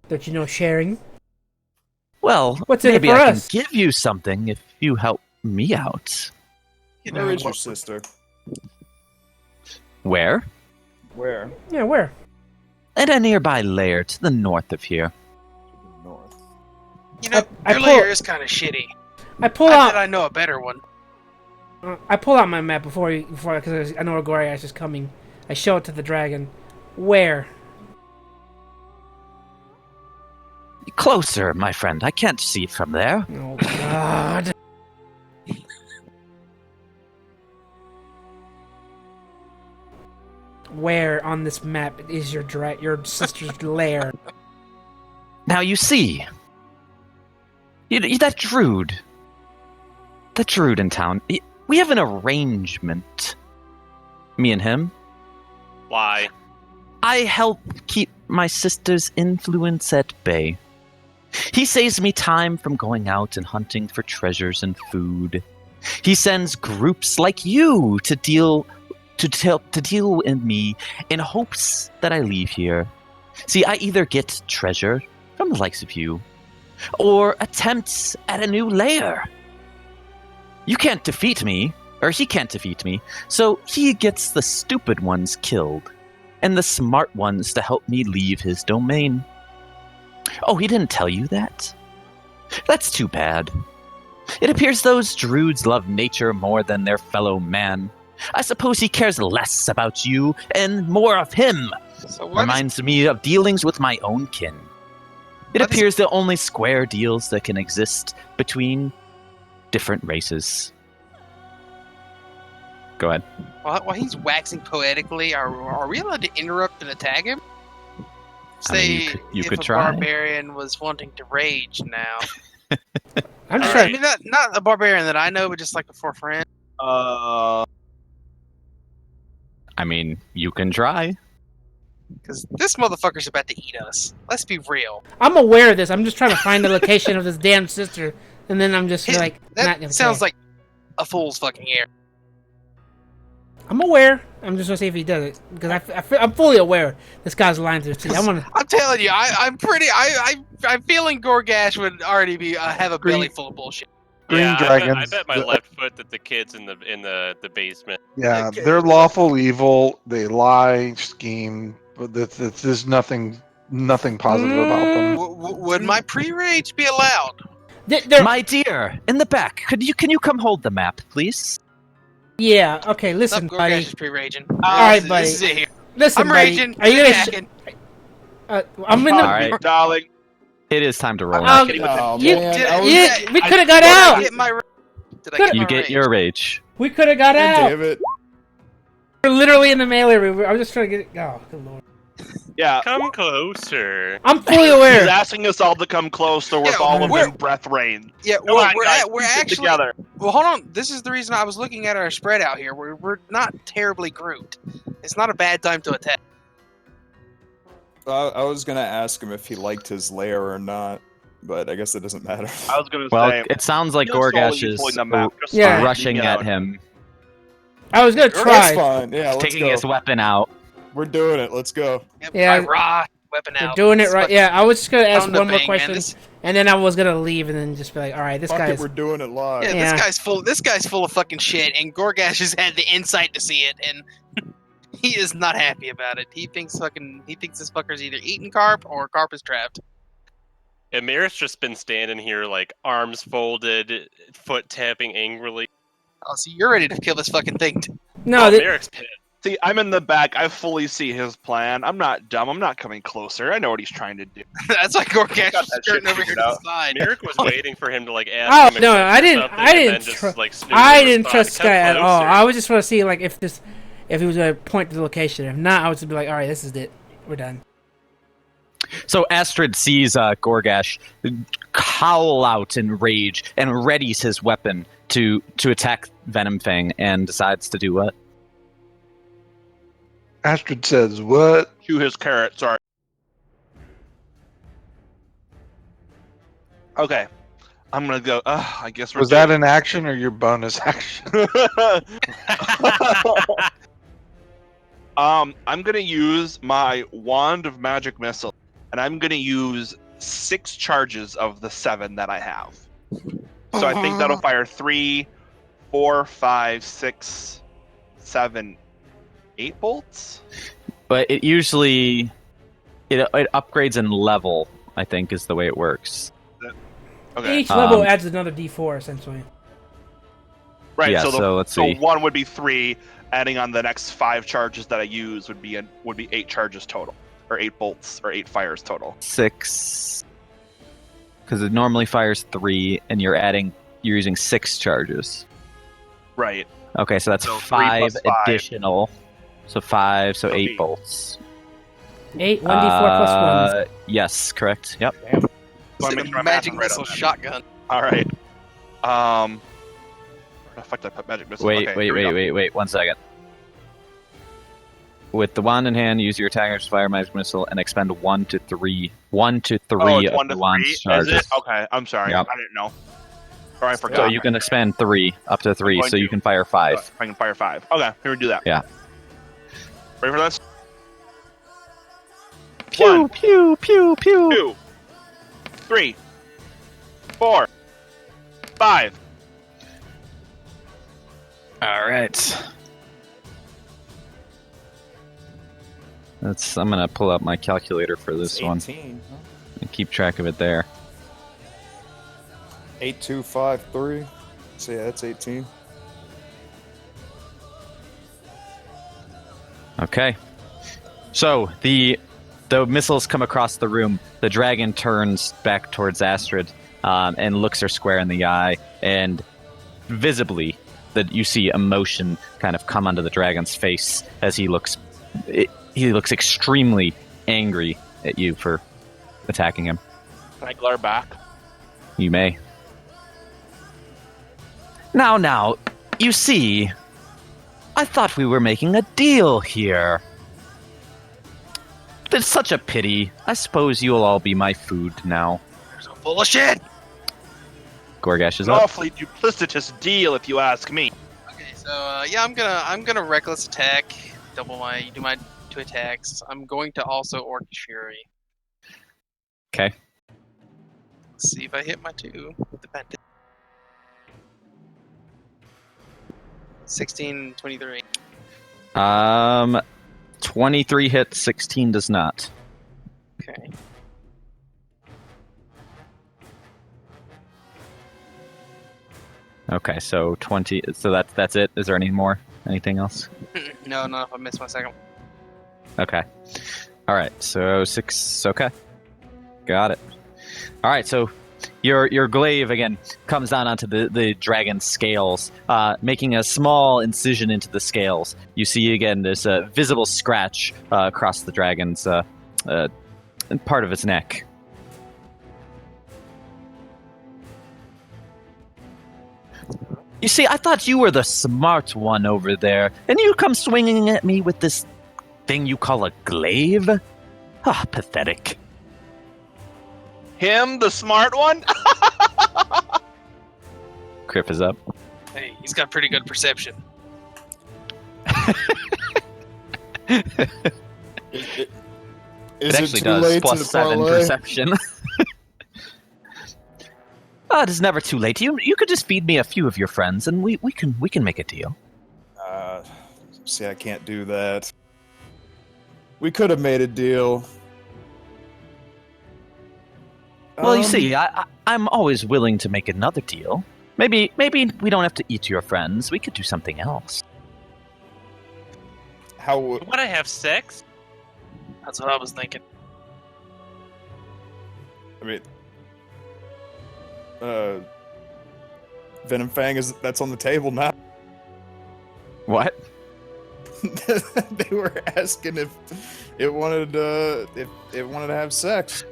don't you know sharing? Well, What's in it maybe for I us? can give you something if you help me out. Where is your sister? Where? Where? Yeah, where? At a nearby lair to the north of here. North. You know, I your pull- layer is kind of shitty. I pull I out. bet I know a better one. I pull out my map before because I know where Goregash is coming. I show it to the dragon. Where? Closer, my friend. I can't see it from there. Oh God! Where on this map is your sister's lair? Now you see. That druid. That druid in town. We have an arrangement. Me and him. Why? I help keep my sister's influence at bay. He saves me time from going out and hunting for treasures and food. He sends groups like you to deal with me in hopes that I leave here. See, I either get treasure from the likes of you, or attempts at a new lair. You can't defeat me, or he can't defeat me, so he gets the stupid ones killed, and the smart ones to help me leave his domain. Oh, he didn't tell you that? That's too bad. It appears those druids love nature more than their fellow man. I suppose he cares less about you and more of him. So what Reminds me of dealings with my own kin. It What is- appears the only square deals that can exist between different races. Go ahead. while he's waxing poetically, are we allowed to interrupt and attack him? I mean, Say you if could a try. barbarian was wanting to rage now. I'm I trying. mean, not a barbarian that I know, but just like before friend. I mean, you can try. Because this motherfucker's about to eat us. Let's be real. I'm aware of this. I'm just trying to find the location of this damn sister, and then I'm just like, not That gonna sounds say. like a fool's fucking air. I'm aware. I'm just gonna see if he does it because I'm fully aware this guy's lying to his teeth. I'm telling you, I'm feeling Goregash would already be have a belly full of bullshit. green Yeah, dragons. I bet my left foot that the kids in the basement. Yeah, Okay. they're lawful evil. They lie, scheme, but there's nothing positive about them. Would my pre-rage be allowed? My dear, in the back, can you come hold the map, please? Yeah. Okay. Listen, Goregash buddy. is pre-raging. Alright, This buddy. is it here. Listen, I'm buddy. raging. Are you gonna? attacking. I'm in the. All right. Darling. It is time to roll. Um, kidding with Oh, you- man. Did- I was- Yeah, we could have got Did I out. get my ra- Did I Could- get You my get rage? your rage. We could have got God out. damn it. We're literally in the melee room. I was just trying to get it. Oh, good lord. Yeah. Come closer. I'm fully He's aware. asking us all to come closer with Yeah, all of we're- them breath range. Yeah, Come on, guys, we're keep it actually together. well. Hold on. This is the reason I was looking at our spread out here. We're not terribly grouped. It's not a bad time to attack. I was gonna ask him if he liked his lair or not, but I guess it doesn't matter. I was gonna Well, say. it sounds like just slowly Goregash is pulling the map, just Yeah. rushing finding at out. him, I was gonna That's try. fine. Yeah, let's taking go. his weapon out. We're doing it. Let's go. Yeah. Raw weapon You're out. doing it It's right. fucking Yeah, I was just gonna ask pound to one more bang, question, man. This- and then I was gonna leave, and then just be like, "All right, this Fuck it, guy's." we're doing it live. Yeah, Yeah. This guy's full of fucking shit, and Goregash has had the insight to see it, and he is not happy about it. He thinks this fucker's either eating carp or carp is trapped. And Merrick's just been standing here, like arms folded, foot tapping angrily. Oh, so you're ready to kill this fucking thing? No, Oh, thi- Merrick's pissed. See, I'm in the back. I fully see his plan. I'm not dumb. I'm not coming closer. I know what he's trying to do. That's why Goregash Got is that skirting shit over here figured to the out. side. Merrick was waiting for him to like Oh, ask him. no, a question I or didn't- something, I and didn't then just, tr- like, snooze I and didn't respond, trust this "Come guy at all. closer." I was just want to see like if he was gonna point to the location. If not, I would just be like, "All right, this is it. We're done." So Astrid sees Goregash howl out in rage and readies his weapon to attack Venom Fang and decides to do what? Astrid says, "What?" Chew his carrot. Sorry. Okay. I'm gonna go. I guess we're. Was that an action or your bonus action? I'm gonna use my wand of magic missile, and I'm gonna use 6 charges of the 7 that I have. So I think that'll fire 3, 4, 5, 6, 7, 8 bolts. But it usually it upgrades in level, I think, is the way it works. Okay. Each level Um, adds another D4 essentially. Right. yeah, so, so let's see. 1 would be 3. Adding on the next 5 charges that I use would be 8 charges total, or 8 bolts, or 8 fires total. 6, because it normally fires 3, and you're using 6 charges. Right. Okay, so that's So 3 5 plus 5. additional. So 5, so So 8 8. bolts. 8, 1d4 plus 1. Yes, correct. Yep. So I It's make a sure I'm magic right on missile that. shotgun. All right. Where the fuck did I put magic missile? Wait, Okay, here we go. wait. 1 second. With the wand in hand, use your attacker's fire magic missile and expend 1 to 3. 1 to 3 Oh, it's of 1 the to 3. wand's Is charges. it? Okay, I'm sorry. Yep. I didn't know. Or I forgot. So you can expend 3 up to 3, going so you to- can fire 5. I can fire 5. Okay, here we do that. Yeah. Ready for this? Pew, 1, pew, pew, pew. 2, 3, 4, 5. All right. I'm gonna pull up my calculator for this It's one 18. Huh? and keep track of it there. 8, 2, 5, 3. So yeah, that's 18. Okay. So the missiles come across the room. The dragon turns back towards Astrid and looks her square in the eye, and visibly that you see emotion kind of come onto the dragon's face as he looks extremely angry at you for attacking him. Can I glare back? You may. Now, you see, I thought we were making a deal here. It's such a pity. I suppose you'll all be my food now. You're so full of shit. Goregash is An up. awfully duplicitous deal, if you ask me. Okay, so yeah, I'm gonna reckless attack. Do my 2 attacks. I'm going to also Orcish Fury. Okay. Let's see if I hit my 2 with the bandit. 16, 23. 23 hits, 16 does not. Okay. Okay, so 20. So that's it. Is there any more? Anything else? No, I missed my second. Okay. All right. So 6. Okay. Got it. All right. So your glaive again comes down onto the dragon's scales, making a small incision into the scales. You see again this visible scratch across the dragon's part of its neck. You see, I thought you were the smart one over there, and you come swinging at me with this thing you call a glaive? Ah, pathetic. Him, the smart one? Kriff is up. Hey, he's got pretty good perception. Is It too actually does. late Plus to 7 parlay? perception. It is never too late. You could just feed me a few of your friends, and we can make a deal. See, I can't do that. We could have made a deal. Well, you see, I'm always willing to make another deal. Maybe we don't have to eat your friends. We could do something else. How? You want to have sex? That's what I was thinking. I mean, Venom Fang that's on the table now. What? They were asking if it wanted to have sex.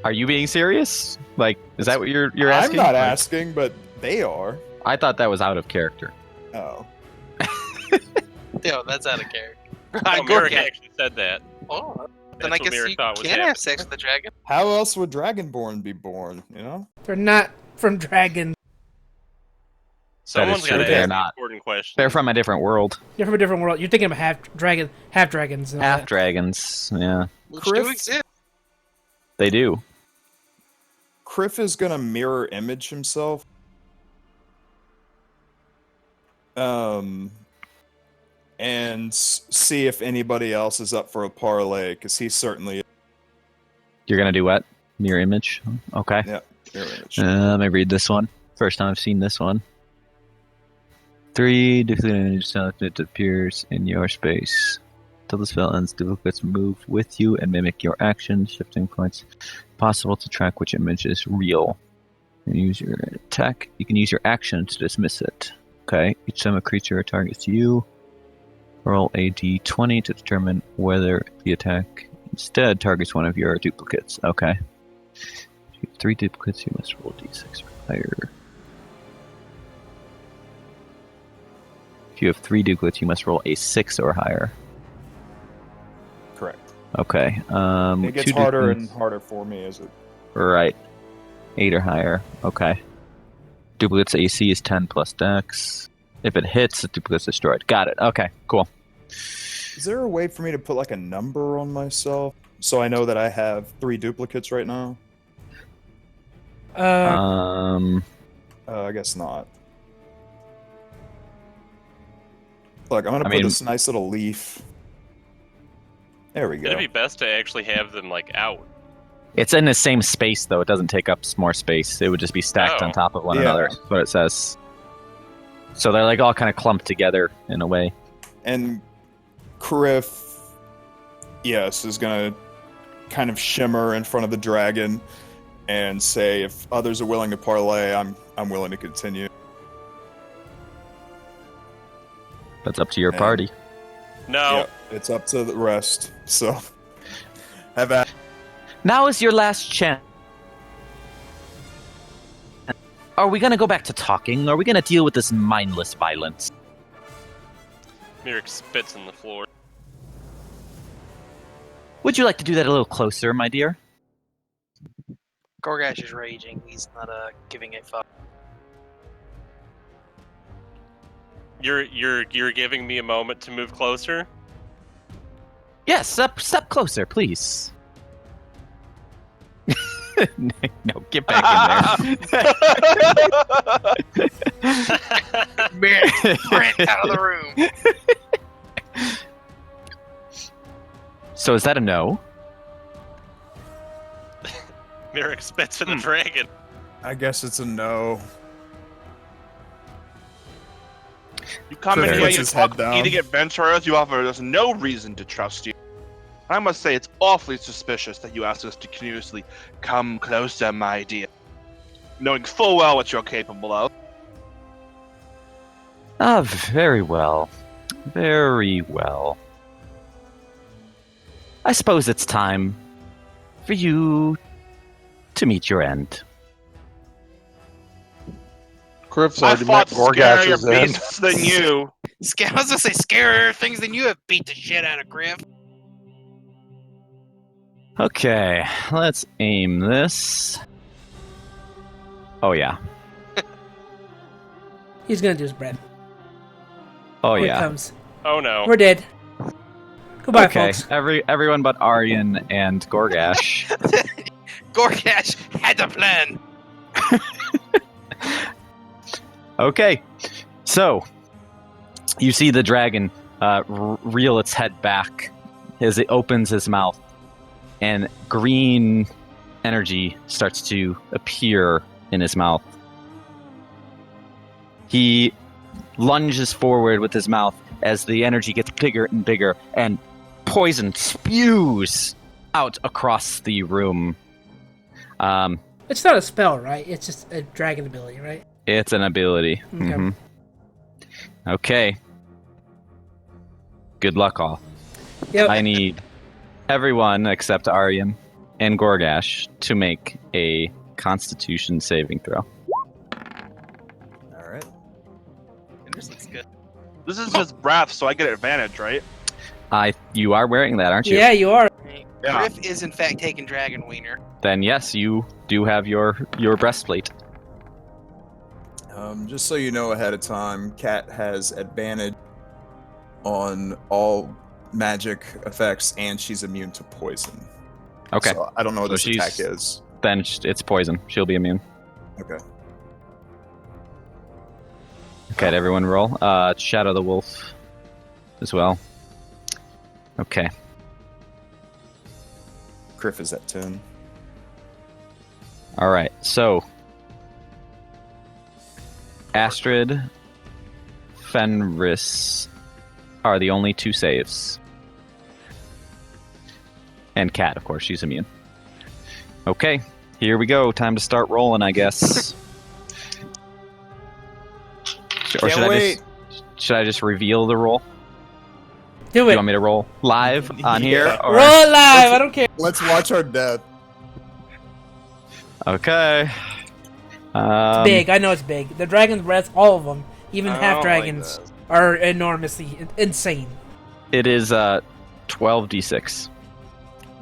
Are you being serious? Like, is that what you're asking? I'm not Like, asking, but they are. I thought that was out of character. Oh. Yo, that's out of character. Oh, Merrick actually said that. Oh, That's then I what guess Merrick you thought was can't happening. have sex with the dragon. How else would Dragonborn be born? You know. They're not from dragons. Someone's true, got to they're ask not. an important question. They're from a different world. They're from a different world. You're thinking of half dragons. And all Half that. dragons. Yeah, Which Kriff? do exist. they do. Kriff is gonna mirror image himself. And see if anybody else is up for a parlay, because he certainly is. You're gonna do what? Mirror image. Okay. Yeah, mirror image. Let me read this one. First time I've seen this one. 3 different image selected appears in your space. Till the spell ends, duplicates move with you and mimic your action, shifting points. Possible to track which image is real. You can use your attack. You can use your action to dismiss it. Okay. Each time a creature targets you, roll a d20 to determine whether the attack instead targets one of your duplicates. Okay. If you have 3 duplicates, you must roll d6 or higher. If you have 3 duplicates, you must roll a 6 or higher. Correct. Okay. It gets 2 harder duplicates. and harder for me as it. Right. 8 or higher. Okay. Duplicate's AC is 10 plus dex. If it hits, the duplicate's destroyed. Got it. Okay, cool. Is there a way for me to put like a number on myself so I know that I have 3 duplicates right now? I guess not. Look, I'm gonna put this nice little leaf. There we go. It'd be best to actually have them like out. It's in the same space, though. It doesn't take up more space. It would just be stacked on top of one another. That's what it says. So they're like all kind of clumped together in a way. And Kriff, yes, is gonna kind of shimmer in front of the dragon and say, if others are willing to parlay, I'm willing to continue. That's up to your party. No. Yep, it's up to the rest. So, have at. Now is your last chance. Are we going to go back to talking? Or are we going to deal with this mindless violence? Merrick spits on the floor. Would you like to do that a little closer, my dear? Goregash is raging. He's not giving a fuck. You're giving me a moment to move closer? Yes, step closer, please. No, get back in there. Merrick, sprint out of the room. So is that a no? Merrick spits in the dragon. I guess it's a no. You come in Kriff here, puts you his head talk down. eating adventurers, you offer us no reason to trust you. I must say it's awfully suspicious that you ask us to continuously come closer, my dear, knowing full well what you're capable of. Ah, very well. Very well. I suppose it's time for you to meet your end. Kriff's I already fought met Goregash's scarier end. beasts than you. I was gonna say scarier things than you have beat the shit out of Kriff. Okay, let's aim this. Oh yeah. He's gonna do his bread. Oh Here it yeah. comes. Oh no. We're dead. Goodbye, Okay, folks. everyone but Aryan and Goregash. Goregash had the plan. Okay, so you see the dragon reel its head back as it opens his mouth, and green energy starts to appear in his mouth. He lunges forward with his mouth as the energy gets bigger and bigger, and poison spews out across the room. It's not a spell, right? It's just a dragon ability, right? It's an ability. Okay. Mhm. Okay. Good luck, all. Yep. I need everyone except Aryan and Goregash to make a Constitution saving throw. All right. This looks good. This is his breath, so I get advantage, right? You are wearing that, aren't you? Yeah, you are. Yeah. Kriff is in fact taking Dragon Wiener. Then yes, you do have your breastplate. Just so you know ahead of time, Cat has advantage on all magic effects, and she's immune to poison. Okay. So I don't know what So this she's- attack is. Then it's poison. She'll be immune. Okay. Okay, everyone roll. Shadow the Wolf as well. Okay. Kriff is at 10. All right. So Astrid, Fenris are the only two saves. And Cat, of course, she's immune. Okay, here we go. Time to start rolling, I guess. Or Can't wait. should I just reveal the roll? Do Do it. you want me to roll live on here? Yeah. Or... Roll it live. I don't care. Let's watch our death. Okay. It's big. I know it's big. The dragon's breath, all of them, even I half don't dragons, like are enormously insane. It is 12d6.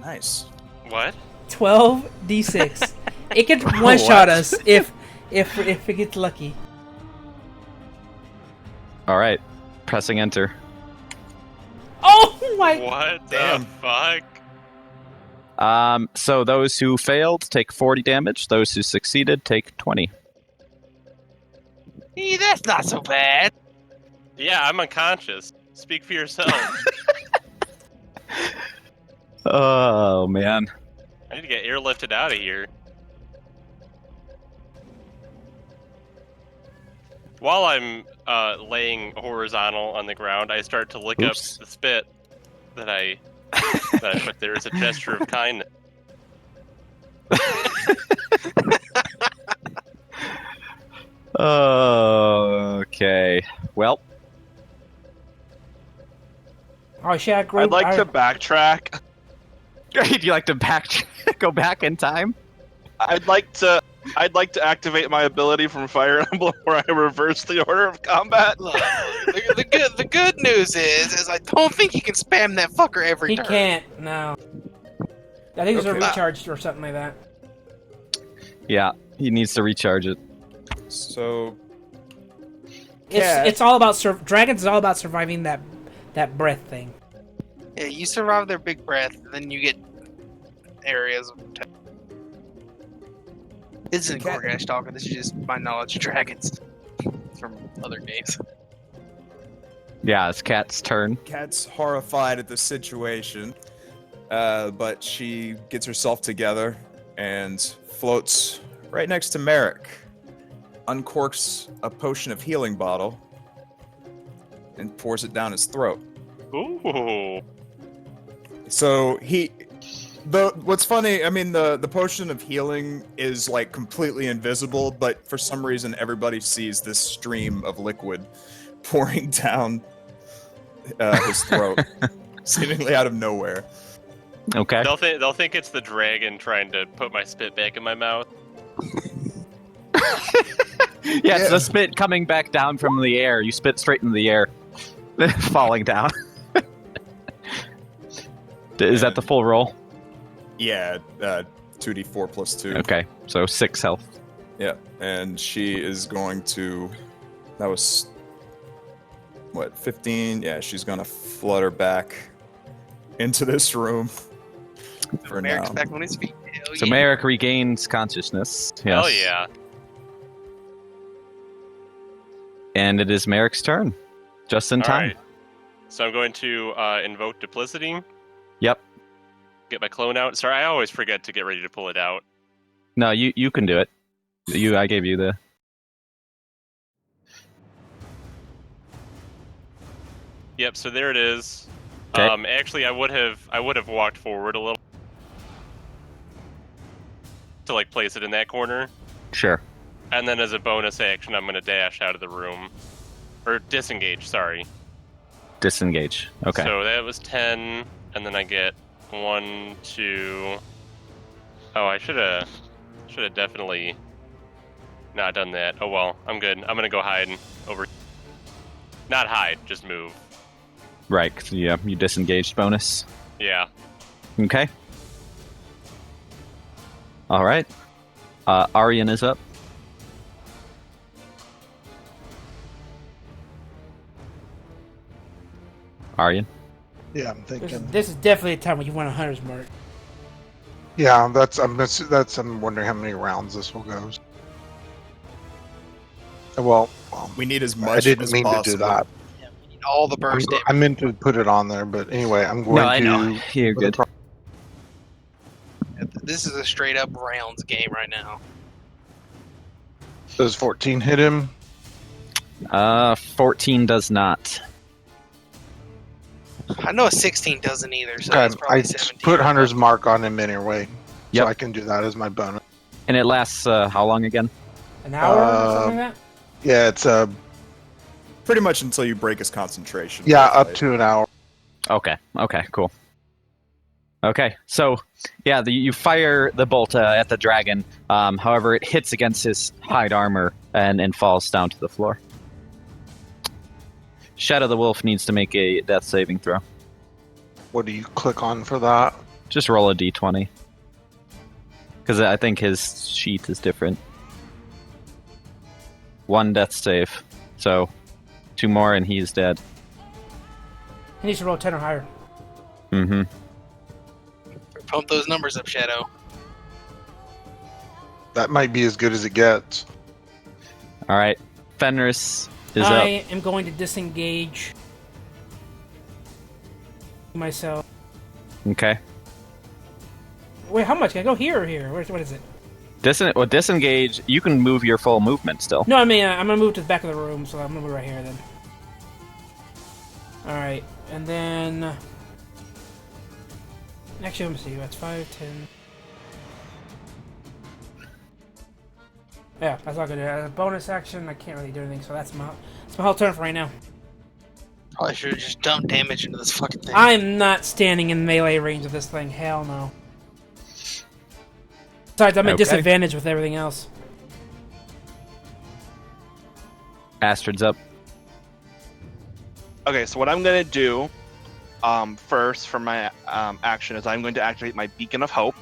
Nice. What? 12d6. It can one shot us if it gets lucky. All right, pressing enter. Oh my! What Damn. the fuck? So those who failed take 40 damage. Those who succeeded take 20. That's not so bad. Yeah, I'm unconscious. Speak for yourself. Oh man. I need to get airlifted out of here. While I'm laying horizontal on the ground, I start to lick Oops. up the spit that I put there as a gesture of kindness. Okay. Well, Oh shit! I grew, I'd like to backtrack. do you like to go back in time? I'd like to activate my ability from Fire Emblem where I reverse the order of combat. Look, the good news is I don't think you can spam that fucker every He turn. can't. No. I think it's a Okay. recharge or something like that. Yeah, he needs to recharge it. So, Cat. It's all about dragons. Is all about surviving that breath thing. Yeah, you survive their big breath, then you get areas of This isn't Goregash talking. This is just my knowledge of dragons from other games. Yeah, it's Cat's turn. Cat's horrified at the situation, but she gets herself together and floats right next to Merrick, uncorks a potion of healing bottle, and pours it down his throat. Ooh. So what's funny, I mean, the potion of healing is like completely invisible, but for some reason everybody sees this stream of liquid pouring down his throat, seemingly out of nowhere. Okay. They'll think it's the dragon trying to put my spit back in my mouth. Yeah, it's the spit coming back down from the air. You spit straight into the air, falling down. Is that the full roll? Yeah, 2d4 plus 2. Okay, so 6 health. Yeah, and she is going to... That was... What, 15? Yeah, she's going to flutter back into this room for Merrick's now. back on his feet. Hell So yeah. Merrick regains consciousness. Yes. Hell yeah. And it is Merrick's turn. Just in time. Alright. So I'm going to invoke Duplicity. Yep. Get my clone out. Sorry, I always forget to get ready to pull it out. No, you can do it. I gave you the... Yep, so there it is. Okay. Actually, I would have walked forward a little to like place it in that corner, Sure. and then as a bonus action, I'm going to dash out of the room, or disengage. Sorry. Disengage. Okay. So that was 10, and then I get 1, 2. Oh, I should have definitely not done that. Oh well, I'm good. I'm gonna go hide over. Not hide, just move. Right, 'cause you disengaged bonus. Yeah. Okay. Alright. Aryan is up. Aryan? Yeah, I'm thinking. This is definitely a time when you want a hunter's mark. Yeah, I'm wondering how many rounds this will go. Well, We need as much I didn't as mean possible. to do that. Yeah, we need all the burst damage. I meant to put it on there, but anyway, I'm going No, I to. know. You're good. This is a straight up rounds game right now. Does 14 hit him? 14 does not. I know a 16 doesn't either, so Okay, it's probably I 17. put Hunter's Mark on him anyway. Yep. So I can do that as my bonus. And it lasts how long again? An hour or something like that? Yeah, it's Pretty much until you break his concentration. yeah, up to an hour. Okay, cool. Okay, so, yeah, you fire the bolt at the dragon. However, it hits against his hide armor and falls down to the floor. Shadow the Wolf needs to make a death saving throw. What do you click on for that? Just roll a d20. Because I think his sheet is different. 1 death save. So, 2 more and he's dead. He needs to roll 10 or higher. Mm-hmm. Pump those numbers up, Shadow. That might be as good as it gets. Alright. Fenris is I up. am going to disengage myself. Okay. Wait, how much? Can I go here or here? What is it? Disengage, you can move your full movement still. No, I mean, I'm going to move to the back of the room, so I'm going to move right here then. Alright, and then... Actually, let me see. That's 5, 10... Yeah, that's not good. As a bonus action, I can't really do anything, so that's my whole turn for right now. Probably should have just dumped damage into this fucking thing. I'm not standing in melee range of this thing. Hell no. Besides, I'm at Okay. disadvantage with everything else. Astrid's up. Okay, so what I'm gonna do first for my action is I'm going to activate my Beacon of Hope.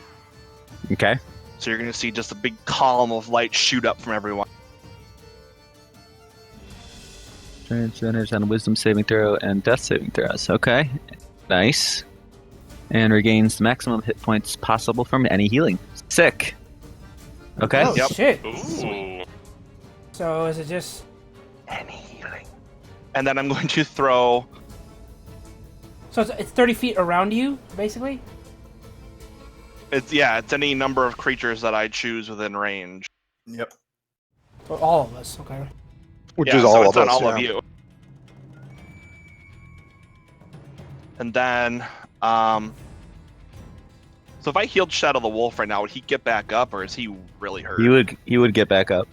Okay. So you're gonna see just a big column of light shoot up from everyone. Centers on wisdom saving throw and death saving throws. Okay. Nice. And regains the maximum hit points possible from any healing. Sick. Okay. Oh Yep. shit! Ooh. So is it just? Any healing. And then I'm going to throw. So it's 30 feet around you, basically. It's any number of creatures that I choose within range. Yep. For all of us, okay. Which Yeah, is so all it's of on us. all yeah. of you. And then, so if I healed Shadow the Wolf right now, would he get back up, or is he really hurt? He would get back up.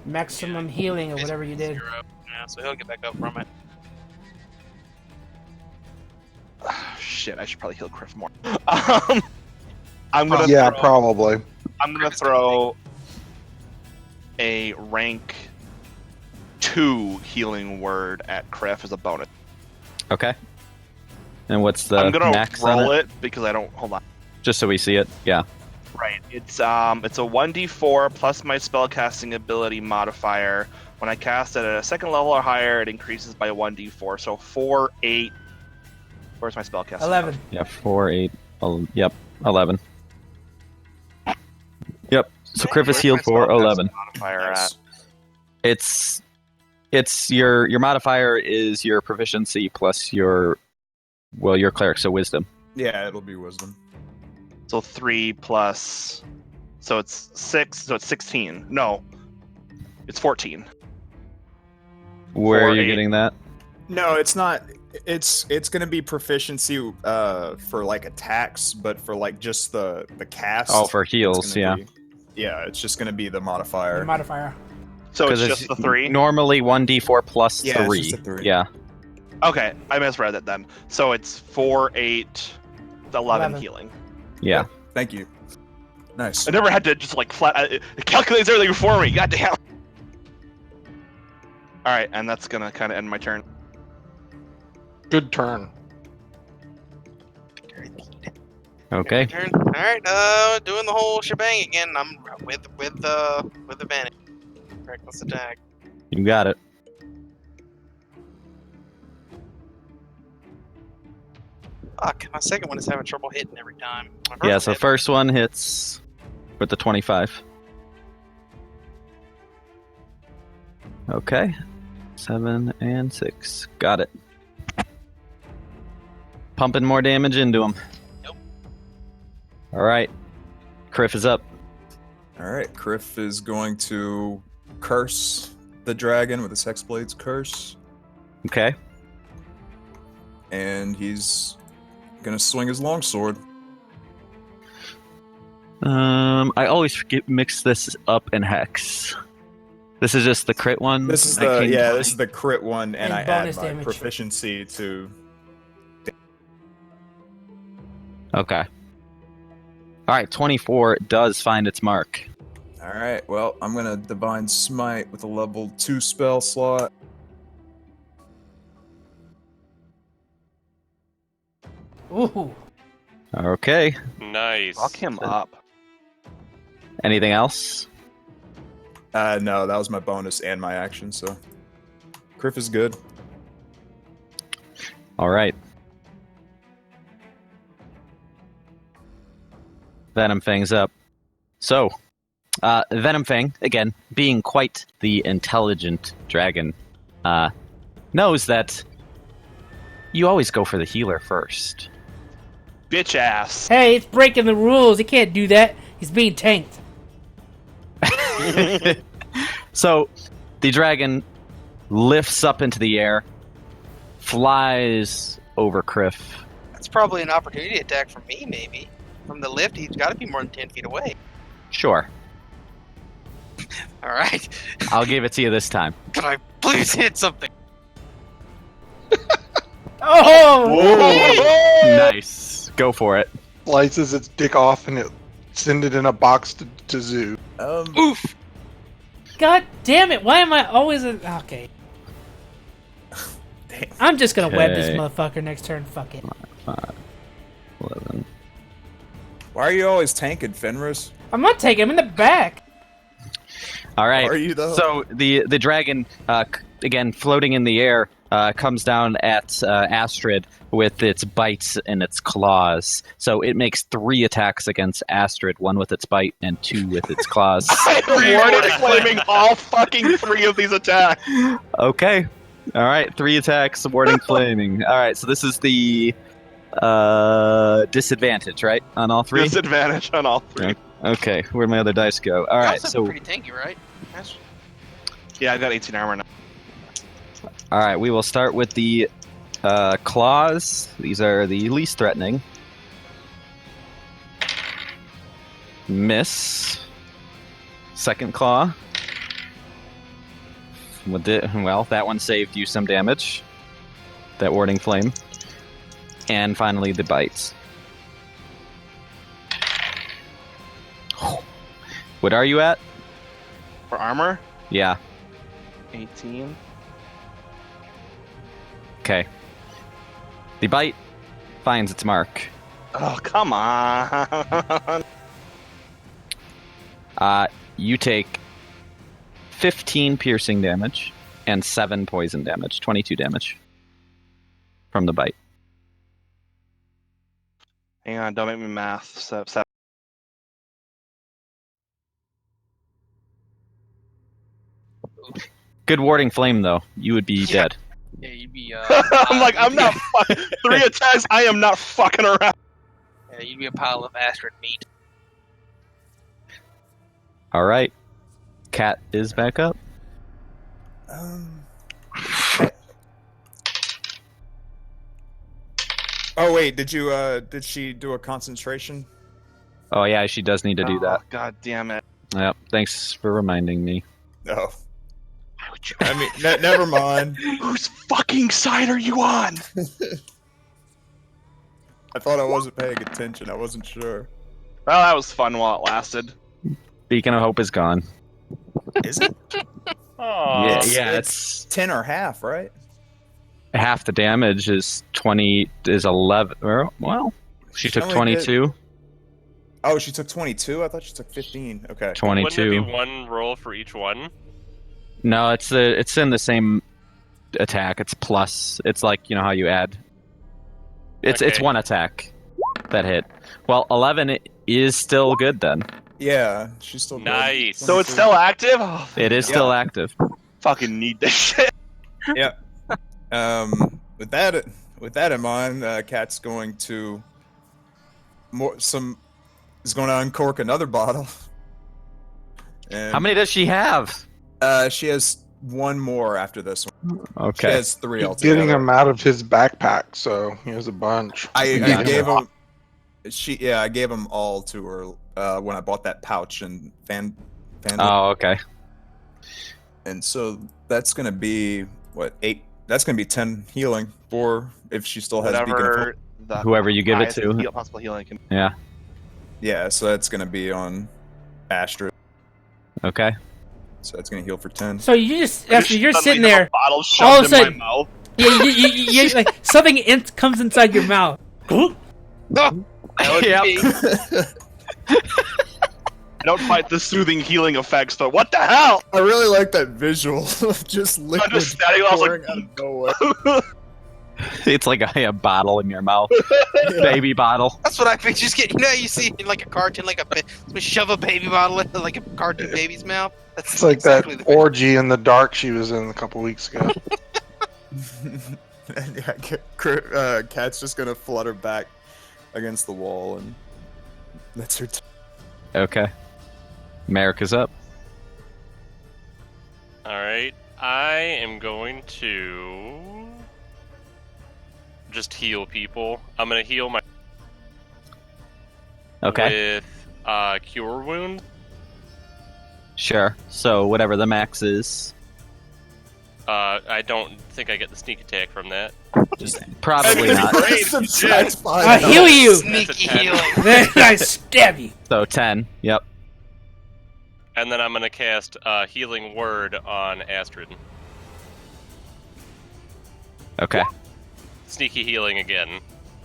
Maximum healing or whatever you did. Yeah, so he'll get back up from it. Shit, I should probably heal Kriff more. I'm gonna Yeah, throw, probably. I'm gonna throw a rank 2 healing word at Kriff as a bonus. Okay. And what's the I'm gonna max on roll it? it because I don't. Hold on. Just so we see it. Yeah. Right. It's a 1d4 plus my spellcasting ability modifier. When I cast it at a second level or higher, it increases by 1d4. So 4, 8. Where's my spellcasting? 11. Yeah. 4, 8. Yep. 11. Yep. So Kriff is Where's healed my for spellcasting 11. Modifier at? It's your modifier is your proficiency plus your cleric, so wisdom. Yeah, it'll be wisdom. So 3 plus. So it's 6. So it's 16. No. It's 14. Where 4, are you 8. getting that? No, it's not. It's gonna be proficiency for like attacks, but for like just the cast. Oh, for it's heals, gonna yeah. be- yeah, it's just gonna be the modifier. Your modifier. So it's 'Cause just the 3? Normally 1d4 plus Yeah, it's 3. just a 3. Yeah. Okay, I misread it then. So it's 4, 8, 11 11. healing. Yeah. Thank you. Nice. I never had to just like flat. It calculates everything for me. God damn. All right, and that's gonna kind of end my turn. Good turn. Okay. Turn. All right, doing the whole shebang again. I'm with advantage. Reckless attack. You got it. Fuck, my second one is having trouble hitting every time. My first Yeah, one so hit. first one hits with the 25. Okay. 7 and 6. Got it. Pumping more damage into him. Nope. Alright. Kriff is up. All right, Kriff is going to curse the dragon with his Hexblade's curse, Okay. and he's gonna swing his longsword. I always mix this up in Hex. This is just the crit one? This is 19, the 20? this is the crit one, and And I add bonus my damage. proficiency to. Okay. Alright, 24 does find its mark. All right, well, I'm gonna divine smite with a level 2 spell slot. Ooh. Okay. Nice. Lock him up. Anything else? No, that was my bonus and my action, so Kriff is good. Alright. Venom Fang's up. So, Venom Fang, again, being quite the intelligent dragon, knows that you always go for the healer first. Bitch ass. Hey, it's breaking the rules. He can't do that. He's being tanked. So, the dragon lifts up into the air, flies over Kriff. That's probably an opportunity attack for me, maybe. From the lift, he's got to be more than 10 feet away. Sure, All right. I'll give it to you this time. Can I please hit something? Oh! Nice. Go for it. Slices its dick off and it send it in a box to zoo. Oof. God damn it! Why am I always okay? I'm just gonna web this Okay. motherfucker next turn. Fuck it. 5, 11. Why are you always tanking, Fenris? I'm not taking him in the back. All right. Are you though? So the dragon, again floating in the air, comes down at Astrid with its bites and its claws. So it makes 3 attacks against Astrid, 1 with its bite and 2 with its claws. I'm warded claiming all fucking 3 of these attacks. Okay. All right, 3 attacks, warding flaming. All right, so this is the disadvantage, right, on all 3? Disadvantage on all 3. Okay, where'd my other dice go? All right, Also so pretty tanky, right? That's- Yeah, I got 18 armor now. all right, we will start with the claws. These are the least threatening. Miss. Second claw. Well, that one saved you some damage. That warding flame. And finally, the bites. What are you at? For armor, Yeah. 18. Okay. The bite finds its mark. Oh, come on. You take 15 piercing damage and 7 poison damage. 22 damage from the bite. Hang on, don't make me math. So, Good warding flame, though. You would be dead. Yeah, you'd be. I'm like, I'm not. 3 attacks. I am not fucking around. Yeah, you'd be a pile of Astrid meat. All right. Cat is back up. Oh wait, did she do a concentration? Oh, yeah, she does need to do that. Oh, God damn it. Yep. Thanks for reminding me. No. Why would you? I mean, never mind. Whose fucking side are you on? I thought I wasn't paying attention. I wasn't sure. Well, that was fun while it lasted. Beacon of Hope is gone. Is it? Oh, Yeah, it's 10 or half, right? half the damage is 11. Well, she took only 22. Oh, she took 22? I thought she took 15. Okay. 22. Wouldn't it be 1 roll for each one? No, it's in the same attack. It's plus. It's like, you know how you add. It's Okay. 1 attack that hit. Well, 11 is still good then. Yeah, she's still good. Nice. So it's still active? Oh, It is still active. fucking need this shit. Yeah. With that in mind, Cat's going to is going to uncork another bottle. And, How many does she have? She has 1 more after this one. She Okay. has 3 He's altogether. getting them out of his backpack, so he has a bunch. I Gotcha. gave him. I gave them all to her when I bought that pouch and fan. Oh, okay. And so that's gonna be 8? That's gonna be 10 healing for if she still has Beacon of Hope. Whatever the Whoever you give it highest to. possible healing can. Yeah. Yeah, so that's gonna be on Astrid. Okay. So that's gonna heal for 10. So you just after you're Suddenly sitting have there, a bottle all shoved of a in sudden- my mouth. yeah, you like something comes inside your mouth. That would Yep. be- I don't fight the soothing healing effects, but what the hell? I really like that visual of just liquid just standing there, I was like, pouring out of nowhere. It's like a bottle in your mouth. Baby bottle. That's what I think. Just get, you know, you see in like a cartoon, like shove a baby bottle into like a cartoon baby's mouth. That's It's like exactly that the orgy in the dark she was in a couple weeks ago. And yeah, Cat's just gonna flutter back against the wall, and that's her. Okay. Merrick is up. Alright, I am going to just heal people. I'm going to heal my Okay. with Cure Wound. Sure. So whatever the max is. I don't think I get the sneak attack from that. Probably not. Subtract 5. I'll heal you. sneaky That's a 10. healing. Then I stab you. So 10. Yep. And then I'm going to cast Healing Word on Astrid. Okay. Sneaky healing again.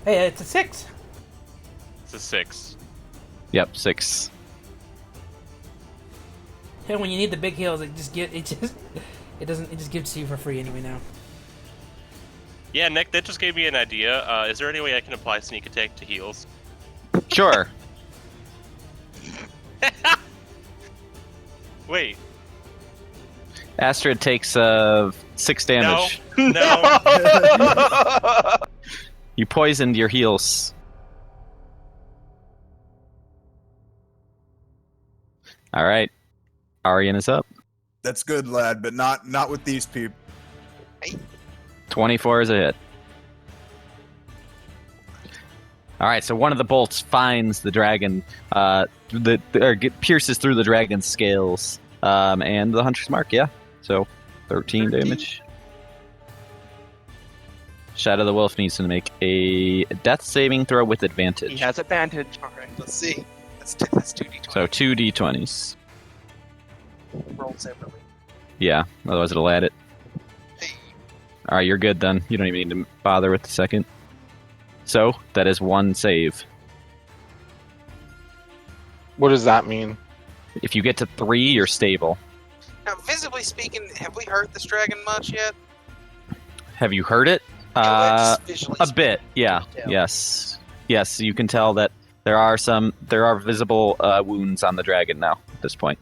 Hey, it's a 6. It's a 6. Yep. 6. And when you need the big heals, it just gives to you for free anyway now. Yeah, Nick, that just gave me an idea. Is there any way I can apply sneak attack to heals? Sure. Wait. Astrid takes 6 damage. No. You poisoned your heals. All right. Aryan is up. That's good, lad, but not with these people. 24 is a hit. All right, so one of the bolts finds the dragon, pierces through the dragon's scales, and the hunter's mark. Yeah, so 13 damage. Shadow the Wolf needs to make a death saving throw with advantage. He has advantage. All right, let's see. Let's do 2d20. So 2 d20s. Roll separately. Yeah, otherwise it'll add it. Hey. All right, you're good then. You don't even need to bother with the second. So that is 1 save. What does that mean? If you get to 3, you're stable. Now, visibly speaking, have we hurt this dragon much yet? Have you heard it? Just visually A speaking, bit, yeah. can you tell? Yes, you can tell that there are visible wounds on the dragon now at this point.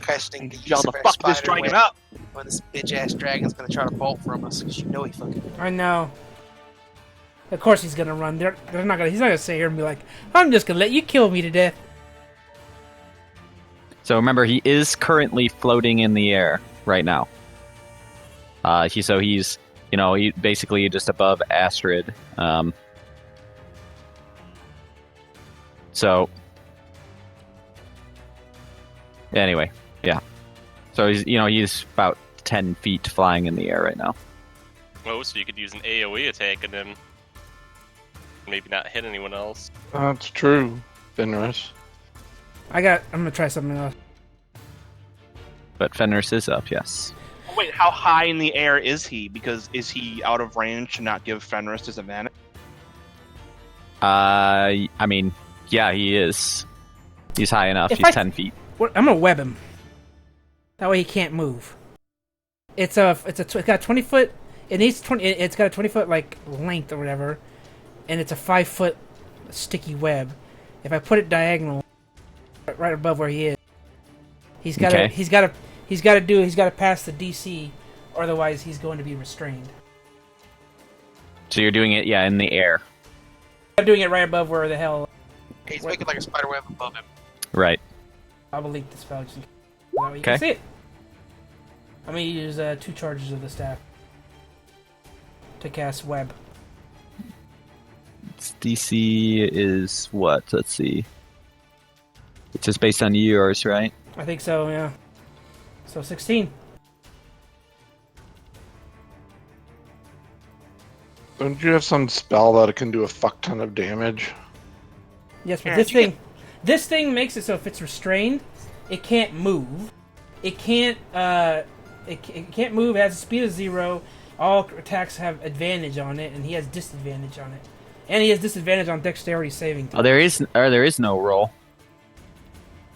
Questioning the Y'all use to of our fuck this spider dragon web up. when this bitch-ass dragon's gonna try to bolt from us, because you know he fucking... I know. Of course he's gonna run. They're not gonna. He's not gonna sit here and be like, "I'm just gonna let you kill me to death." So remember, he is currently floating in the air right now. He's he basically just above Astrid. So anyway, yeah. So he's about 10 feet flying in the air right now. Oh, so you could use an AoE attack and then maybe not hit anyone else. That's true, Fenris. I'm gonna try something else. But Fenris is up, yes. Wait, how high in the air is he? Because is he out of range to not give Fenris disadvantage? I mean, yeah, he is. He's high enough. If He's I- 10 feet. I'm gonna web him. That way he can't move. It's got 20 foot. It's got a 20 foot like length or whatever, and it's a 5 foot sticky web. If I put it diagonal, right above where he is, he's got Okay. to pass the DC, or otherwise he's going to be restrained. So you're doing it, in the air. I'm doing it right above where the hell. He's making like a spider web above him. Right. I'll delete the spell just in case. That way you Okay. can see it. I'm gonna use 2 charges of the staff to cast web. Its DC is what? Let's see. It's just based on yours, right? I think so, yeah. So 16. Don't you have some spell that can do a fuck ton of damage? Yes, but Yeah, this thing makes it so if it's restrained, it can't move. It can't it can't move. It has a speed of 0. All attacks have advantage on it, and he has disadvantage on it. And he has disadvantage on dexterity saving throws. There is no roll.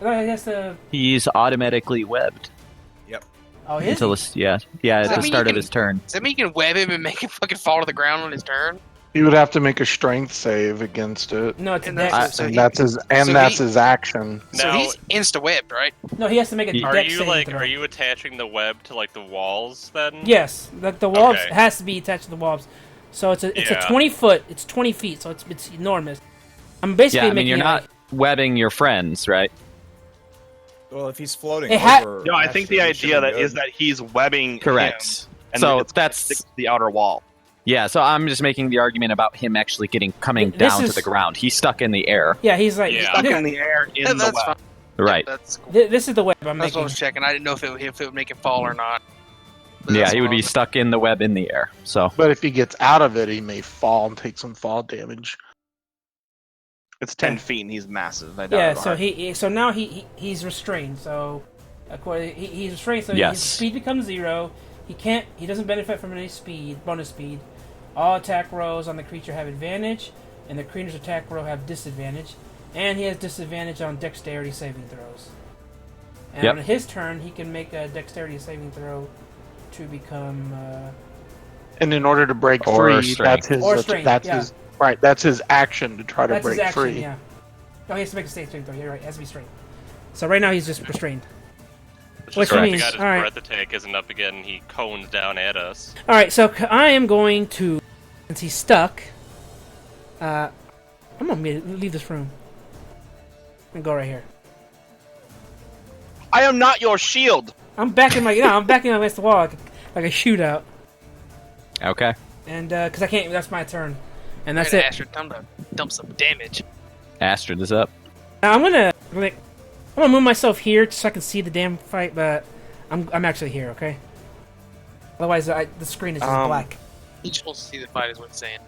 I guess the He's automatically webbed is until he? at Does the that mean start you of his turn. Does that mean you can web him and make him fucking fall to the ground on his turn? He would have to make a strength save against it. No, it's a And dex. that's- so And he- that's so his action. So Now- he's insta-webbed, right? No, he has to make a Are dex you saving throw. are you attaching the web to like the walls then? Yes, the walls Okay. has to be attached to the walls. So it's a Yeah. 20 foot. It's 20 feet. So it's enormous. I'm basically Yeah, I mean making you're it not like- webbing your friends, right? Well, if he's floating It ha- over, No, I think the Astrid, he should idea be that good. is that he's webbing Correct. him, and So it's that's sticks to the outer wall. yeah. So I'm just making the argument about him actually coming This down is- to the ground. He's stuck in the air, Yeah, he's like. Yeah. Stuck This, in the air in Yeah, the that's web. fine. right? That's cool. this is the web I'm That's what I making. was checking. I didn't know if it would make him fall or not. But Yeah, that's he would what I be was- stuck in the web in the air. So But if he gets out of it, he may fall and take some fall damage. It's 10 feet and he's massive. I doubt Yeah, it'll so hurt. so now he's restrained. So he's restrained. So Yes. his speed becomes 0. He doesn't benefit from any bonus speed. All attack rolls on the creature have advantage, and the creature's attack roll have disadvantage. And he has disadvantage on dexterity saving throws. And Yep. on his turn, he can make a dexterity saving throw to become And in order to break Or free, strength. Or strength, that's yeah. his right. That's his action to try to That's his break action, free. yeah. Oh, he has to make a state strength, though. You're right. It has to be strength. So right now he's just restrained. Which Which is why means- the guy's alright. breath attack isn't up again. He cones down at us. Alright, so I am going to... Since he's stuck... I'm going to leave this room. And go right here. I am not your shield. I'm backing my... I'm backing against the wall like a shootout. Okay. And, because I can't... That's my turn. And that's Alright, it. Astrid, time to dump some damage. Astrid is up. Now I'm gonna move myself here so I can see the damn fight, but I'm actually here, okay? Otherwise, the screen is just black. He just wants to see the fight, is what he's saying.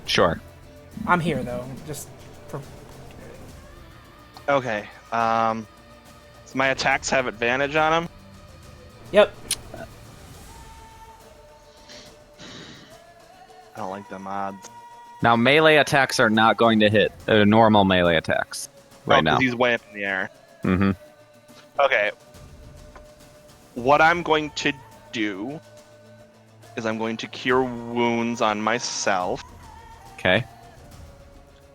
Sure. I'm here though, just for... Okay. So my attacks have advantage on them. Yep. I don't like them odds. Now, melee attacks are not going to hit. They're normal melee attacks right now. He's way up in the air. Mm-hmm. Okay. What I'm going to do is I'm going to cure wounds on myself. Okay.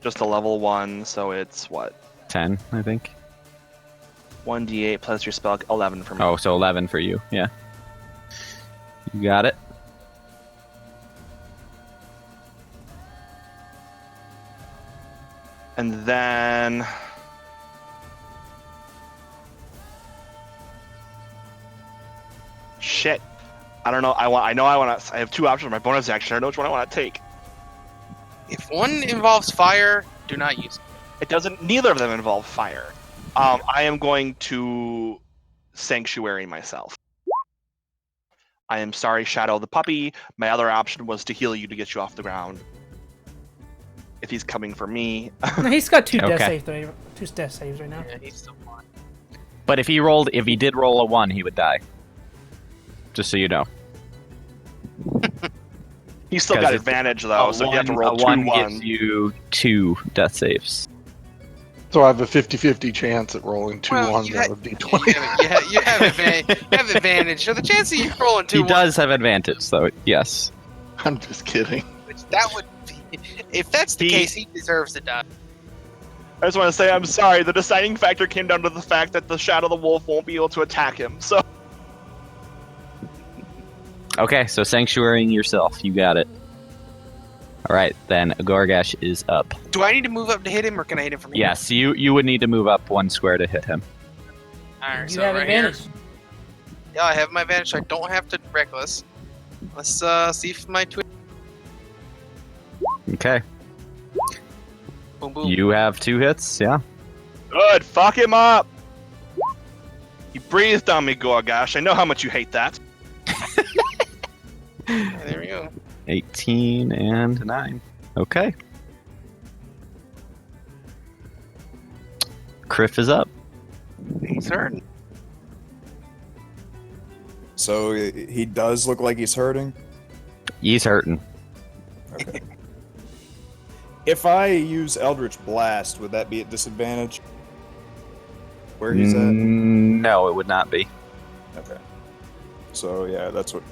Just a level 1, so it's what? 10, I think. 1d8 plus your spell, 11 for me. Oh, so 11 for you. Yeah. You got it. And then... Shit. I don't know. I have 2 options for my bonus action. I don't know which one I want to take. If one involves fire, do not use it. It doesn't. Neither of them involve fire. I am going to sanctuary myself. I am sorry, Shadow the puppy. My other option was to heal you to get you off the ground. If he's coming for me, No, he's got 2 Okay. death saves right now. Yeah, he's still fine. But if he did roll a 1, he would die. Just so you know. he's still 'Cause got it's advantage though, so you have to roll a 2 1 1s. gives you 2 death saves. So I have a 50-50 chance at rolling 2 Well, ones you out ha- of D20. You have advantage. So the chance of you rolling 2 He does have advantage, so yes. I'm just kidding. which that would be, if that's the case, he deserves to die. I just want to say I'm sorry. The deciding factor came down to the fact that the Shadow the Wolf won't be able to attack him. So Okay, so sanctuarying yourself. You got it. Alright, then Goregash is up. Do I need to move up to hit him, or can I hit him from here? Yes, you would need to move up 1 square to hit him. Alright, You so have right advantage. here. Yeah, I have my advantage, so I don't have to reckless. Let's see if my twin. Okay. Boom, boom. You have 2 hits, yeah. good. Fuck him up. He breathed on me, Goregash. I know how much you hate that. Yeah, there we go. 18 and 9. Okay. Kriff is up. He's hurting. So he does look like he's hurting. He's hurting. Okay. If I use Eldritch Blast, would that be at disadvantage? Where he's at? No, it would not be. Okay. So yeah, that's what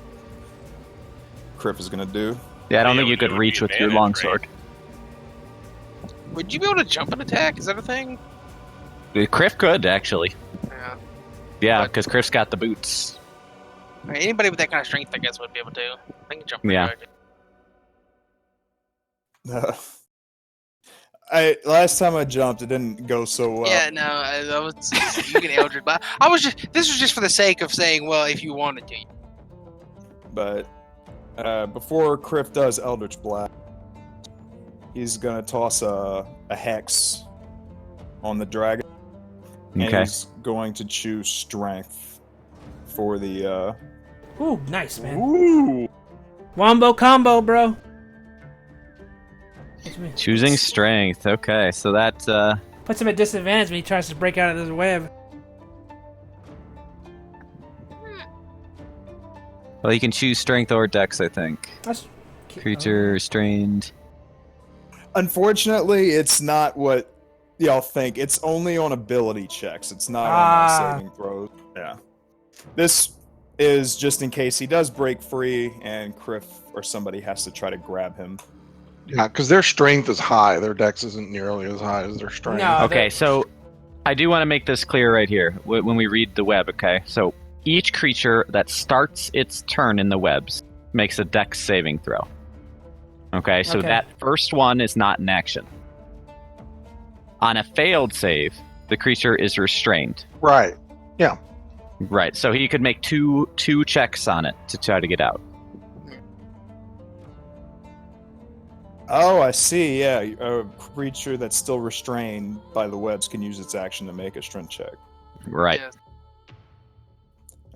Kriff is gonna do. Yeah, I don't Yeah, think you it could would reach be with your advantage, longsword. Would you be able to jump and attack? Is that a thing? Kriff could, actually. Yeah. Yeah, But- because Kriff's got the boots. I mean, anybody with that kind of strength, I guess, would be able to. I can jump. Yeah. Last time I jumped, it didn't go so well. Yeah, no, I was, you can Eldritch, but I was just. This was just for the sake of saying, well, if you wanted to. But before Kriff does Eldritch Blast, he's gonna toss a hex on the dragon, and Okay. he's going to choose Strength for the. Ooh, nice, man. Ooh. Wombo combo, bro. What's me? Choosing strength. Okay, so that Puts him at disadvantage when he tries to break out of this web. well, you can choose strength or dex, I think. That's Creature restrained. Unfortunately, it's not what y'all think. It's only on ability checks. It's not on Ah. saving throws. Yeah. This is just in case he does break free and Kriff or somebody has to try to grab him. Yeah, because their strength is high. Their dex isn't nearly as high as their strength. No. Okay, so I do want to make this clear right here when we read the web, okay? So each creature that starts its turn in the webs makes a dex saving throw. Okay, so Okay. that first one is not in action. On a failed save, the creature is restrained. Right. Right, so he could make two checks on it to try to get out. Oh, I see. Yeah, a creature that's still restrained by the webs can use its action to make a strength check. Right. Yes.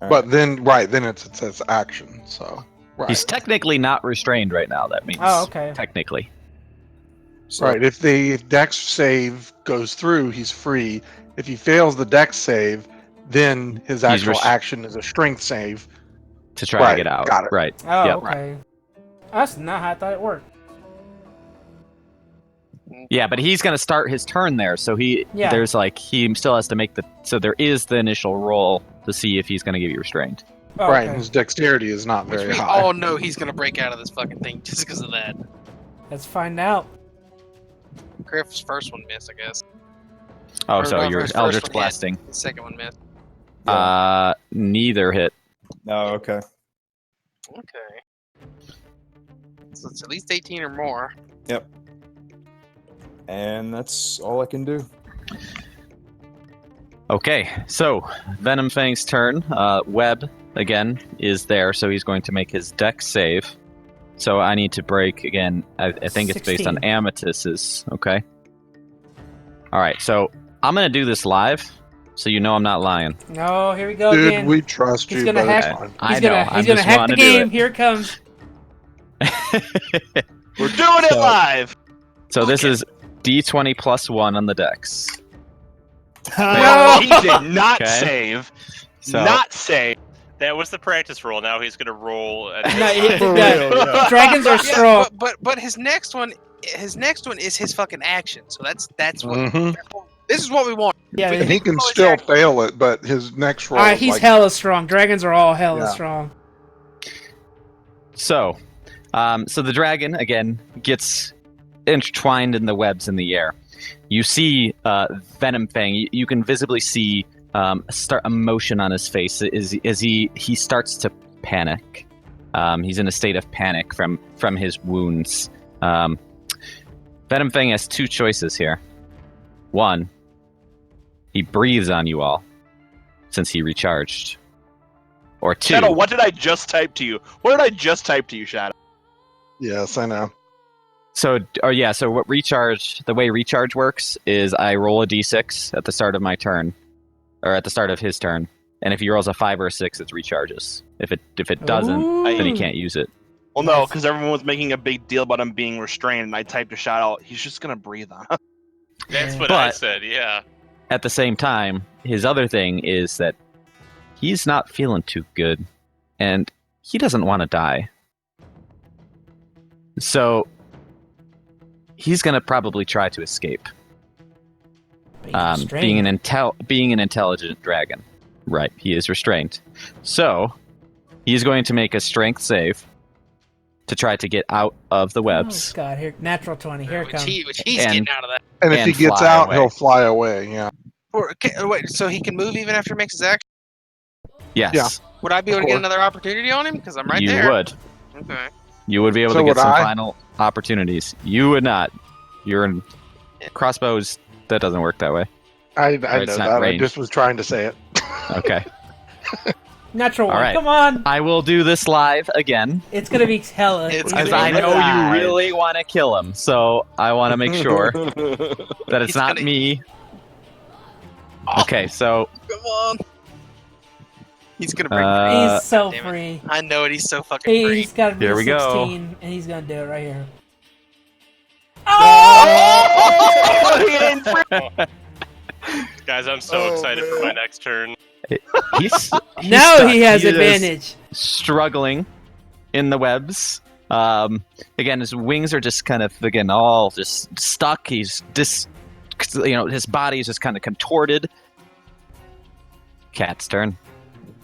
All But then it says action. So right. He's technically not restrained right now, that means. Oh, okay. Technically. So, Right. If the dex save goes through, he's free. If he fails the dex save, then his actual action is a strength save. To try Right, to get out. got it. Right. Oh, Yep. okay. That's not how I thought it worked. Yeah, but he's going to start his turn there, so he still has to make so there is the initial roll to see if he's going to give you restrained. Oh, Right. okay. His dexterity is not Which very we high. all know he's gonna break out of this fucking thing just because of that. Let's find out. Kriff's first one missed, I guess. Oh, Or so no, you're his first Eldritch one hit. Blasting. The second one missed. Neither hit. Oh, okay. Okay. So it's at least 18 or more. Yep. And that's all I can do. Okay, so Venom Fang's turn. Web, again, is there, so he's going to make his dex save. So I need to break, again, I think it's based on 16. Ametus's, okay? Alright, so I'm going to do this live, so you know I'm not lying. No, here we go Dude, again. we trust He's you. gonna but it's hack- fine. I know, He's gonna hack the game. Here it comes. We're doing it So- live. So this is D20 plus 1 on the dex. No! He did not Okay. save. So Not save. That was the practice roll. Now he's gonna roll. No, dragons are Yeah, strong. but his next one is his fucking action. So that's what. Mhm. This is what we want. Yeah, And he can Oh, still exactly. fail it, but his next roll is he's like, hella strong. Dragons are all hella Yeah. strong. So the dragon, again, gets intertwined in the webs in the air. You see Venom Fang. You can visibly see a motion on his face as he starts to panic. He's in a state of panic from his wounds. Venom Fang has two choices here. One, he breathes on you all since he recharged. Or two, Shadow, what did I just type to you? What did I just type to you, Shadow? yes, I know. So the way recharge works is I roll a d6 at the start of my turn, or at the start of his turn, and if he rolls a 5 or a 6, it recharges. If it doesn't, then he can't use it. Well, no, because everyone was making a big deal about him being restrained, and I typed a Shadow. He's just gonna breathe on him. That's what I But- said. Yeah. At the same time, his other thing is that he's not feeling too good, and he doesn't want to die. So he's gonna probably try to escape. Being an intelligent dragon, right? He is restrained, so he's going to make a strength save to try to get out of the webs. Oh, God, here, natural 20. Here it Which, comes. which he's And- getting out of that. And if And he gets fly out, away. he'll fly away. Yeah. Wait, so he can move even after he makes his action? Yes, Yeah. Would I be able Of to get course. another opportunity on him? Because I'm right you there. would. Okay. You would be able So to get would some I? final opportunities. You would not. You're in crossbows. That doesn't work that way. I Right, know it's not that. ranged. I just was trying to say it. Okay. Natural All 1. right. Come on. I will do this live again, It's going to be hella. It's because gonna I be know live. you really want to kill him. So I want to make sure that it's He's not gonna- me. Oh, Okay, so come on. He's gonna break. He's so damn it. free. I know it. He's so fucking free. He's got to be Here we go. 16, and he's going to do it right here. Guys, I'm so excited for my next turn. he's Now stuck. he has is advantage. struggling in the webs. Again, his wings are just kind of all just stuck. He's his body is just kind of contorted. Cat's turn.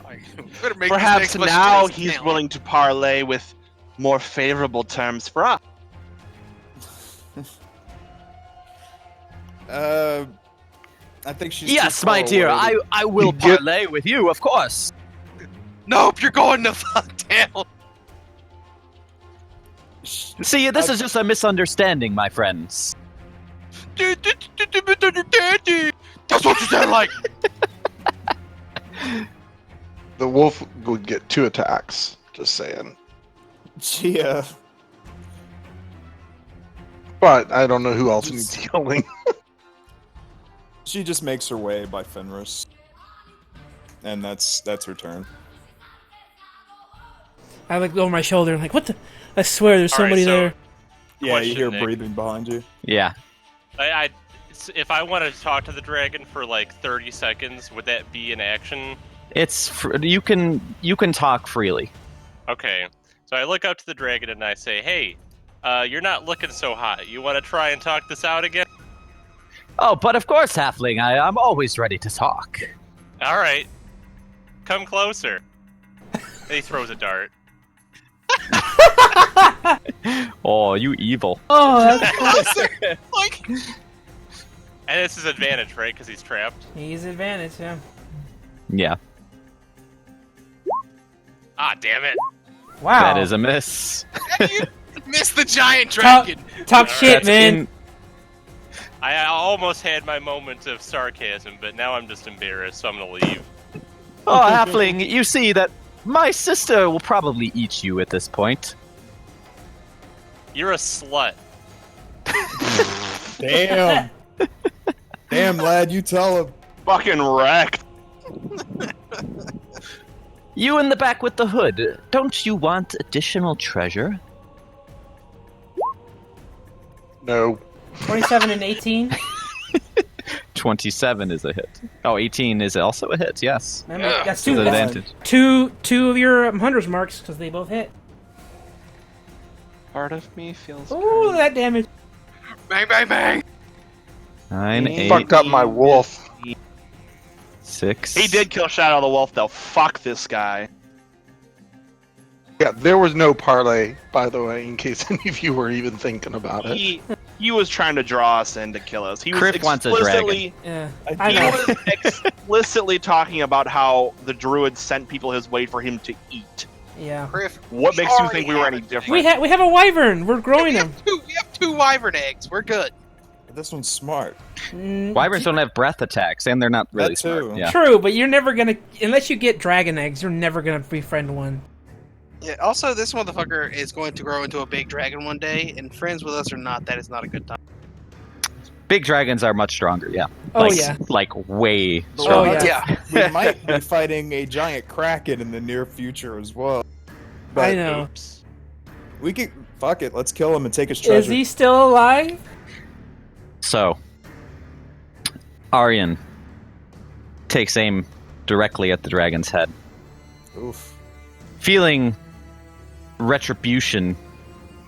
Oh, Better make this Perhaps next question now taste he's talent. willing to parlay with more favorable terms for us. I think she's Yes, too my far dear, away to- I will Get- parlay with you, of course. Nope, you're going to fuck down. See, this is just a misunderstanding, my friends. That's what you sound like. The wolf would get 2 attacks. Just saying. She, But I don't know who else needs healing. she just makes her way by Fenris. And that's her turn. I look over my shoulder. I'm like, what the? I swear, there's All right, somebody so- there. Yeah, you Question, hear Nick. breathing behind you. Yeah. If I want to talk to the dragon for like 30 seconds, would that be an action? You can talk freely. Okay. So I look up to the dragon and I say, "Hey, you're not looking so hot. You want to try and talk this out again?" Oh, but of course, Halfling, I'm always ready to talk. All right. Come closer. And he throws a dart. Oh, you evil. Oh, that's cool. Like, And it's his advantage, right? Because he's trapped. He's advantage, yeah. Yeah, Ah, damn it. Wow. that is a miss. you missed the giant dragon. Talk shit, That's man. in- I almost had my moment of sarcasm, but now I'm just embarrassed, so I'm gonna leave. Oh, Halfling, you see that my sister will probably eat you at this point. You're a slut. Damn. Damn, lad, you tell him. Fucking wrecked. You in the back with the hood, don't you want additional treasure? No. 27 and 18. 27 is a hit. Oh, 18 is also a hit, yes. Remember, Yeah. that's With two. That's advantage. two of your hunter's marks because they both hit. Part of me feels. Ooh, that damage. Bang, bang, bang. 9, He 8, Fucked up my wolf. 6. He did kill Shadow the Wolf, though. Fuck this guy. Yeah, there was no parlay, by the way, in case any of you were even thinking about it. He was trying to draw us in to kill us. He was Kriff wants a dragon. explicitly Yeah, I I he know. was explicitly talking about how the druid sent people his way for him to eat. Yeah. Kriff, What makes you already think we were have any it. different? We have a wyvern. We're growing them. We have two wyvern eggs. We're good. This one's smart. Wyverns don't have breath attacks, and they're not really That too. smart. Yeah. True, but you're never gonna unless you get dragon eggs. You're never gonna befriend one. Yeah. Also, this motherfucker is going to grow into a big dragon one day, and friends with us or not, that is not a good time. Big dragons are much stronger, yeah. Oh, Like, yeah. Like, way Oh, stronger. yeah. We might be fighting a giant kraken in the near future as well. I know. Oops. We could fuck it. Let's kill him and take his treasure. Is he still alive? So, Aryan takes aim directly at the dragon's head. Oof. Feeling retribution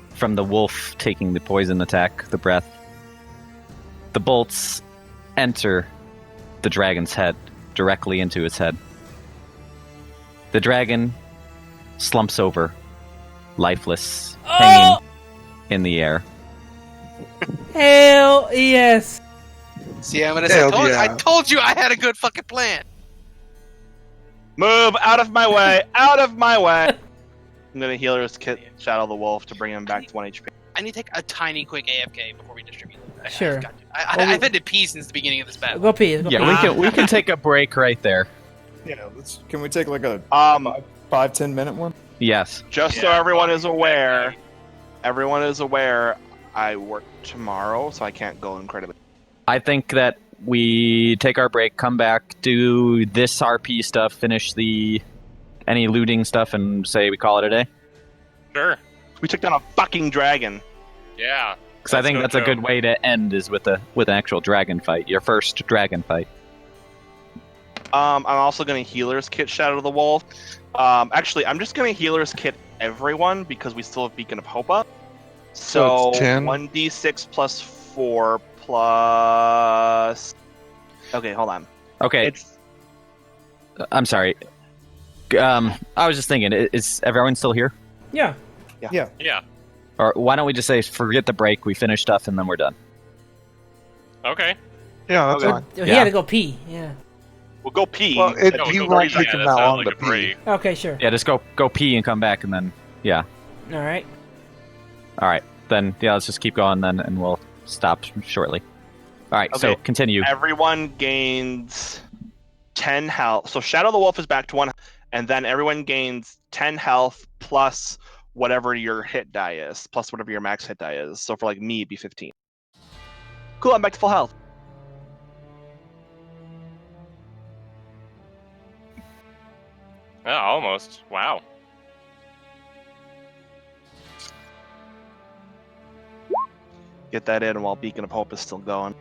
from the wolf taking the poison attack, the breath, the bolts enter the dragon's head, directly into its head. The dragon slumps over, lifeless, hanging in the air. Hell yes. See, I'm gonna Hell say, yeah. I told you I had a good fucking plan. Move out of my way! Out of my way! I'm gonna healer's kit Shadow the Wolf to bring him back to 1 HP. I need to take a tiny quick AFK before we distribute them. Sure. I've had to pee since the beginning of this battle. Go pee. Go Yeah, pee. we can take a break right there. Yeah, can we take like a 5-10 minute one? Yes. Just so everyone is aware, I work tomorrow, so I can't go incredibly. I think that we take our break, come back, do this RP stuff, finish any looting stuff, and say we call it a day. Sure. We took down a fucking dragon. Yeah. Because I think no that's a good joke. way to end is with an actual dragon fight. Your first dragon fight. I'm also gonna healer's kit Shadow the Wolf. Actually, I'm just gonna healer's kit everyone because we still have Beacon of Hope up. So it's 10? 1d6 plus 4 plus. Okay, hold on. Okay, It's I'm sorry. I was just thinking, is everyone still here? Yeah. Yeah. Or why don't we just say, forget the break, we finish stuff, and then we're done? Okay. Yeah, that's Okay. fine. He had to go pee. Yeah. We'll go pee. Well, and he we'll won't go take pee. him that that sounds long like to a pee. break. Okay, sure. Yeah, just go pee and come back, and then, yeah. All right. All right, then, yeah, let's just keep going then, and we'll stop shortly. All right, so Okay. continue. Everyone gains 10 health. So Shadow the Wolf is back to 1, and then everyone gains 10 health plus whatever your hit die is, plus whatever your max hit die is. So for like me, it'd be 15. Cool, I'm back to full health. Yeah, almost. Wow. Get that in while Beacon of Hope is still going.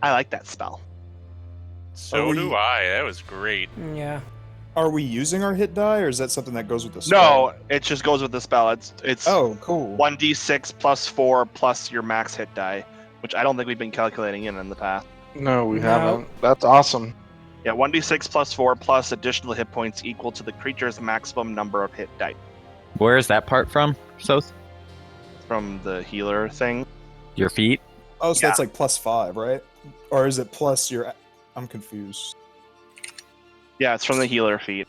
I like that spell. So do I. That was great. Yeah. Are we using our hit die, or is that something that goes with the spell? No, it just goes with the spell. It's Oh, cool. 1d6 plus 4 plus your max hit die, which I don't think we've been calculating in the past. No, we No. haven't. That's awesome. Yeah, 1d6 plus 4 plus additional hit points equal to the creature's maximum number of hit die Where is that part from, Sothe? from the healer thing. Your feet? Oh, so Yeah. that's like +5, right? Or is it plus your... I'm confused. Yeah, it's from the healer feat.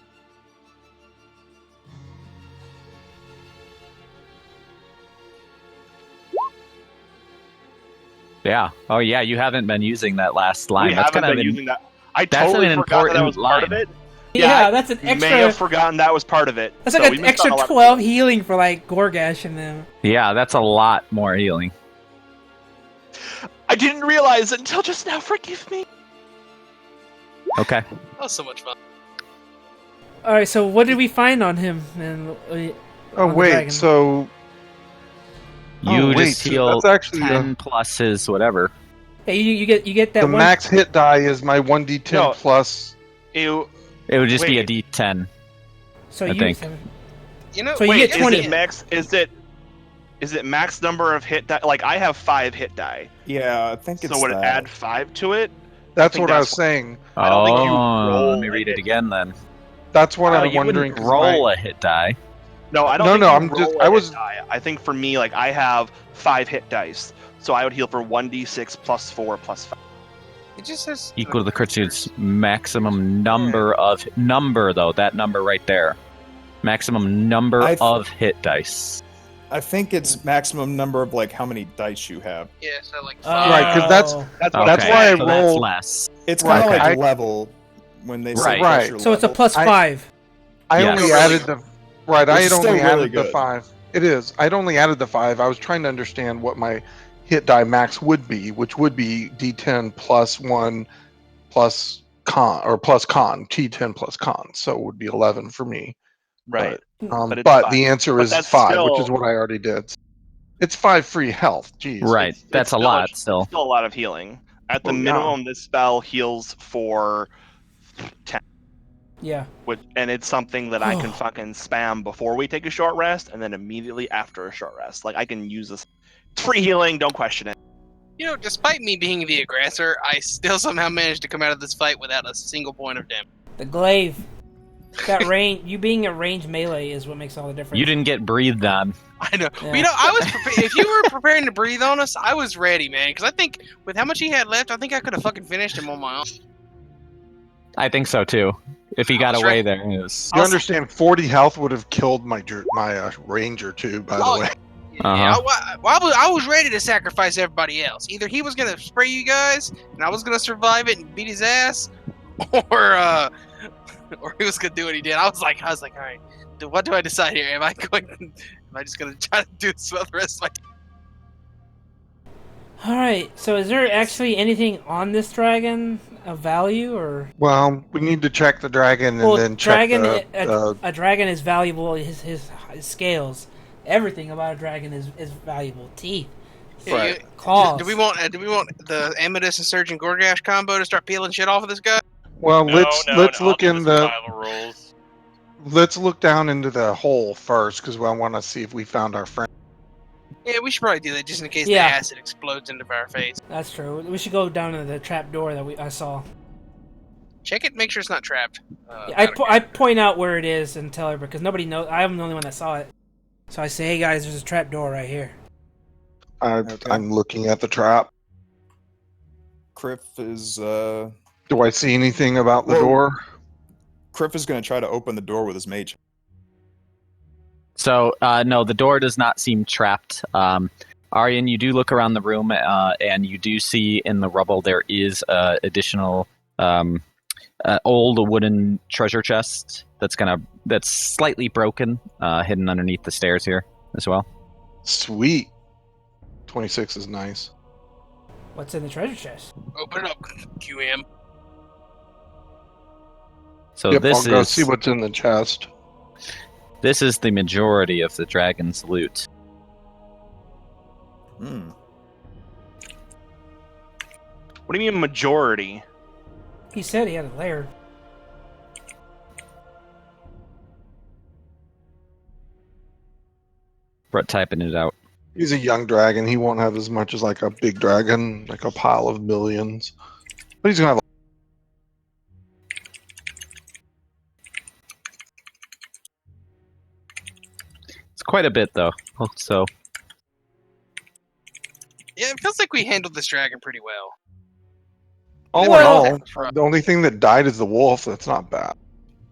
Yeah. Oh, yeah, you haven't been using that last line. We That's haven't kind been of using that. I that's totally an forgot that important was part of line. it. Yeah, I that's an may have extra. forgotten that was part of it. That's So like we an missed out extra on a lot of 12 healing for like Goregash and them. Yeah, that's a lot more healing. I didn't realize it until just now. Forgive me. Okay. That was so much fun. All right, so what did we find on him? And Oh on the wait, dragon? so You wait, just so heal that's actually 10 plus his whatever. Yeah, you get that the one. max hit die is my 1d10 No. plus. Ew. It would just be a Wait. D10. So I you think. You know, So you Wait, get 20. is it max? Is it max number of hit die? Like I have 5 hit die, Yeah, I think it's so would it that. add 5 to it? That's think what I was that's- saying. I don't think you Oh, roll let me read it it. again then. That's what Oh, I'm you wondering. wouldn't 'cause roll my- a hit die. No, I don't. No, think no, you I'm roll just- a I hit was- die. I think for me, like I have 5 hit dice, so I would heal for 1d6 plus 4 plus 5. it just says Equal to the creature's maximum number of... Number, though. That number right there. Maximum number I th- of hit dice. I think it's maximum number of like how many dice you have. Yeah, so like Right, 'cause that's- Oh. That's Okay, That's why I so that's rolled- less. It's kind of Right, like I- level when they say Right. plus Right. your So it's a level. plus I- 5. I Yes. only added the right. I Which had is still only really added the good. 5. It is. I'd only added the 5. I was trying to understand what my hit die max would be, which would be D10 plus 1 plus con or plus con T10 plus con. So it would be 11 for me. right. But But it's but 5. the answer But is that's 5, which is still- what I already did. It's 5 free health. Jeez. Right, It's that's a still lot still. Still a lot of healing. At the Well, yeah. minimum, this spell heals for 10. Yeah. And it's something that I can fucking spam before we take a short rest, and then immediately after a short rest. Like I can use this. It's free healing. Don't question it. You know, despite me being the aggressor, I still somehow managed to come out of this fight without a single point of damage. The glaive. That range. You being a range melee is what makes all the difference. You didn't get breathed on. I know. Yeah. You know, I was if you were preparing to breathe on us, I was ready, man. Because I think with how much he had left, I think I could have fucking finished him on my own. I think so, too. If he got That's away right. there. It was... You understand? 40 health would have killed my ranger too. By the Oh, way, Yeah, I was ready to sacrifice everybody else. Either he was gonna spray you guys, and I was gonna survive it and beat his ass, or he was gonna do what he did. I was like, all right, what do I decide here? Am I just gonna try to do this for the rest of my? All right. So is there actually anything on this dragon of value, or well, we need to check the dragon and then check dragon? the. A dragon is valuable. His scales. Everything about a dragon is valuable. Teeth, Right. claws. Do we want the Ametus and Surgeon Goregash combo to start peeling shit off of this guy? Well, let's look I'll in do the. survival rules. Let's look down into the hole first because I want to see if we found our friend. Yeah, we should probably do that just in case Yeah. the acid explodes into our face. That's true. We should go down to the trap door that I saw. Check it, make sure it's not trapped. I point out where it is and tell her because nobody knows. I'm the only one that saw it. So I say, "Hey guys, there's a trap door right here." I'm looking at the trap. Kriff is Do I see anything about the Well- door? Kriff is going to try to open the door with his mage. So, no, the door does not seem trapped. Aryan, you do look around the room, and you do see in the rubble there is additional old wooden treasure chest that's slightly broken, hidden underneath the stairs here as well. Sweet. 26 is nice. What's in the treasure chest? Open it up, QM. So Yep, this I'll go is see what's in the chest. this is the majority of the dragon's loot. Hmm. What do you mean majority? He said he had a lair. Brett typing it out. He's a young dragon. He won't have as much as like a big dragon, like a pile of millions. But he's gonna have. It's quite a bit though. So Yeah, it feels like we handled this dragon pretty well. All Well- in all, the only thing that died is the wolf. That's not bad.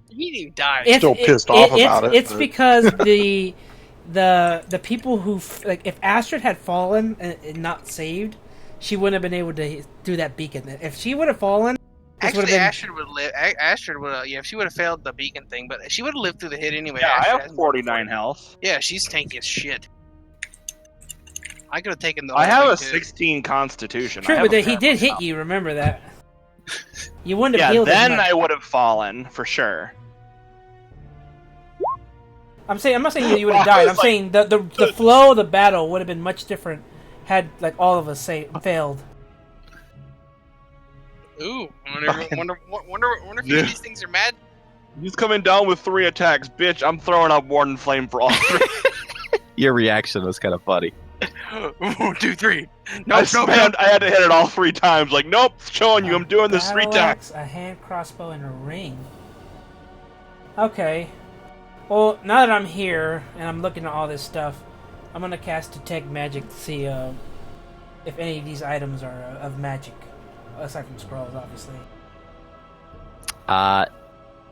He didn't even die. Still pissed off about it, It's but- because the people who like if Astrid had fallen and not saved, she wouldn't have been able to do that beacon. If she would have fallen, this would Actually, have been. Astrid would live. Astrid would, yeah, if she would have failed the beacon thing, but she would have lived through the hit anyway. Yeah, I Astrid have has 49 health. Yeah, she's tanky as shit. I could have taken the. I whole have a thing, too. 16 constitution. True, I have but a he did hit fair you. Remember that. You wouldn't have Yeah, healed as then much. I would have fallen for sure. I'm not saying you would have I died. was I'm like- saying the flow of the battle would have been much different had like all of us failed. Ooh, wonder if Dude. these things are mad. He's coming down with 3 attacks, bitch. I'm throwing up Warden Flame for all 3. your reaction was kind of funny. 1, 2, 3. I Nope, spammed. I had to hit it all 3 times. Like, nope, showing you. I'm doing this 3 Battle times. axe, a hand crossbow, and a ring. Okay. Well, now that I'm here and I'm looking at all this stuff, I'm gonna cast Detect Magic to see if any of these items are of magic, aside from scrolls, obviously.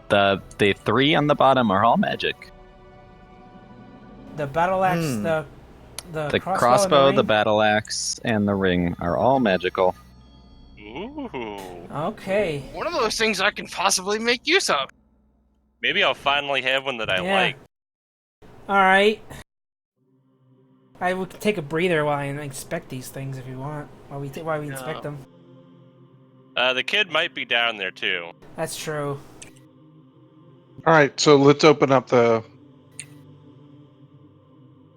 The 3 on the bottom are all magic. The battle axe, the The crossbow, crossbow, and the ring? battle axe, and the ring are all magical. Ooh. Okay. One of those things I can possibly make use of. Maybe I'll finally have one that I Yeah. like. All right. I will take a breather while I inspect these things if you want. While we inspect them. The kid might be down there too. That's true. All right, so let's open up the.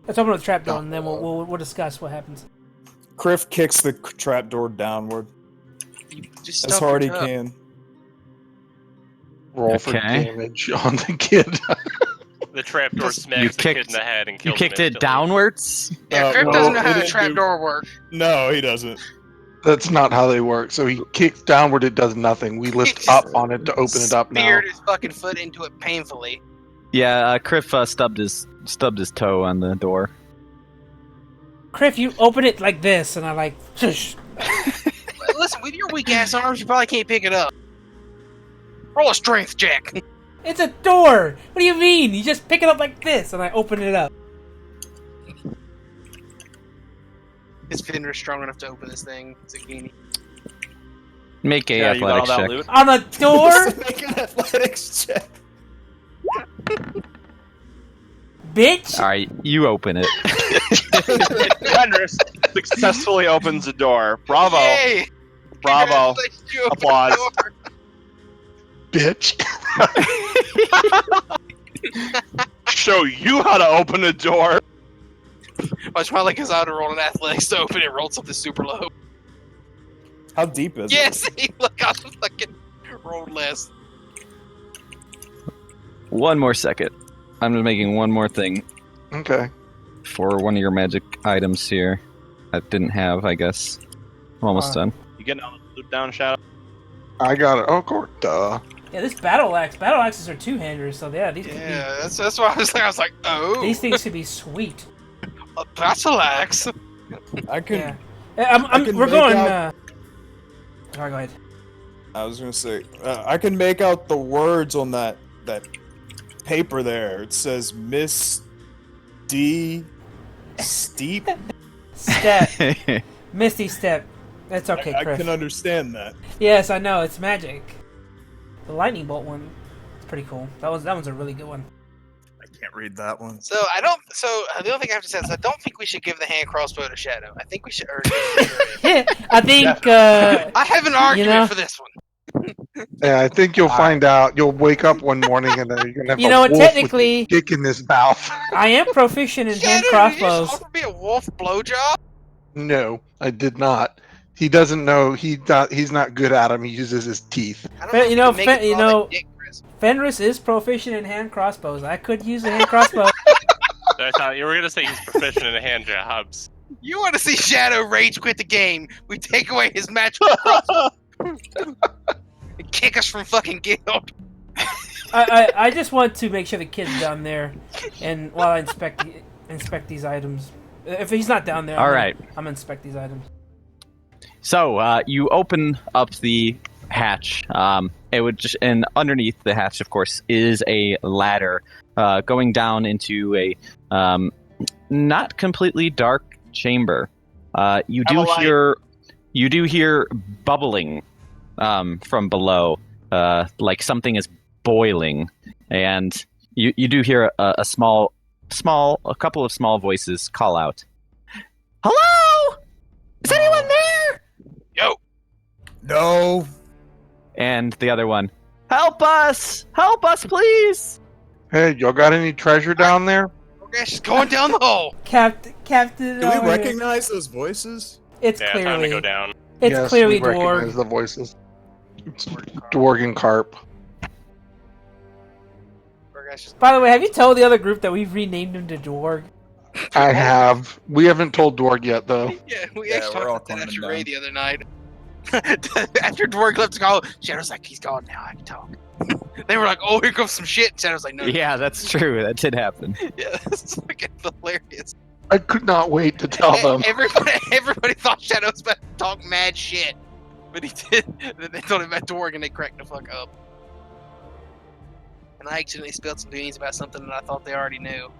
Let's open the trap door and then we'll discuss what happens. Kriff kicks the trapdoor downward You just as stuff hard it he up. can. Roll for Okay. damage on the kid. The trapdoor smacks You the kid kicked- in the head and You kills him kicked it instantly. downwards? Yeah, Kriff no, doesn't know it how a didn't trap do- door work. No, he doesn't. That's not how they work. So he kicks downward, it does nothing. We lift It's- up on it to open it up now. Speared his fucking foot into it painfully. Yeah, Kriff stubbed his toe on the door. Kriff, you open it like this, and I like. Shush. Listen, with your weak ass arms, you probably can't pick it up. Roll a strength check. It's a door. What do you mean? You just pick it up like this, and I open it up. His Fenris strong enough to open this thing. Zucchini. Make a Yeah, you got all athletics that check. loot. On a door, Make an athletics check. bitch. All right, you open it. Fenris successfully opens the door. Bravo. Yay! Bravo. Congratulations, you opened Applause. the door. Bitch. Show you how to open a door. Watch my like his out roll an athletics to open it. Rolled something super low. How deep is it? Yeah, see, look, I fucking rolled less. One more second. I'm just making one more thing Okay. for one of your magic items here. I didn't have, I guess. I'm almost done. You getting all the loot down, Shadow? I got it. Oh, of course, duh. Yeah, this battle axes are two-handers, so yeah, these could Yeah, that's why I was like, oh, be, these things could be sweet. a battle axe. I can. Yeah. We're make going. out- Alright, go ahead. I was gonna say I can make out the words on that paper there. It says Miss D. Steep. Step, Misty Step. That's okay, I Kriff. can understand that. Yes, I know it's magic. The lightning bolt one, it's pretty cool. That one's a really good one. I can't read that one. So I don't. So the only thing I have to say is I don't think we should give the hand crossbow to Shadow. I think we should. I think. I have an argument for this one. Yeah, I think you'll find out. You'll wake up one morning and then you're gonna have You a know what, wolf technically- with a dick in his mouth. I am proficient in hand Shadow, did you just crossbows. offer me a wolf blowjob? No, I did not. He doesn't know. He's not good at him. He uses his teeth. I don't But, if you know, can make it all that dick, Chris. Fenris is proficient in hand crossbows. I could use a hand crossbow. I thought you were gonna say he's proficient in hand jobs. You want to see Shadow rage quit the game? We take away his magical crossbow and kick us from fucking guild. I just want to make sure the kid's down there, and while I inspect these items. If he's not down there, All right. I'm gonna inspect these items. So you open up the hatch. It would just, and underneath the hatch, of course, is a ladder going down into a not completely dark chamber. You do hear bubbling from below, like something is boiling, and you do hear a couple of small voices call out, "Hello! Is anyone there?" Yo, No. And the other one, "Help us! Help us, please!" Hey, y'all got any treasure down there? Goregash is going down the hole. Captain. Do we over here. recognize those voices? It's Yeah, time to clearly. go down. It's Yes, clearly we recognize Dwarg. the voices. It's Dwarg and Carp. Goregash is By the way, have you told the other group that we've renamed him to Dwarg? I have. We haven't told Dwarg yet, though. Yeah, we Yeah, actually we're all talked about that climbing after Ray down. the other night. After Dwarg left to go, Shadow's like, he's gone now, I can talk. They were like, oh, here comes some shit. And Shadow's like, no. Yeah, that's true. That did happen. Yeah, it's fucking hilarious. I could not wait to tell them. Everybody thought Shadow was about to talk mad shit. But he did. Then they told him about Dwarg and they cracked the fuck up. And I accidentally spilled some beans about something that I thought they already knew.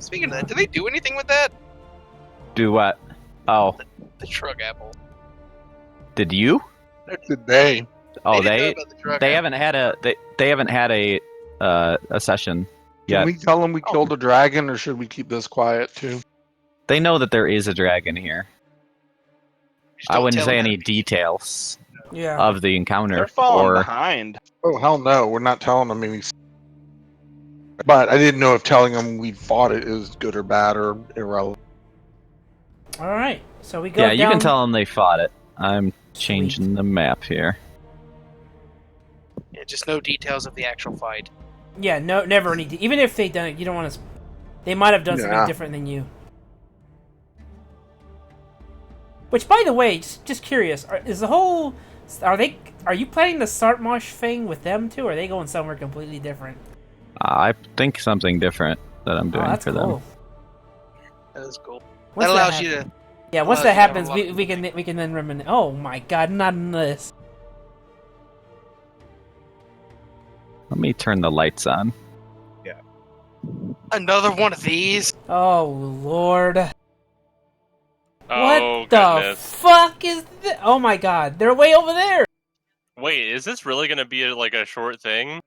Speaking of that, did they do anything with that? Do what? Oh, The shrug apple. did you? Did they? Oh, didn't know they about the shrug they apple. haven't had they haven't had a session Can yet. we tell them we killed a dragon, or should we keep this quiet too? They know that there is a dragon here. Just I don't wouldn't tell say them. any details Yeah. of the encounter. They're falling Or behind. Oh hell no, we're not telling them any. But I didn't know if telling them we fought it is good or bad or irrelevant. All right. So we go. yeah, you can down- tell them they fought it. I'm changing the map here. Yeah, just no details of the actual fight. Yeah. No. Never any. Even if they done it, you don't want to. They might have done something Yeah. different than you. Which, by the way, just curious, is the whole? Are you planning the Sartmosh thing with them too? Or are they going somewhere completely different? I think something different that I'm doing Oh, that's for cool. them. That is cool. Once that allows happens- you to. Yeah, once allows that you to have a happens, lot we can then reminisce. Oh my god, not in this. Let me turn the lights on. Another one of these. Oh lord. Oh, What the goodness. fuck is this? Oh my god, they're way over there. Wait, is this really going to be like a short thing?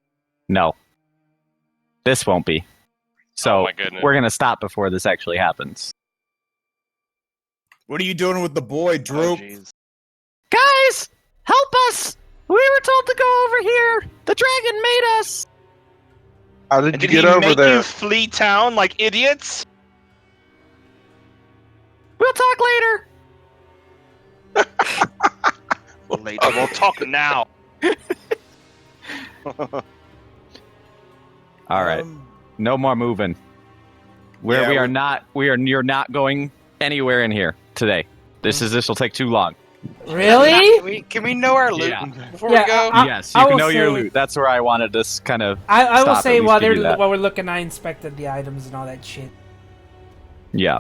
No, this won't be. Oh So my goodness. we're gonna stop before this actually happens. What are you doing with the boy, Oh, Droop? jeez. Guys, help us! We were told to go over here. The dragon made us. How did And you did get he over make there? you flee town like idiots? We'll talk later. Well, later, we'll talk now. All right, no more moving. yeah, You're not going anywhere in here today. This will take too long. Really? Can we know our loot Yeah. before Yeah, we go? Yes, I you can will know your say- loot. That's where I wanted this kind of. I will stop, say at least while give you that. while we're looking, I inspected the items and all that shit. Yeah.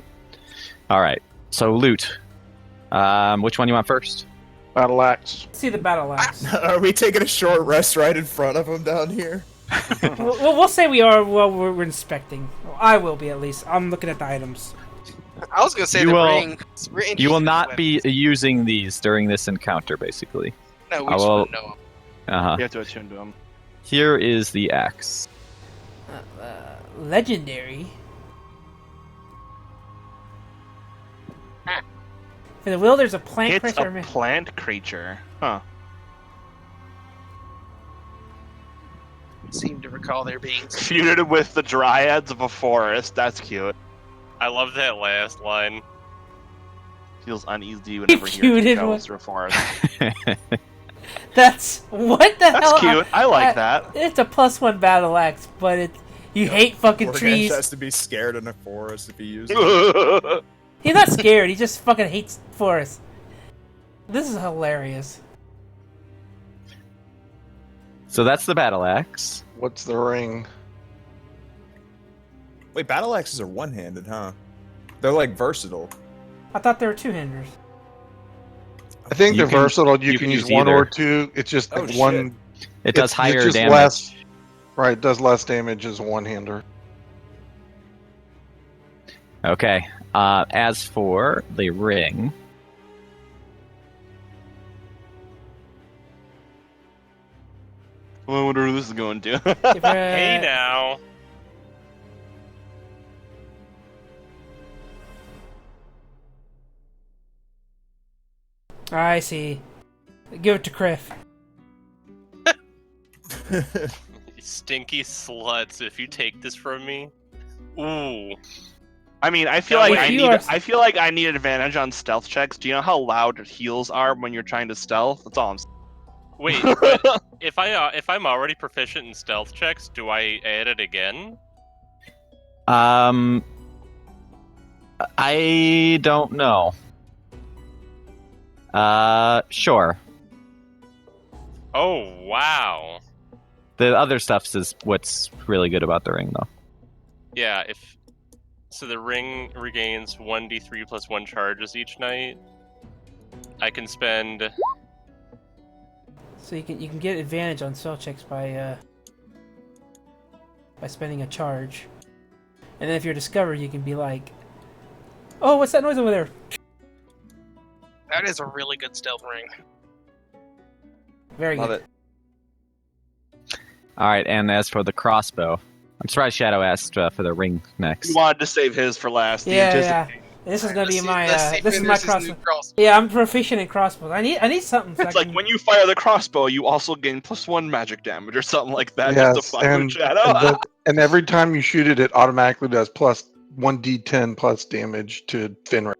All right. So loot. Which one you want first? Battle axe. See the battle axe. Are we taking a short rest right in front of him down here? we'll say we are while we're inspecting. Well, I will be at least. I'm looking at the items. I was gonna say You the will- ring. We're You interested will in not weapons. be using these during this encounter, basically. No, we I just will- want to know 'em. Uh-huh. You have to attune to them. Here is the axe. Legendary. For the will, there's a plant It's creature. a plant creature. Huh. Seem to recall there being. Feuded with the dryads of a forest. That's cute. I love that last line. Feels uneasy whenever he Feuded goes with- through a forest. That's what the hell? That's cute. I like that. It's a +1 battle axe, but you hate fucking Goregash trees. has to be scared in a forest if he uses it. He's not scared. He just fucking hates forests. This is hilarious. So that's the battle axe. What's the ring? Wait, battle axes are one-handed, huh? They're like versatile. I thought there were two-handers. I think You they're can- versatile. You you can can use use one either. or two. It's just Oh, like shit. one. It does it's higher just damage. less. Right, it does less damage as a one-hander. Okay. As for the ring, I wonder who this is going to. If, Hey now. I see. Give it to Kriff. Stinky sluts, if you take this from me. Ooh. I mean, I feel Now, like wait, I feel like I need advantage on stealth checks. Do you know how loud heals are when you're trying to stealth? That's all I'm saying. Wait, but if I'm already proficient in stealth checks, do I add it again? I don't know. Sure. Oh wow. The other stuff is what's really good about the ring, though. Yeah, so the ring regains 1d3 plus 1 charges each night. I can spend So you can get advantage on spell checks by spending a charge. And then if you're discovered, you can be like, "Oh, what's that noise over there?" That is a really good stealth ring. Very Love good. it. All right, and as for the crossbow, I'm surprised Shadow asked for the ring next. You wanted to save his for last. The Yeah, anticipation. yeah. This is gonna Let's be see- my let's see this is my Fenris' new crossbow. crossbow. Yeah, I'm proficient in crossbows. I need something. So It's I like can... when you fire the crossbow, you also gain +1 magic damage or something like that. Yes, just to fuck with Shadow. and every time you shoot it, it automatically does plus 1d10 plus damage to Fenris.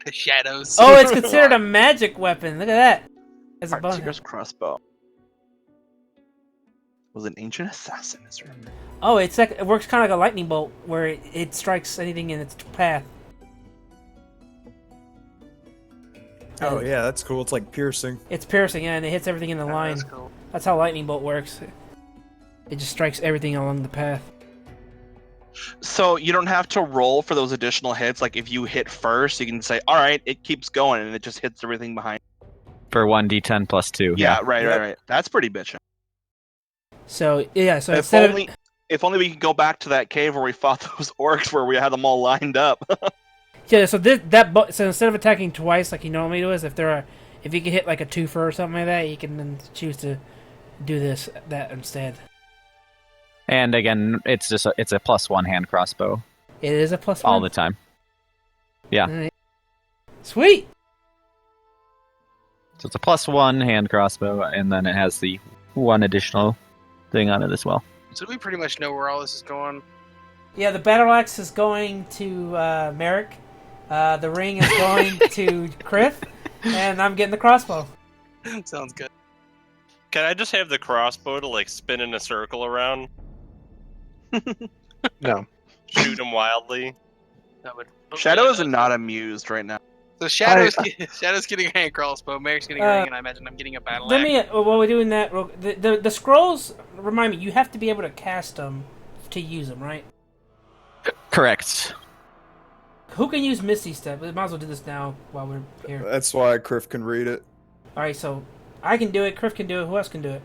The shadows. Oh, it's considered a magic weapon. Look at that. As a bonus. Artiger's crossbow was an ancient assassin. Is right. Oh, it's like it works kind of like a lightning bolt, where it strikes anything in its path. Oh yeah, that's cool. It's like piercing. It's piercing, yeah, and it hits everything in the Oh, line. that's cool. That's how lightning bolt works. It just strikes everything along the path. So you don't have to roll for those additional hits. Like if you hit first, you can say, "All right, it keeps going," and it just hits everything behind. For 1d10 plus 2. Yeah, right. Yep. Right. That's pretty bitchin'. So yeah, so If instead only, of if only we could go back to that cave where we fought those orcs, where we had them all lined up. yeah, so so instead of attacking twice like you normally do, is if you can hit like a twofer or something like that, you can then choose to do that instead. And again, it's a +1 hand crossbow It is a +1 all the time. Yeah. Alright. Sweet. So it's a +1 hand crossbow, and then it has the one additional thing on it as well. So we pretty much know where all this is going. Yeah, the battle axe is going to Merrick. The ring is going to Kriff, and I'm getting the crossbow. Sounds good. Can I just have the crossbow to like spin in a circle around? No. Shoot him wildly? That would. Shadow is not amused right now. So Shadow's getting a hand crossbow, Merrick's getting a ring, and I imagine I'm getting a battle Let axe. me, while we're doing that, the scrolls, remind me, you have to be able to cast them to use them, right? Correct. Who can use Misty Step? We might as well do this now while we're here. That's why Kriff can read it. Alright, so I can do it, Kriff can do it, who else can do it?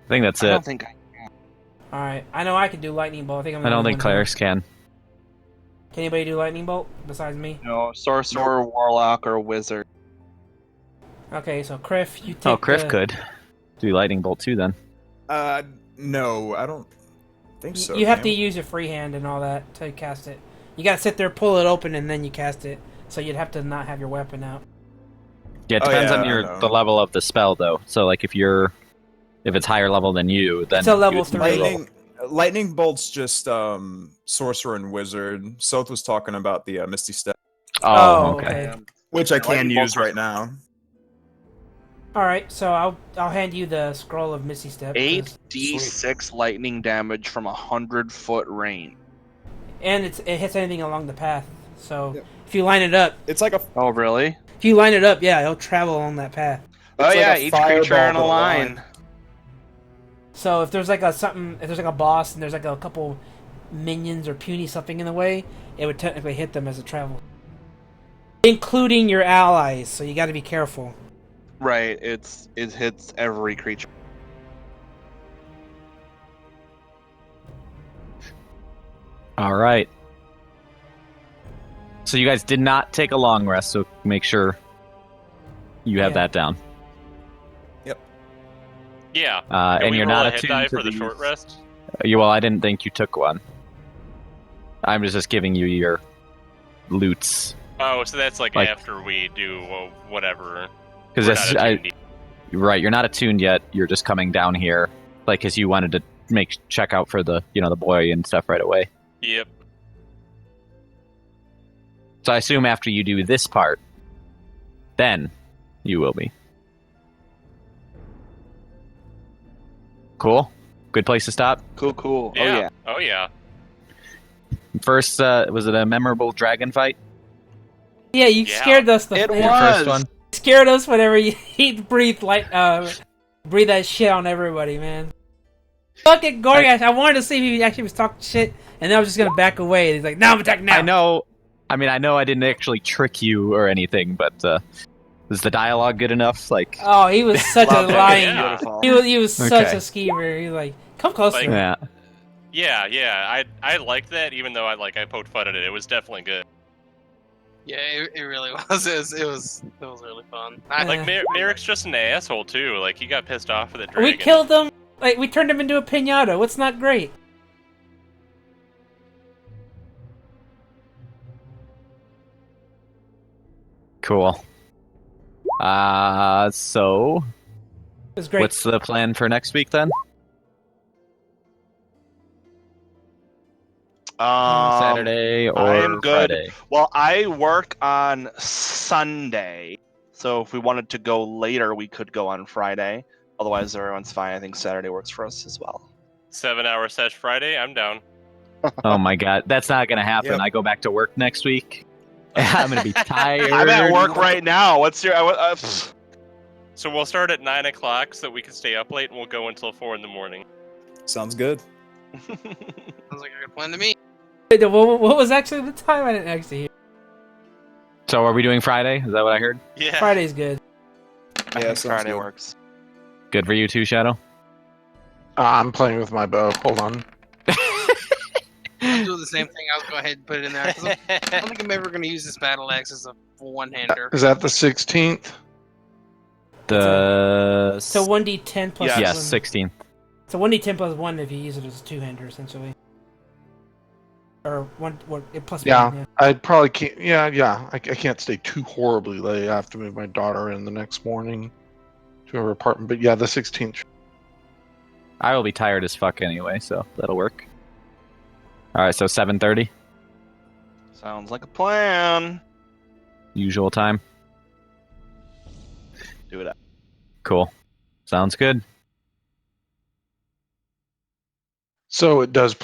I think that's I it. don't think I can. Alright, I know I can do Lightning Bolt. I I don't think clerics can. Can anybody do Lightning Bolt besides me? No, sorcerer, warlock, or wizard. Okay, so Kriff, you take Oh, Kriff could do lightning bolt too. Then No, I don't think so. You have to Cam. use your free hand and all that to cast it. You gotta sit there, pull it open, and then you cast it. So you'd have to not have your weapon out. yeah, it depends yeah, on I know. the level of the spell though. So like if it's higher level than you, then It's a level you- 3. Lightning bolt's just sorcerer and wizard. Sothe was talking about the Misty Step, Oh, okay. which I can Lightning bolt's use right now. Alright, so I'll hand you the scroll of Misty Step. 8d6 lightning damage from 100-foot range. And it hits anything along the path. So Yep. if you line it up, It's like a Oh, really? yeah, it'll travel along that path. Oh, like yeah, a each fireball creature in with a a line. So if there's like a boss and there's like a couple minions or puny something in the way, it would technically hit them as it travels. Including your allies, so you gotta be careful. Right, it hits every creature. All right. So you guys did not take a long rest, so make sure you have Yeah. that down. Yeah. And we you're roll not a hit die attuned to for the these- short rest? Well, I didn't think you took one. I'm just giving you your loots Oh, so that's like Like- after we do whatever. because We're not attuned yet. right. You're not attuned yet. You're just coming down here, like, because you wanted to check out for the the boy and stuff right away. Yep. So I assume after you do this part, then you will be. Cool. Good place to stop. Cool. Yeah. Oh, yeah. Oh, yeah. First, was it a memorable dragon fight? Yeah, you Yeah. scared us. It The was. first one. Scared us whenever he breathed breathe that shit on everybody, man. Fucking Goregash, I wanted to see if he actually was talking shit, and then I was just gonna back away. And he's like, "No, I'm attacking now." I know. I mean, I know I didn't actually trick you or anything, but was the dialogue good enough? Like, Oh, he was such a Love it. lying. Yeah. Beautiful. He was such Okay. a schemer. He was like, "Come closer." Like- yeah. Yeah. I liked that, even though I poked fun at it. It was definitely good. Yeah, it really was. It was really fun. Like, Merrick's just an asshole, too. Like, he got pissed off with the dragon. We killed him. Like we turned him into a pinata. What's not great? Cool. So It was great. what's the plan for next week then? Saturday or I am good. Friday? Well, I work on Sunday, so if we wanted to go later, we could go on Friday. Otherwise, everyone's fine. I think Saturday works for us as well. 7-hour sesh Friday, I'm down. Oh my god, that's not gonna happen. Yep. I go back to work next week. I'm gonna be tired. I'm at work right now. What's your? So we'll start at 9 o'clock so we can stay up late, and we'll go until 4 in the morning. Sounds good. Sounds like a good plan to me. Wait, what was actually the time? I didn't actually hear. So are we doing Friday? Is that what I heard? Yeah. Friday's good. I Yeah, think sounds Friday good. works. Good for you too, Shadow. I'm playing with my bow. Hold on. I'll do the same thing. I'll go ahead and put it in there. 'Cause I don't think I'm ever going to use this battle axe as a one-hander. Is that the 16th? The So 1d10 plus Yes. yes, one. 16th. So 1d10 plus 1 if you use it as a two-hander, essentially. Or one plus Yeah. 1. Yeah. I probably can't. Yeah. I can't stay too horribly late. I have to move my daughter in the next morning to her apartment. But yeah, the 16th. I will be tired as fuck anyway, so that'll work. All right, so 7:30, Sounds like a plan. usual time. Do it. Cool. Sounds good. So it does